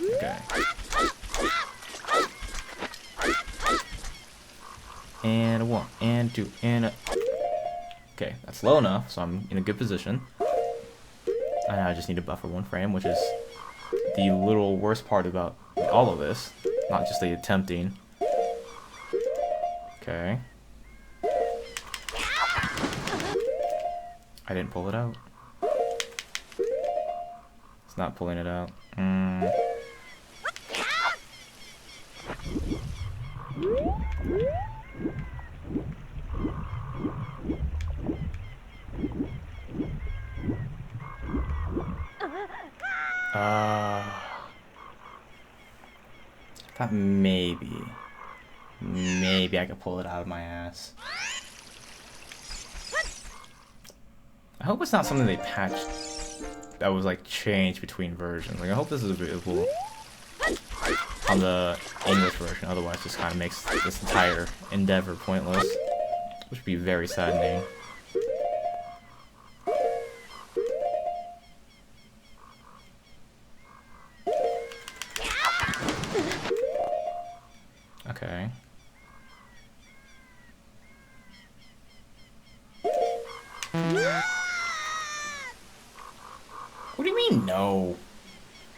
Okay. And a 1, and 2, and a... Okay, that's low enough, so I'm in a good position. And I just need to buffer 1 frame, which is the little worst part about all of this. Not just the attempting. Okay. I didn't pull it out. It's not pulling it out. Thought maybe I could pull it out of my ass. I hope it's not something they patched that was like changed between versions. Like I hope this is available on the English version, otherwise this kind of makes this entire endeavor pointless, which would be very saddening. you mean no?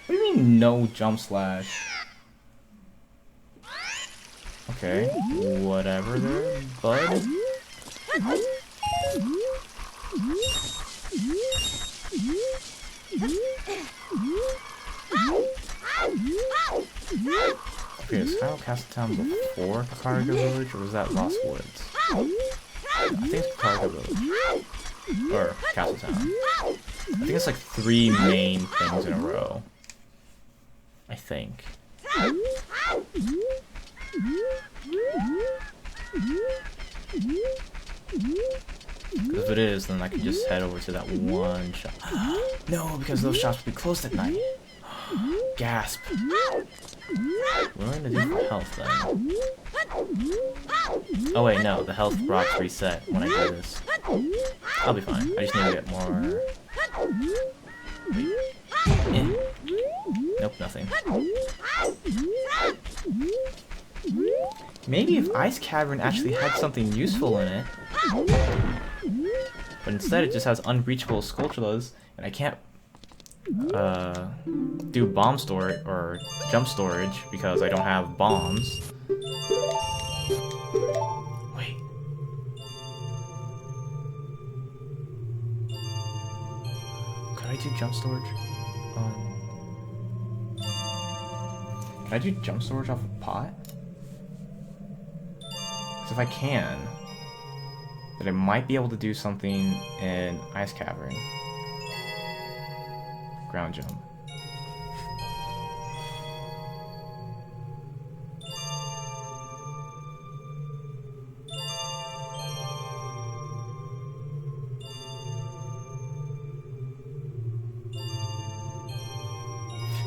What do you mean no jump slash? Okay, whatever there, bud. Okay, is Final Castle Town before Cargo Village, or was that Lost Woods? I think it's Cargo Village. Or Castle Town. I think it's like 3 main things in a row. I think. Because if it is, then I can just head over to that one shop. No, because those shops will be closed at night. Gasp. What am I gonna do for health then? Oh wait, no, the health rocks reset when I do this. I'll be fine. I just need to get more. Eh. Nope, nothing. Maybe if Ice Cavern actually had something useful in it. But instead it just has unreachable Skulltulas, and I can't do bomb storage or jump storage because I don't have bombs. Wait. Could I do jump storage? Can I do jump storage off a pot? Because if I can, then I might be able to do something in Ice Cavern. Ground jump.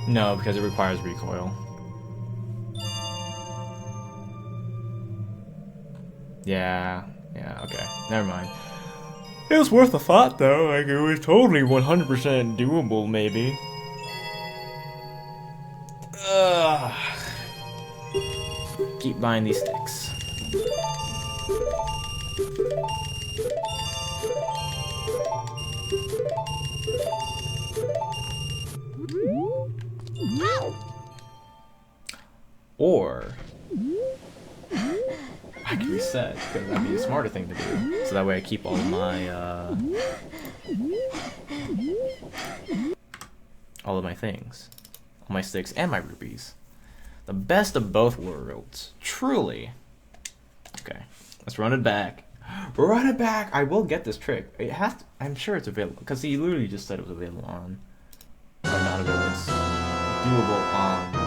No, because it requires recoil. Yeah, okay. Never mind. It was worth a thought, though. Like, it was totally 100% doable, maybe. Ugh. Keep buying these sticks. Or I can reset, because that'd be a smarter thing to do. So that way I keep all of my things. All my sticks and my rupees. The best of both worlds. Truly. Okay. Let's run it back. Run it back! I will get this trick. It has to, I'm sure it's available. Because he literally just said it was available on. Or not available. It's doable on.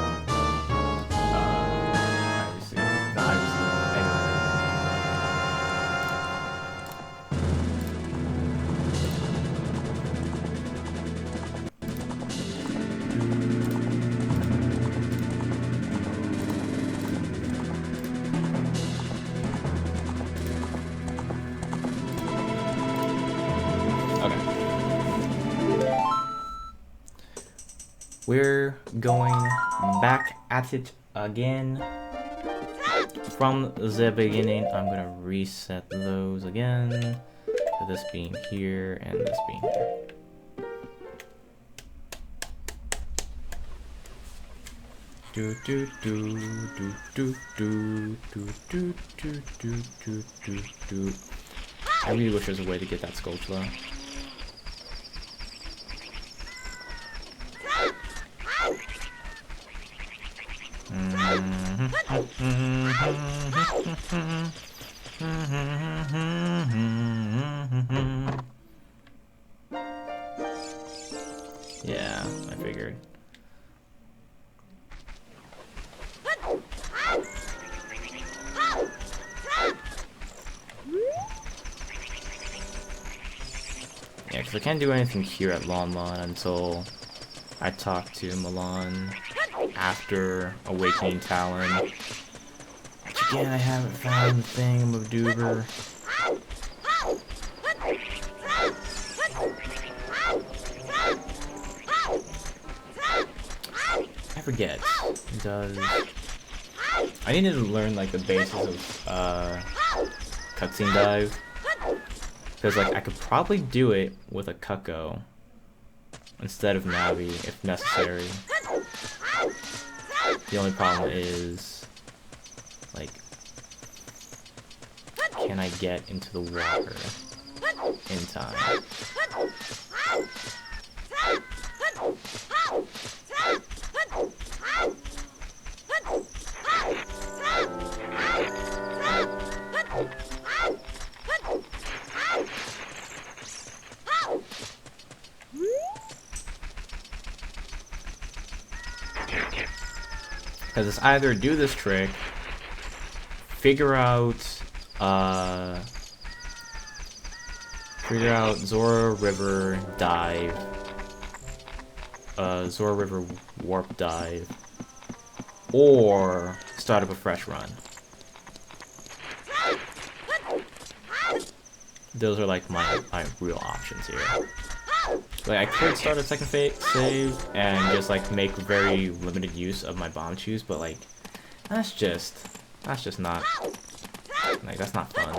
We're going back at it again from the beginning. I'm gonna reset those again. This being here and this being here. Do do do do do do do do do do do do do. I really wish there was a way to get that Skulltula. Yeah, I figured. Yeah, because I can't do anything here at Lon Lon until I talk to Milan after Awakening Talon. Which again, I haven't found the thingamaboober. I forget. Does I needed to learn like the basis of cutscene dive, because like I could probably do it with a Cucco, instead of Navi if necessary. The only problem is, like, can I get into the water in time? Because it's either do this trick, figure out Zora River dive, Zora River warp dive, or start up a fresh run. Those are like my real options here. Like, I could start a second save and just like make very limited use of my bomb choose, but like that's just not, like, that's not fun.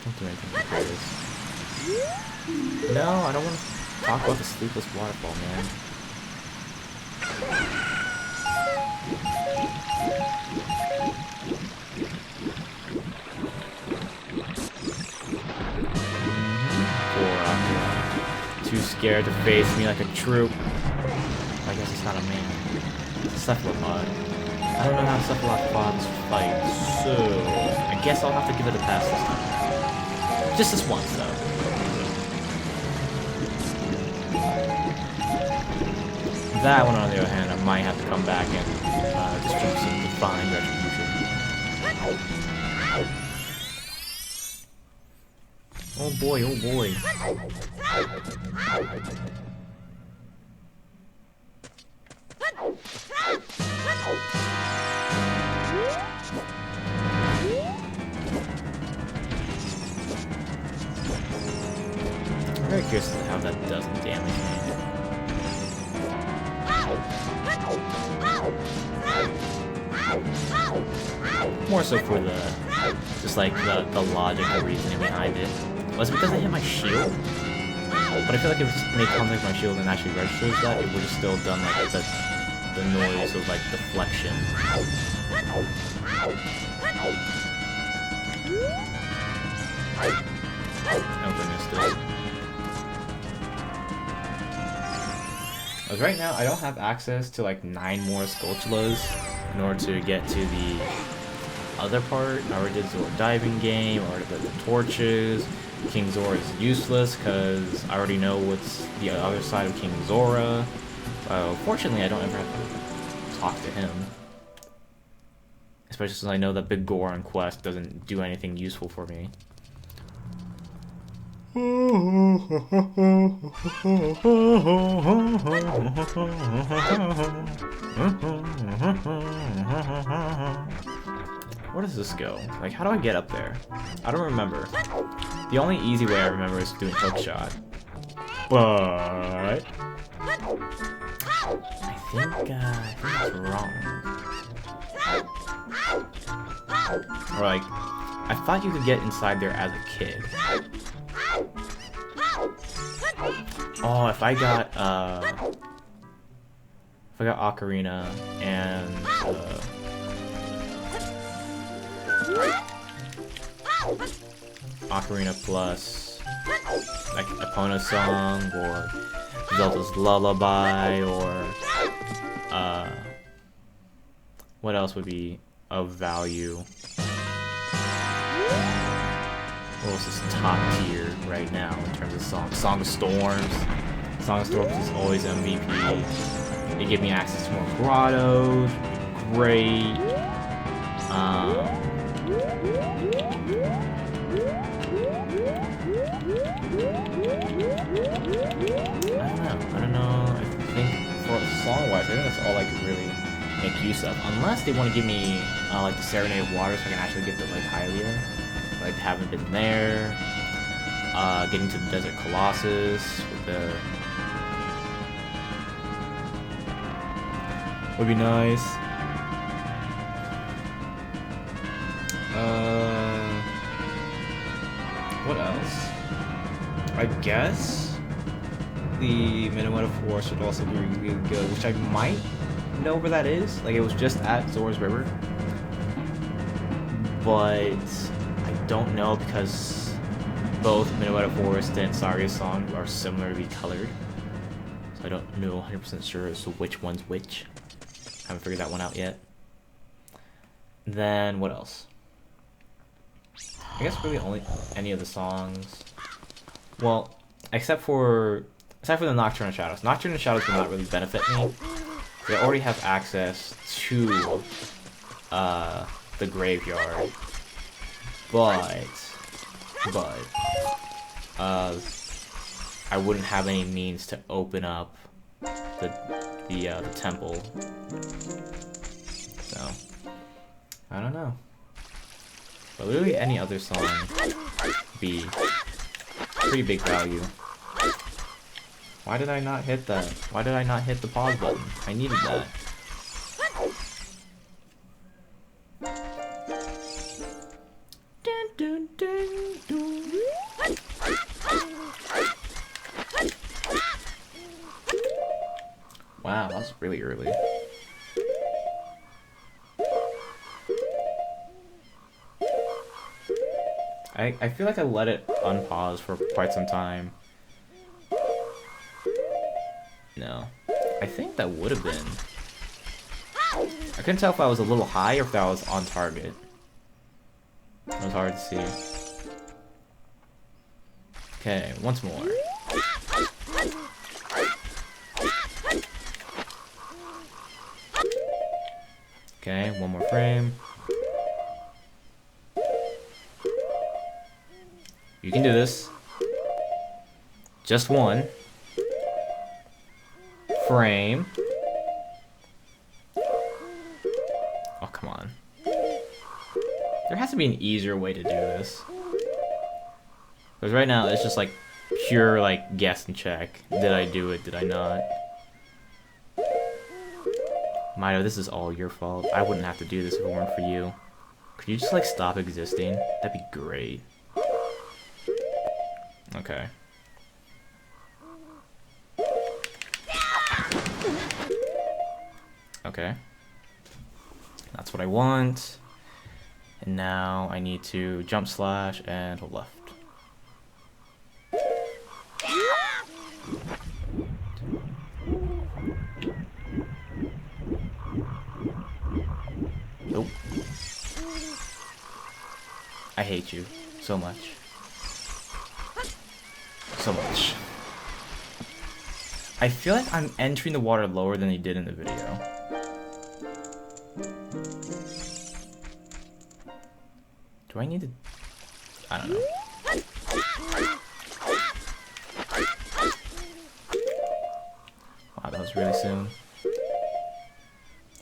Don't do anything like this. No, I don't want to talk about the sleepless waterfall, man. Too scared to face me like a troop. I guess it's not a man. It's a cephalopod. I don't know how cephalopods fight, so I guess I'll have to give it a pass this time. Just this once, though. That one, on the other hand, I might have to come back and distribute some divine retribution. Oh boy, oh boy. I'm very curious as to how that doesn't damage me. More so for the, just like the logical reasoning behind it. Was it because I hit my shield? But I feel like if it made contact with my shield and actually registers that, it would have still done like the noise of like deflection. I hope I missed it. Because right now I don't have access to like 9 more Skulltulas in order to get to the other part. I already did Zora diving game, I already did the torches. King Zora is useless because I already know what's the other side of King Zora. Fortunately, I don't ever have to talk to him. Especially since I know that Big Goron quest doesn't do anything useful for me. Where does this go? Like, how do I get up there? I don't remember. The only easy way I remember is doing hookshot. But I think that's wrong. Or like, I thought you could get inside there as a kid. Oh, if I got Ocarina and Ocarina plus like Epona's Song or Zelda's Lullaby or what else would be of value? What was this top tier right now in terms of songs? Song of Storms. Song of Storms is always MVP. They give me access to more grottos. Great. I don't know. I think for song-wise, I think that's all I could really make use of. Unless they want to give me like the Serenade of Water so I can actually get to Lake Hylia. Like, haven't been there. Getting to the Desert Colossus with the would be nice. What else? I guess the Minnesota Forest would also be really good, which I might know where that is. Like, it was just at Zora's River. But I don't know because both Minnesota Forest and Saria's song are similarly colored. So I don't know 100% sure as to which one's which. Haven't figured that one out yet. Then what else? I guess really only any of the songs. Well, except for the Nocturnal Shadows. Nocturnal Shadows will not really benefit me. I already have access to the graveyard, but I wouldn't have any means to open up the temple. So I don't know. But literally any other song would be pretty big value. Why did I not hit that? Why did I not hit the pause button? I needed that. Wow, that was really early. I feel like I let it unpause for quite some time. No. I think that would have been... I couldn't tell if I was a little high or if that was on target. It was hard to see. Okay, once more. Okay, one more frame. You can do this. Just one. Frame. Oh, come on. There has to be an easier way to do this. Because right now, it's just like pure, like, guess and check. Did I do it? Did I not? Mito, this is all your fault. I wouldn't have to do this if it weren't for you. Could you just, like, stop existing? That'd be great. Okay. Okay. That's what I want. And now I need to jump slash and hold left. Nope. I hate you so much. So much. I feel like I'm entering the water lower than he did in the video. Do I need to... I don't know. Wow, that was really soon.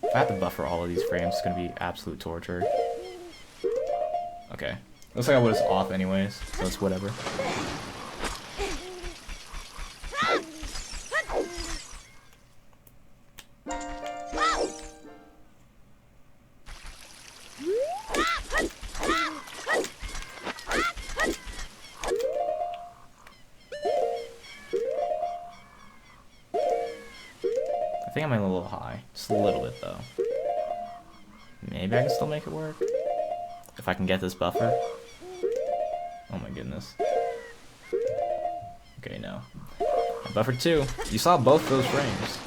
If I have to buffer all of these frames, it's gonna be absolute torture. Okay. Looks like I was off anyways, so it's whatever. I think I'm a little high. Just a little bit, though. Maybe I can still make it work? If I can get this buffer? Oh my goodness. Okay, no. I buffered 2. You saw both those frames.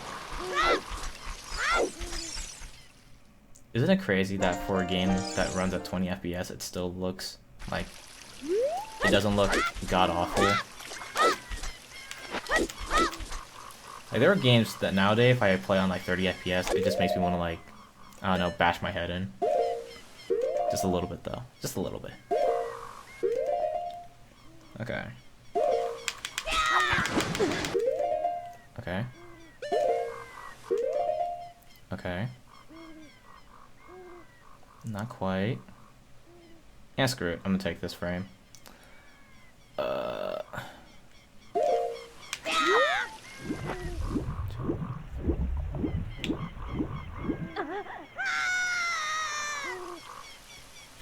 Isn't it crazy that for a game that runs at 20 FPS, it still looks like... It doesn't look god-awful? Like, there are games that nowadays, if I play on like 30 FPS, it just makes me want to, like, I don't know, bash my head in. Just a little bit, though. Just a little bit. Okay. Okay. Okay. Not quite. Yeah, screw it. I'm gonna take this frame.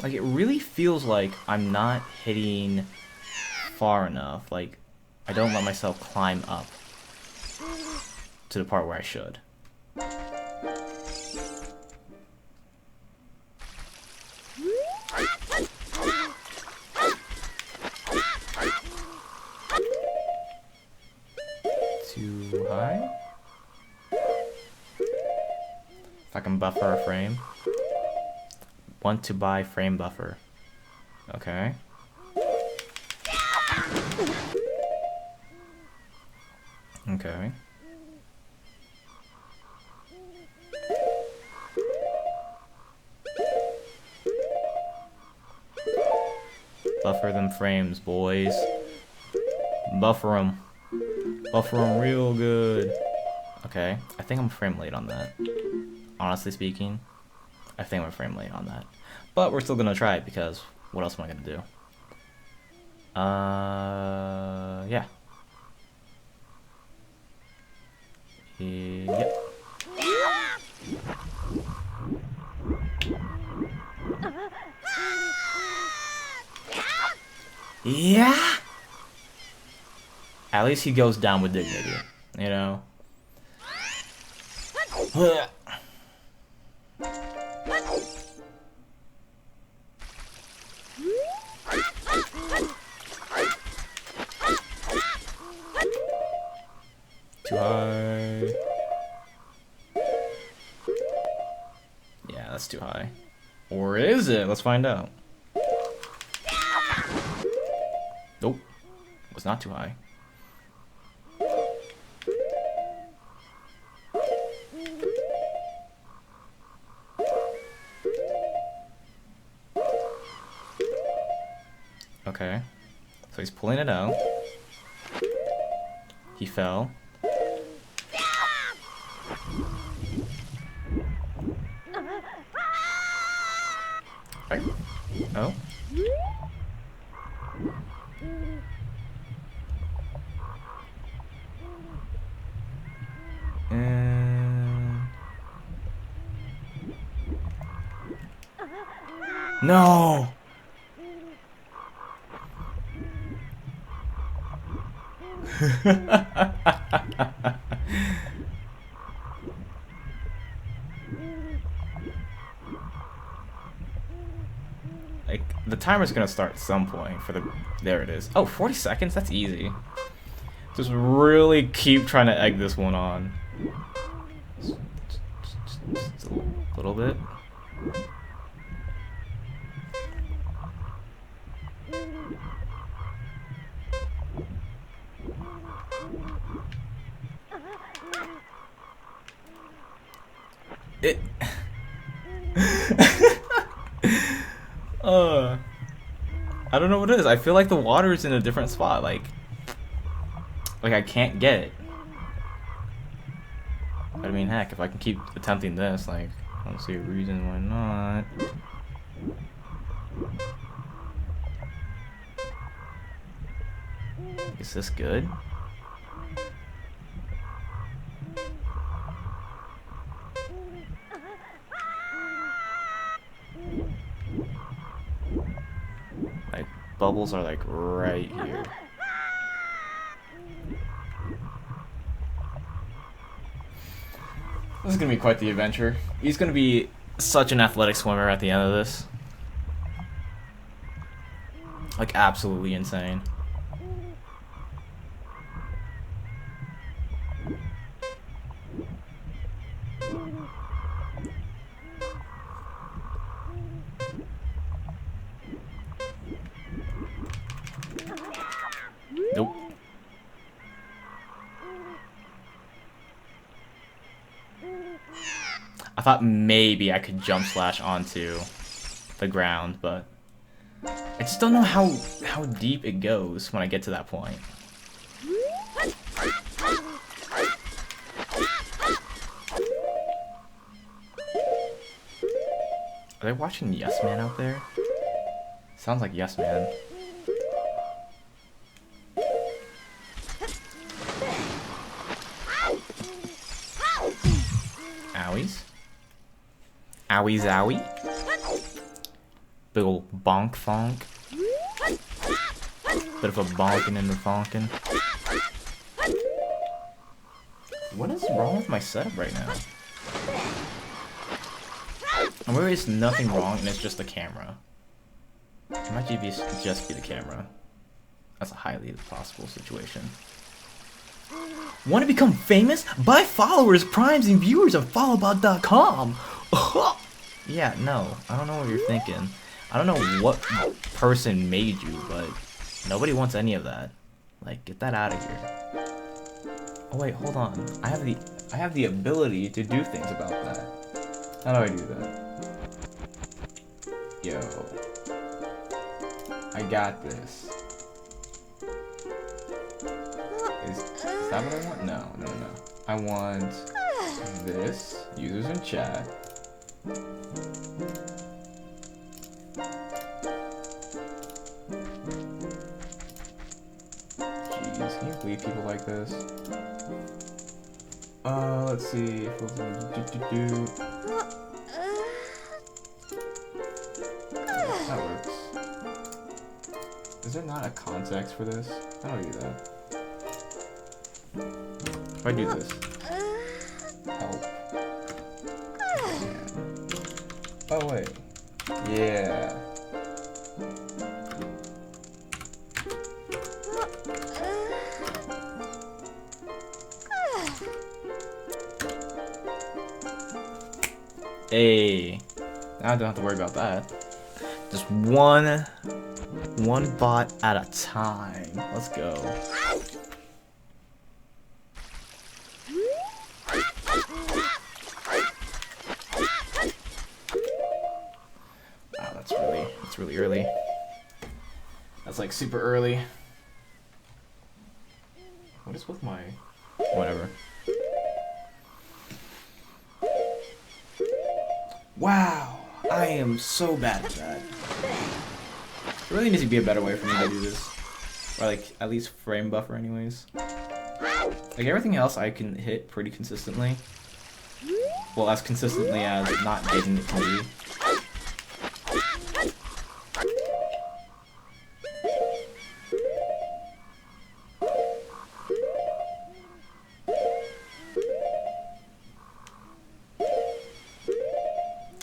Like, it really feels like I'm not hitting far enough. Like, I don't let myself climb up to the part where I should. Too high? If I can buffer a frame. Want to buy frame buffer. Okay. Okay. Buffer them frames, boys. Buffer them. Buffer them real good. Okay, I think I'm a frame late on that. Honestly speaking, I think I'm a frame late on that. But we're still gonna try it because what else am I gonna do? Yeah. Yep. Yeah. At least he goes down with dignity, you know. Too high. Yeah, that's too high. Or is it? Let's find out. Nope. It was not too high. Okay. So he's pulling it out. He fell. Right. Oh. No. Like, the timer's gonna start at some point for the... There it is. Oh, 40 seconds? That's easy. Just really keep trying to egg this one on. Just a little bit. It... I don't know what it is. I feel like the water is in a different spot. Like I can't get it. But I mean, heck, if I can keep attempting this, like, I don't see a reason why not. Is this good? Like, bubbles are like right here. This is gonna be quite the adventure. He's gonna be such an athletic swimmer at the end of this. Like, absolutely insane. Nope. I thought maybe I could jump slash onto the ground, but I just don't know how deep it goes when I get to that point. Are they watching Yes Man out there? Sounds like Yes Man. Owies. Owie zowie. Big ol' bonk fonk. Bit of a bonking and a fonking. What is wrong with my setup right now? I'm worried it's nothing wrong and it's just the camera. It might just be the camera. That's a highly possible situation. Want to become famous? Buy followers, primes, and viewers of followbot.com. Yeah, no. I don't know what you're thinking. I don't know what person made you, but nobody wants any of that. Like, get that out of here. Oh wait, hold on. I have the ability to do things about that. How do I do that? Yo. I got this. Is that what I want? No. I want this. Users in chat. Jeez, can you believe people like this? Let's see. That works. Is there not a context for this? How do I do that? If I do this. Help. Oh wait. Yeah. Hey. Now I don't have to worry about that. Just one bot at a time. Let's go. Wow, that's really early. That's like super early. What is with my... Whatever. Wow, I am so bad at that. There really needs to be a better way for me to do this. Or like, at least frame buffer anyways. Like everything else I can hit pretty consistently. Well, as consistently as not getting it to me.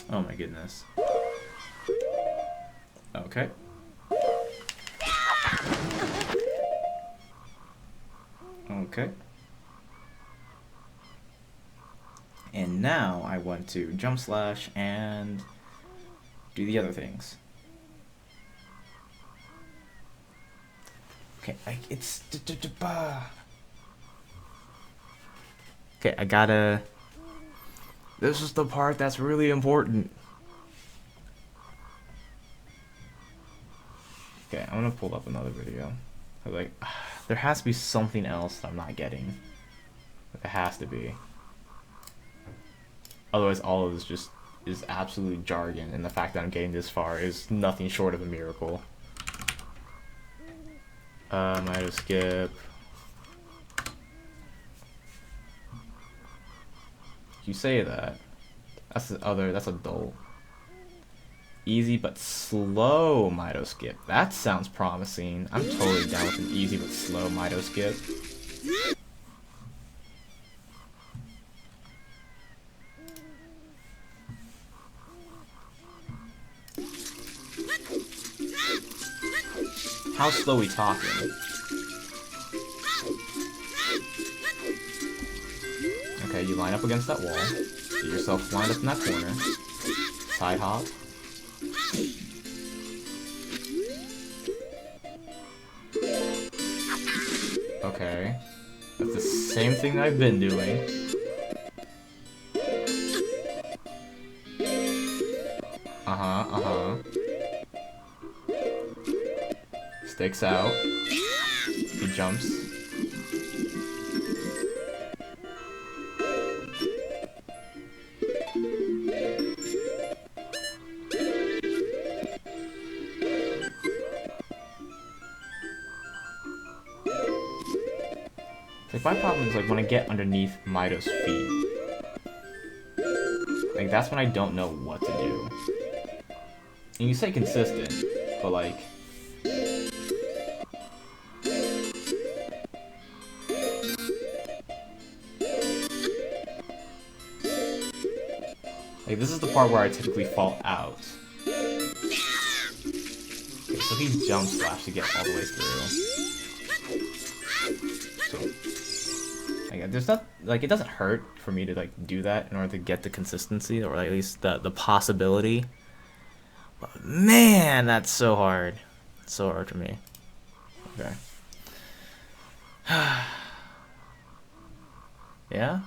Oh my goodness. Okay. Okay. And now I want to jump slash and do the other things. Okay, it's... Okay, I gotta... This is the part that's really important. Okay, I'm gonna pull up another video. Like, there has to be something else that I'm not getting. Like, it has to be. Otherwise, all of this just is absolute jargon, and the fact that I'm getting this far is nothing short of a miracle. Might skip. You say that. That's adult. Easy but slow Mito skip. That sounds promising. I'm totally down with an easy but slow Mito skip. How slow we talking? Okay, you line up against that wall. Get yourself lined up in that corner. Side hop. Okay. That's the same thing that I've been doing. Sticks out. He jumps. Like, my problem is, like, when I get underneath Mito's feet. Like, that's when I don't know what to do. And you say consistent, but like... Like, this is the part where I typically fall out. Okay, so he jump slash to get all the way through. So, like, there's not, like, it doesn't hurt for me to, like, do that in order to get the consistency, or at least the possibility. But man, that's so hard. It's so hard for me. Okay. Yeah?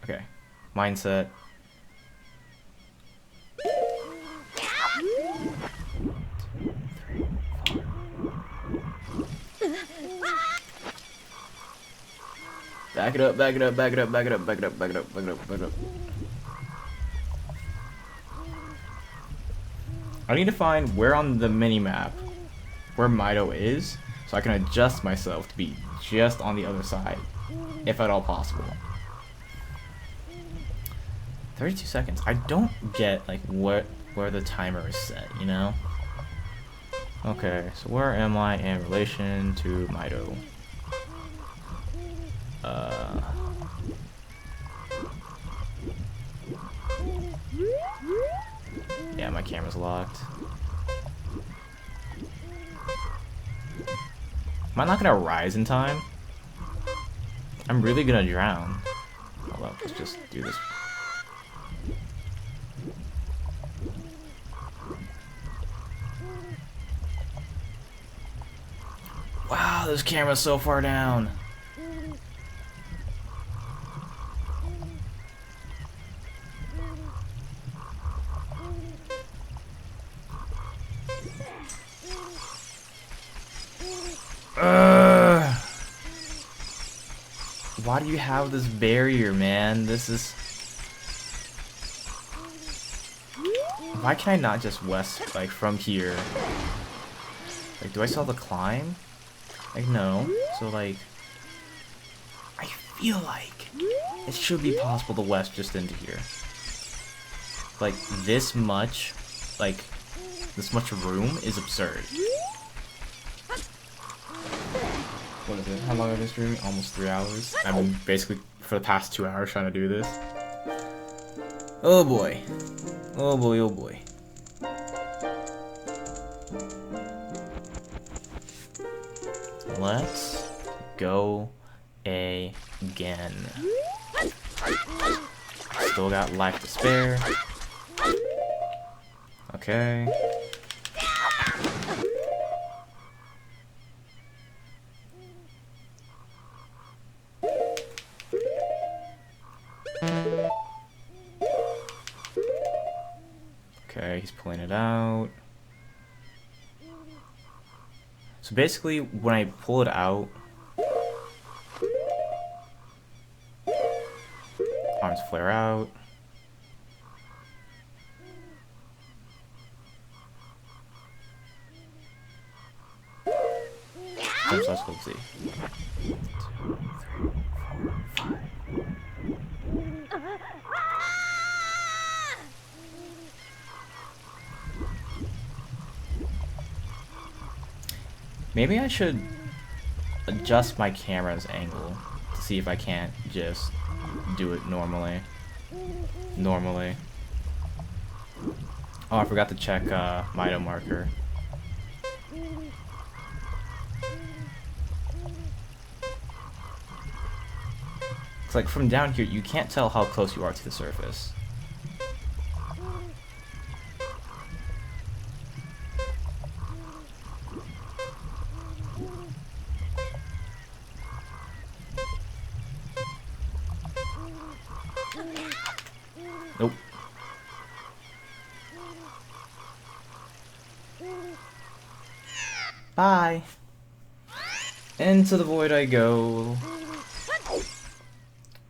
Okay. Mindset. Back it up, back it up, back it up, back it up, back it up, back it up, back it up, back it up. I need to find where on the mini-map where Mido is, so I can adjust myself to be just on the other side, if at all possible. 32 seconds. I don't get like where the timer is set, you know? Okay, so where am I in relation to Mido? Yeah, my camera's locked. Am I not gonna rise in time? I'm really gonna drown. Hold up, let's just do this. Wow, this camera's so far down. Why do you have this barrier, man? This is... Why can I not just west, like, from here? Like, do I still have to climb? Like, no. So, like... I feel like it should be possible to west just into here. Like, this much... Like, this much room is absurd. What is it? How long have I been streaming? Almost 3 hours. I've been basically for the past 2 hours trying to do this. Oh boy. Oh boy, oh boy. Let's go again. Still got life to spare. Okay. Okay, he's pulling it out. So basically, when I pull it out, arms flare out. Let's see. 1, 2, 3, 4, 5. Maybe I should adjust my camera's angle to see if I can't just do it normally. Oh, I forgot to check Mido marker. It's like from down here, you can't tell how close you are to the surface. Nope. Bye. Into the void I go.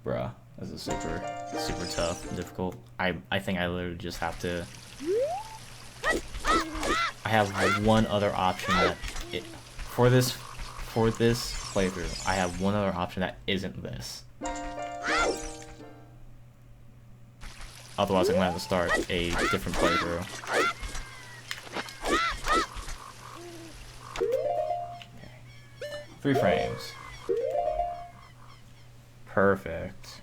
Bruh, this is super tough, difficult. I think I literally just have to... I have one other option that... For this playthrough, I have one other option that isn't this. Otherwise, I'm gonna have to start a different playthrough. Okay. 3 frames. Perfect.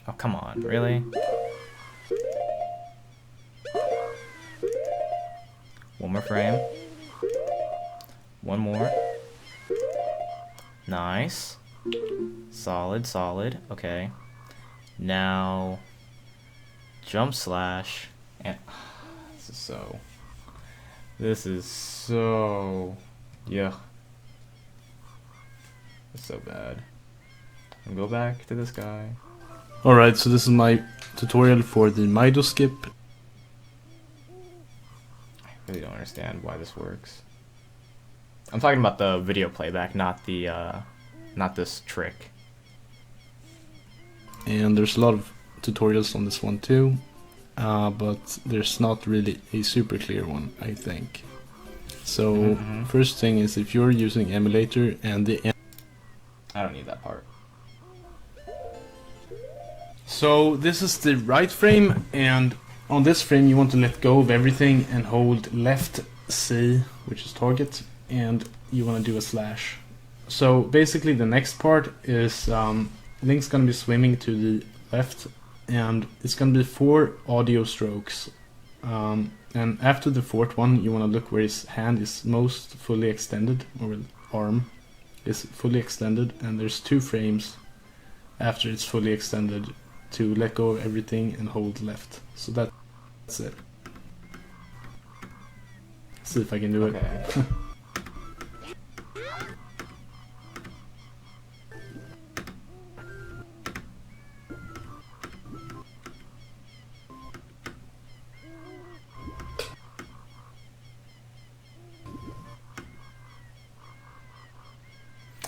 Oh, come on, really? One more frame. One more. Nice. Solid, solid. Okay. Now, jump slash, and this is so, yeah. It's so bad. And go back to this guy. Alright, so this is my tutorial for the Mido skip. I really don't understand why this works. I'm talking about the video playback, not the, not this trick. And there's a lot of tutorials on this one too, but there's not really a super clear one, I think. So first thing is, if you're using emulator and the I don't need that part. So this is the right frame, and on this frame you want to let go of everything and hold left C, which is target, and you want to do a slash. So basically the next part is Link's gonna be swimming to the left, and it's gonna be 4 audio strokes. And after the 4th one, you want to look where his hand is most fully extended, or arm is fully extended, and there's 2 frames after it's fully extended to let go of everything and hold left. So that's it. See if I can do it.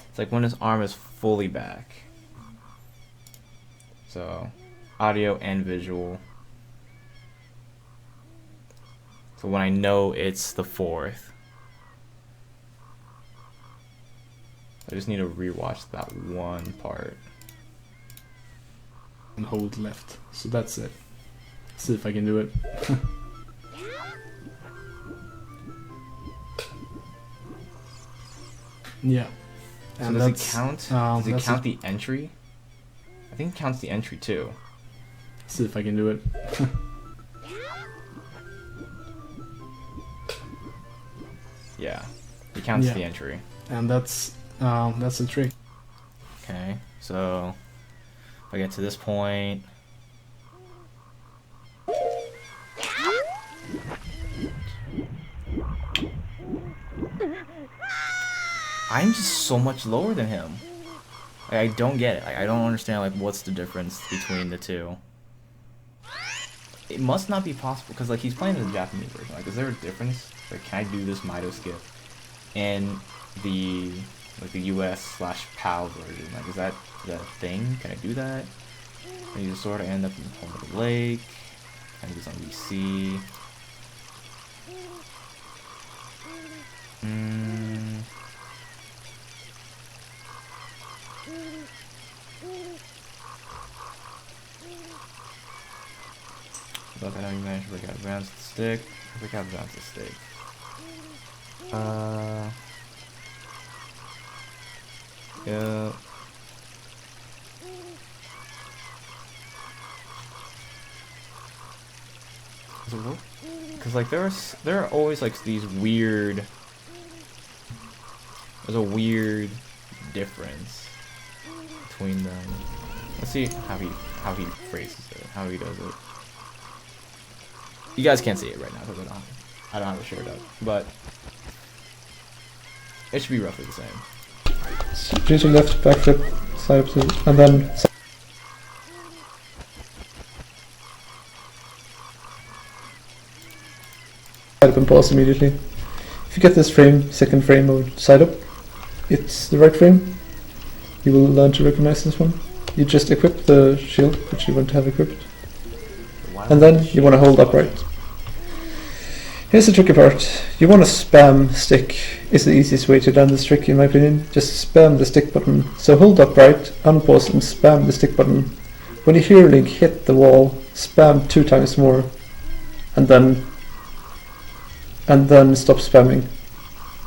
It's like when his arm is fully back. So, audio and visual. So when I know it's the 4th. I just need to rewatch that one part. And hold left. So that's it. See if I can do it. Yeah. So And does it that's, count? Does it that's count the entry? I think it counts the entry too. See if I can do it. Yeah, it counts Yeah. the entry. And that's the trick. Okay, so if I get to this point, I'm just so much lower than him. Like, I don't get it. Like, I don't understand, like, what's the difference between the two. It must not be possible, because, like, he's playing the Japanese version. Like, is there a difference? Like, can I do this Mido skip in the, like, the US/PAL version? Like, is that a thing? Can I do that? And you just sort of end up in the home of the lake. Can I do this on VC? Look, I know you managed to break out advance the stick. Break out advance the stick. Yeah. Does it work? Because like there are always like these weird. There's a weird difference between them. Let's see how he phrases it, how he does it. You guys can't see it right now because I don't have it shared up, but it should be roughly the same. Change to left, backflip, side up to, and then side up and pause immediately. If you get this frame, second frame of side up, it's the right frame. You will learn to recognize this one. You just equip the shield, which you want to have equipped. Why and then you want to hold upright. Here's the tricky part. You want to spam stick is the easiest way to learn this trick in my opinion. Just spam the stick button. So hold upright, unpause and spam the stick button. When you hear Link hit the wall, spam 2 times more and then stop spamming.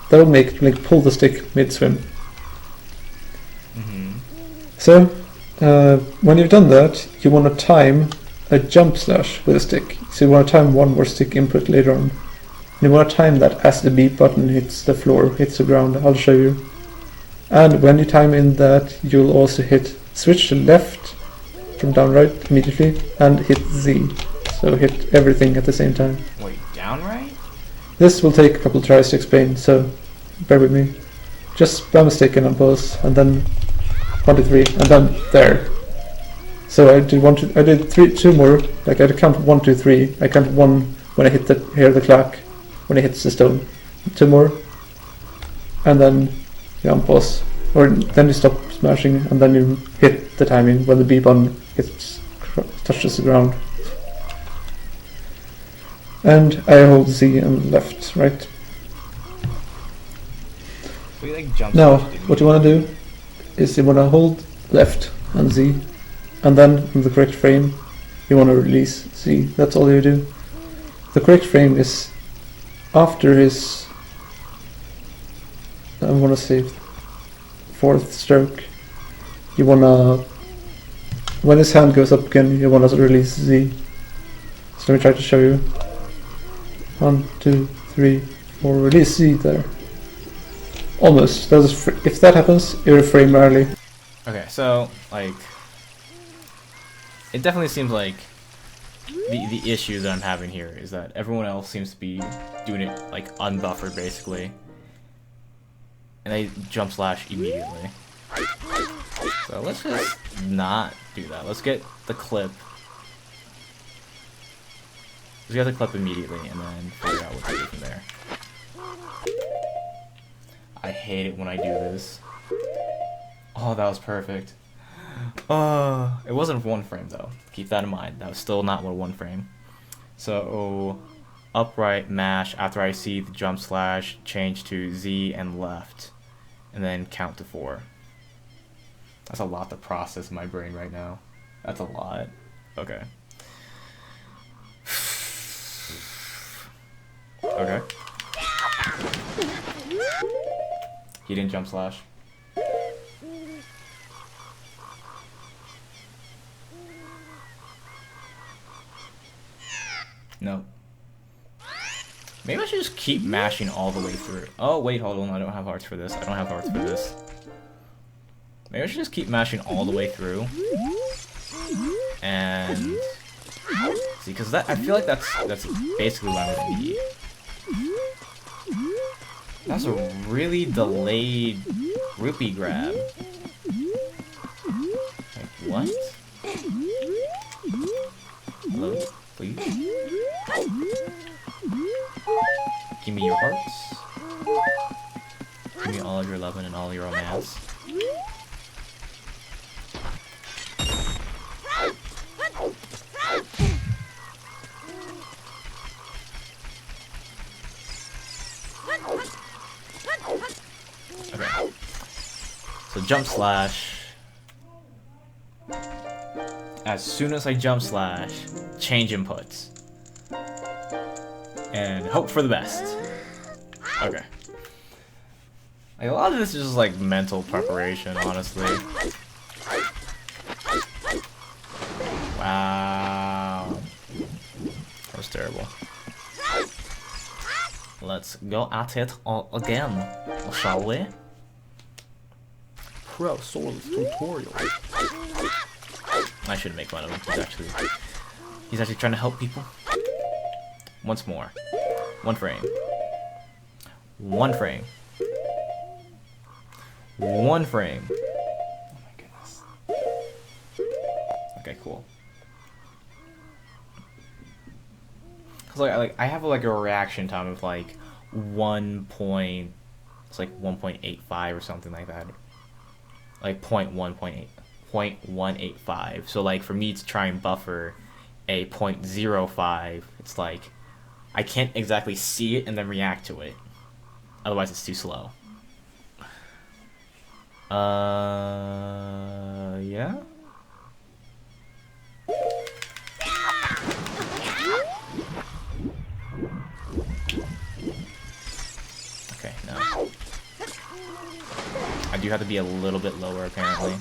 That will make Link pull the stick mid-swim. So when you've done that, you want to time a jump slash with a stick. So you want to time one more stick input later on. You want to time that as the beep button hits the floor, hits the ground. I'll show you. And when you time in that, you'll also switch to left from down right immediately and hit Z. So hit everything at the same time. Wait, down right? This will take a couple tries to explain, so bear with me. Just spam a stick and unpause, and then 1, 2, 3, and then there. So I did 2 more. Like I count 1, 2, 3. I count 1 when I hear the clack. When it hits the stone. 2 more. And then you unpause. Or then you stop smashing and then you hit the timing when the B button touches the ground. And I hold Z and left, right? We like jump Now, slash, didn't what we? you want to do is you want to hold left and Z. And then in the correct frame, you want to release Z. That's all you do. The correct frame is after his, I want to say 4th stroke, you want to, when his hand goes up again, you want to release Z. So let me try to show you. 1, 2, 3, 4, release Z there. Almost. If that happens, you're a frame early. Okay, so like, it definitely seems like the issue that I'm having here is that everyone else seems to be doing it like unbuffered basically, and they jump slash immediately. So let's just not do that. Let's get the clip. Let's get the clip immediately and then figure out what to do from there. I hate it when I do this. Oh, that was perfect. It wasn't 1 frame though. Keep that in mind. That was still not 1 frame. So upright mash after I see the jump slash, change to Z and left, and then count to 4. That's a lot to process in my brain right now. That's a lot. Okay. Okay. He didn't jump slash. No. Maybe I should just keep mashing all the way through. Oh, wait, hold on. I don't have hearts for this. I don't have hearts for this. Maybe I should just keep mashing all the way through. And see, because that I feel like that's basically what I'm gonna need. That's a really delayed rupee grab. Like what? Hello, please. Give me your hearts. Give me all of your loving and all your romance. Okay. So jump slash. As soon as I jump slash, change inputs. And hope for the best. Okay. Like, a lot of this is just like mental preparation, honestly. Wow. That was terrible. Let's go at it all again, shall we? Pro Souls tutorial. I shouldn't make fun of him. He's actually trying to help people. Once more. 1 frame. 1 frame. 1 frame. Oh my goodness. Okay, cool. Cause like I have like a reaction time of like 1.85 or something like that. Like 0.185. So like for me to try and buffer a 0.05, it's like I can't exactly see it and then react to it. Otherwise, it's too slow. Yeah? Okay, no. I do have to be a little bit lower, apparently.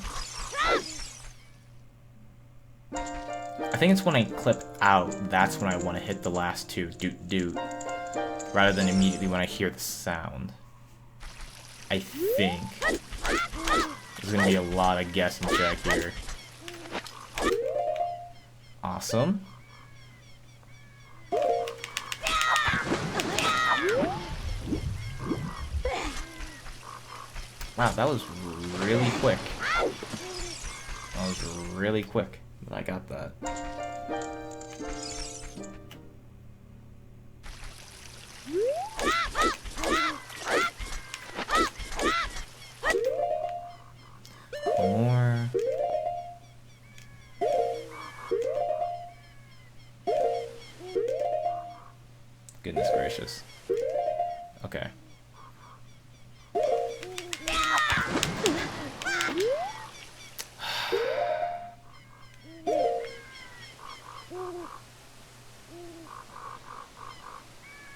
I think it's when I clip out, that's when I want to hit the last two, doot doot, rather than immediately when I hear the sound. I think. There's gonna be a lot of guess and check here. Awesome. Wow, that was really quick. That was really quick, but I got that. More. Goodness gracious. Okay.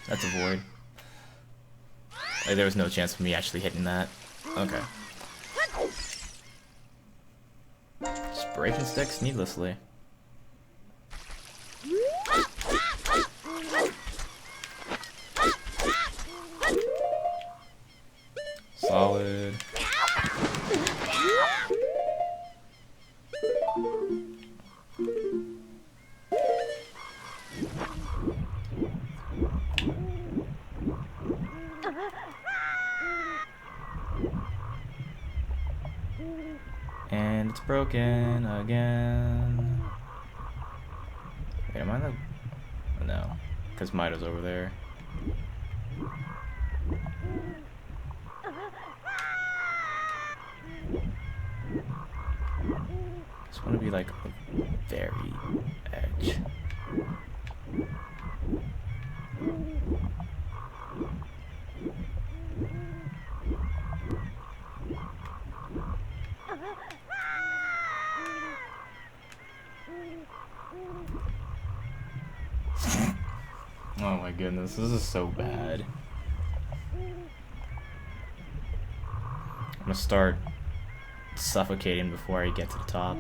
That's a void. Like, there was no chance of me actually hitting that. Okay. Just breaking sticks needlessly. Solid. And it's broken again. Wait, am I the... No, because Mido's over there. Just want to be like the very edge. Oh my goodness, this is so bad. I'm gonna start suffocating before I get to the top.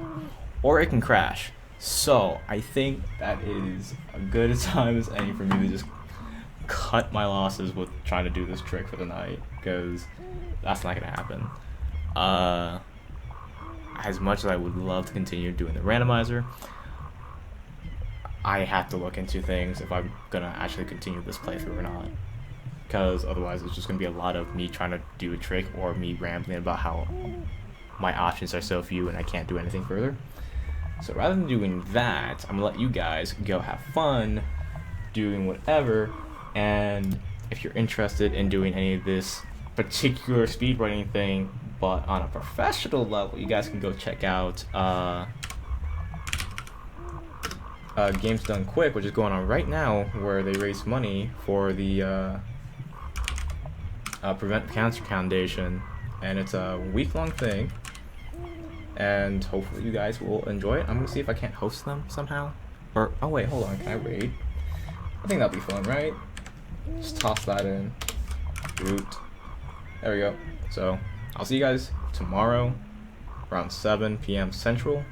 Or it can crash. So, I think that is a good time as any for me to just cut my losses with trying to do this trick for the night, because that's not gonna happen. As much as I would love to continue doing the randomizer, I have to look into things if I'm gonna actually continue this playthrough or not, because otherwise it's just gonna be a lot of me trying to do a trick or me rambling about how my options are so few and I can't do anything further. So rather than doing that, I'm gonna let you guys go have fun doing whatever, and if you're interested in doing any of this particular speedrunning thing but on a professional level, you guys can go check out Games Done Quick, which is going on right now, where they raise money for the Prevent Cancer Foundation, and it's a week-long thing, and hopefully you guys will enjoy it. I'm gonna see if I can't host them somehow, or oh wait, hold on, can I raid? I think that'll be fun, right? Just toss that in. Root. There we go. So I'll see you guys tomorrow around 7 p.m. Central.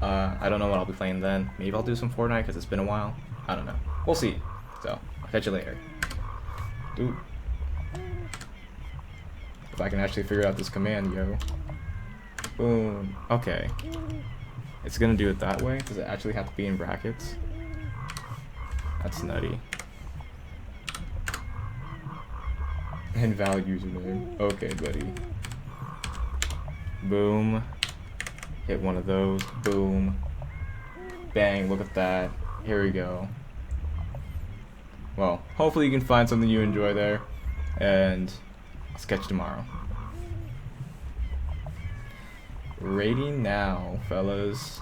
I don't know what I'll be playing then. Maybe I'll do some Fortnite because it's been a while. I don't know. We'll see. So I'll catch you later. Dude. If I can actually figure out this command, yo. Boom. Okay. It's gonna do it that way. Does it actually have to be in brackets? That's nutty. Invalid username. Okay, buddy. Boom. Hit one of those. Boom. Bang. Look at that. Here we go. Well, hopefully you can find something you enjoy there. And I'll sketch tomorrow. Rating now, fellas.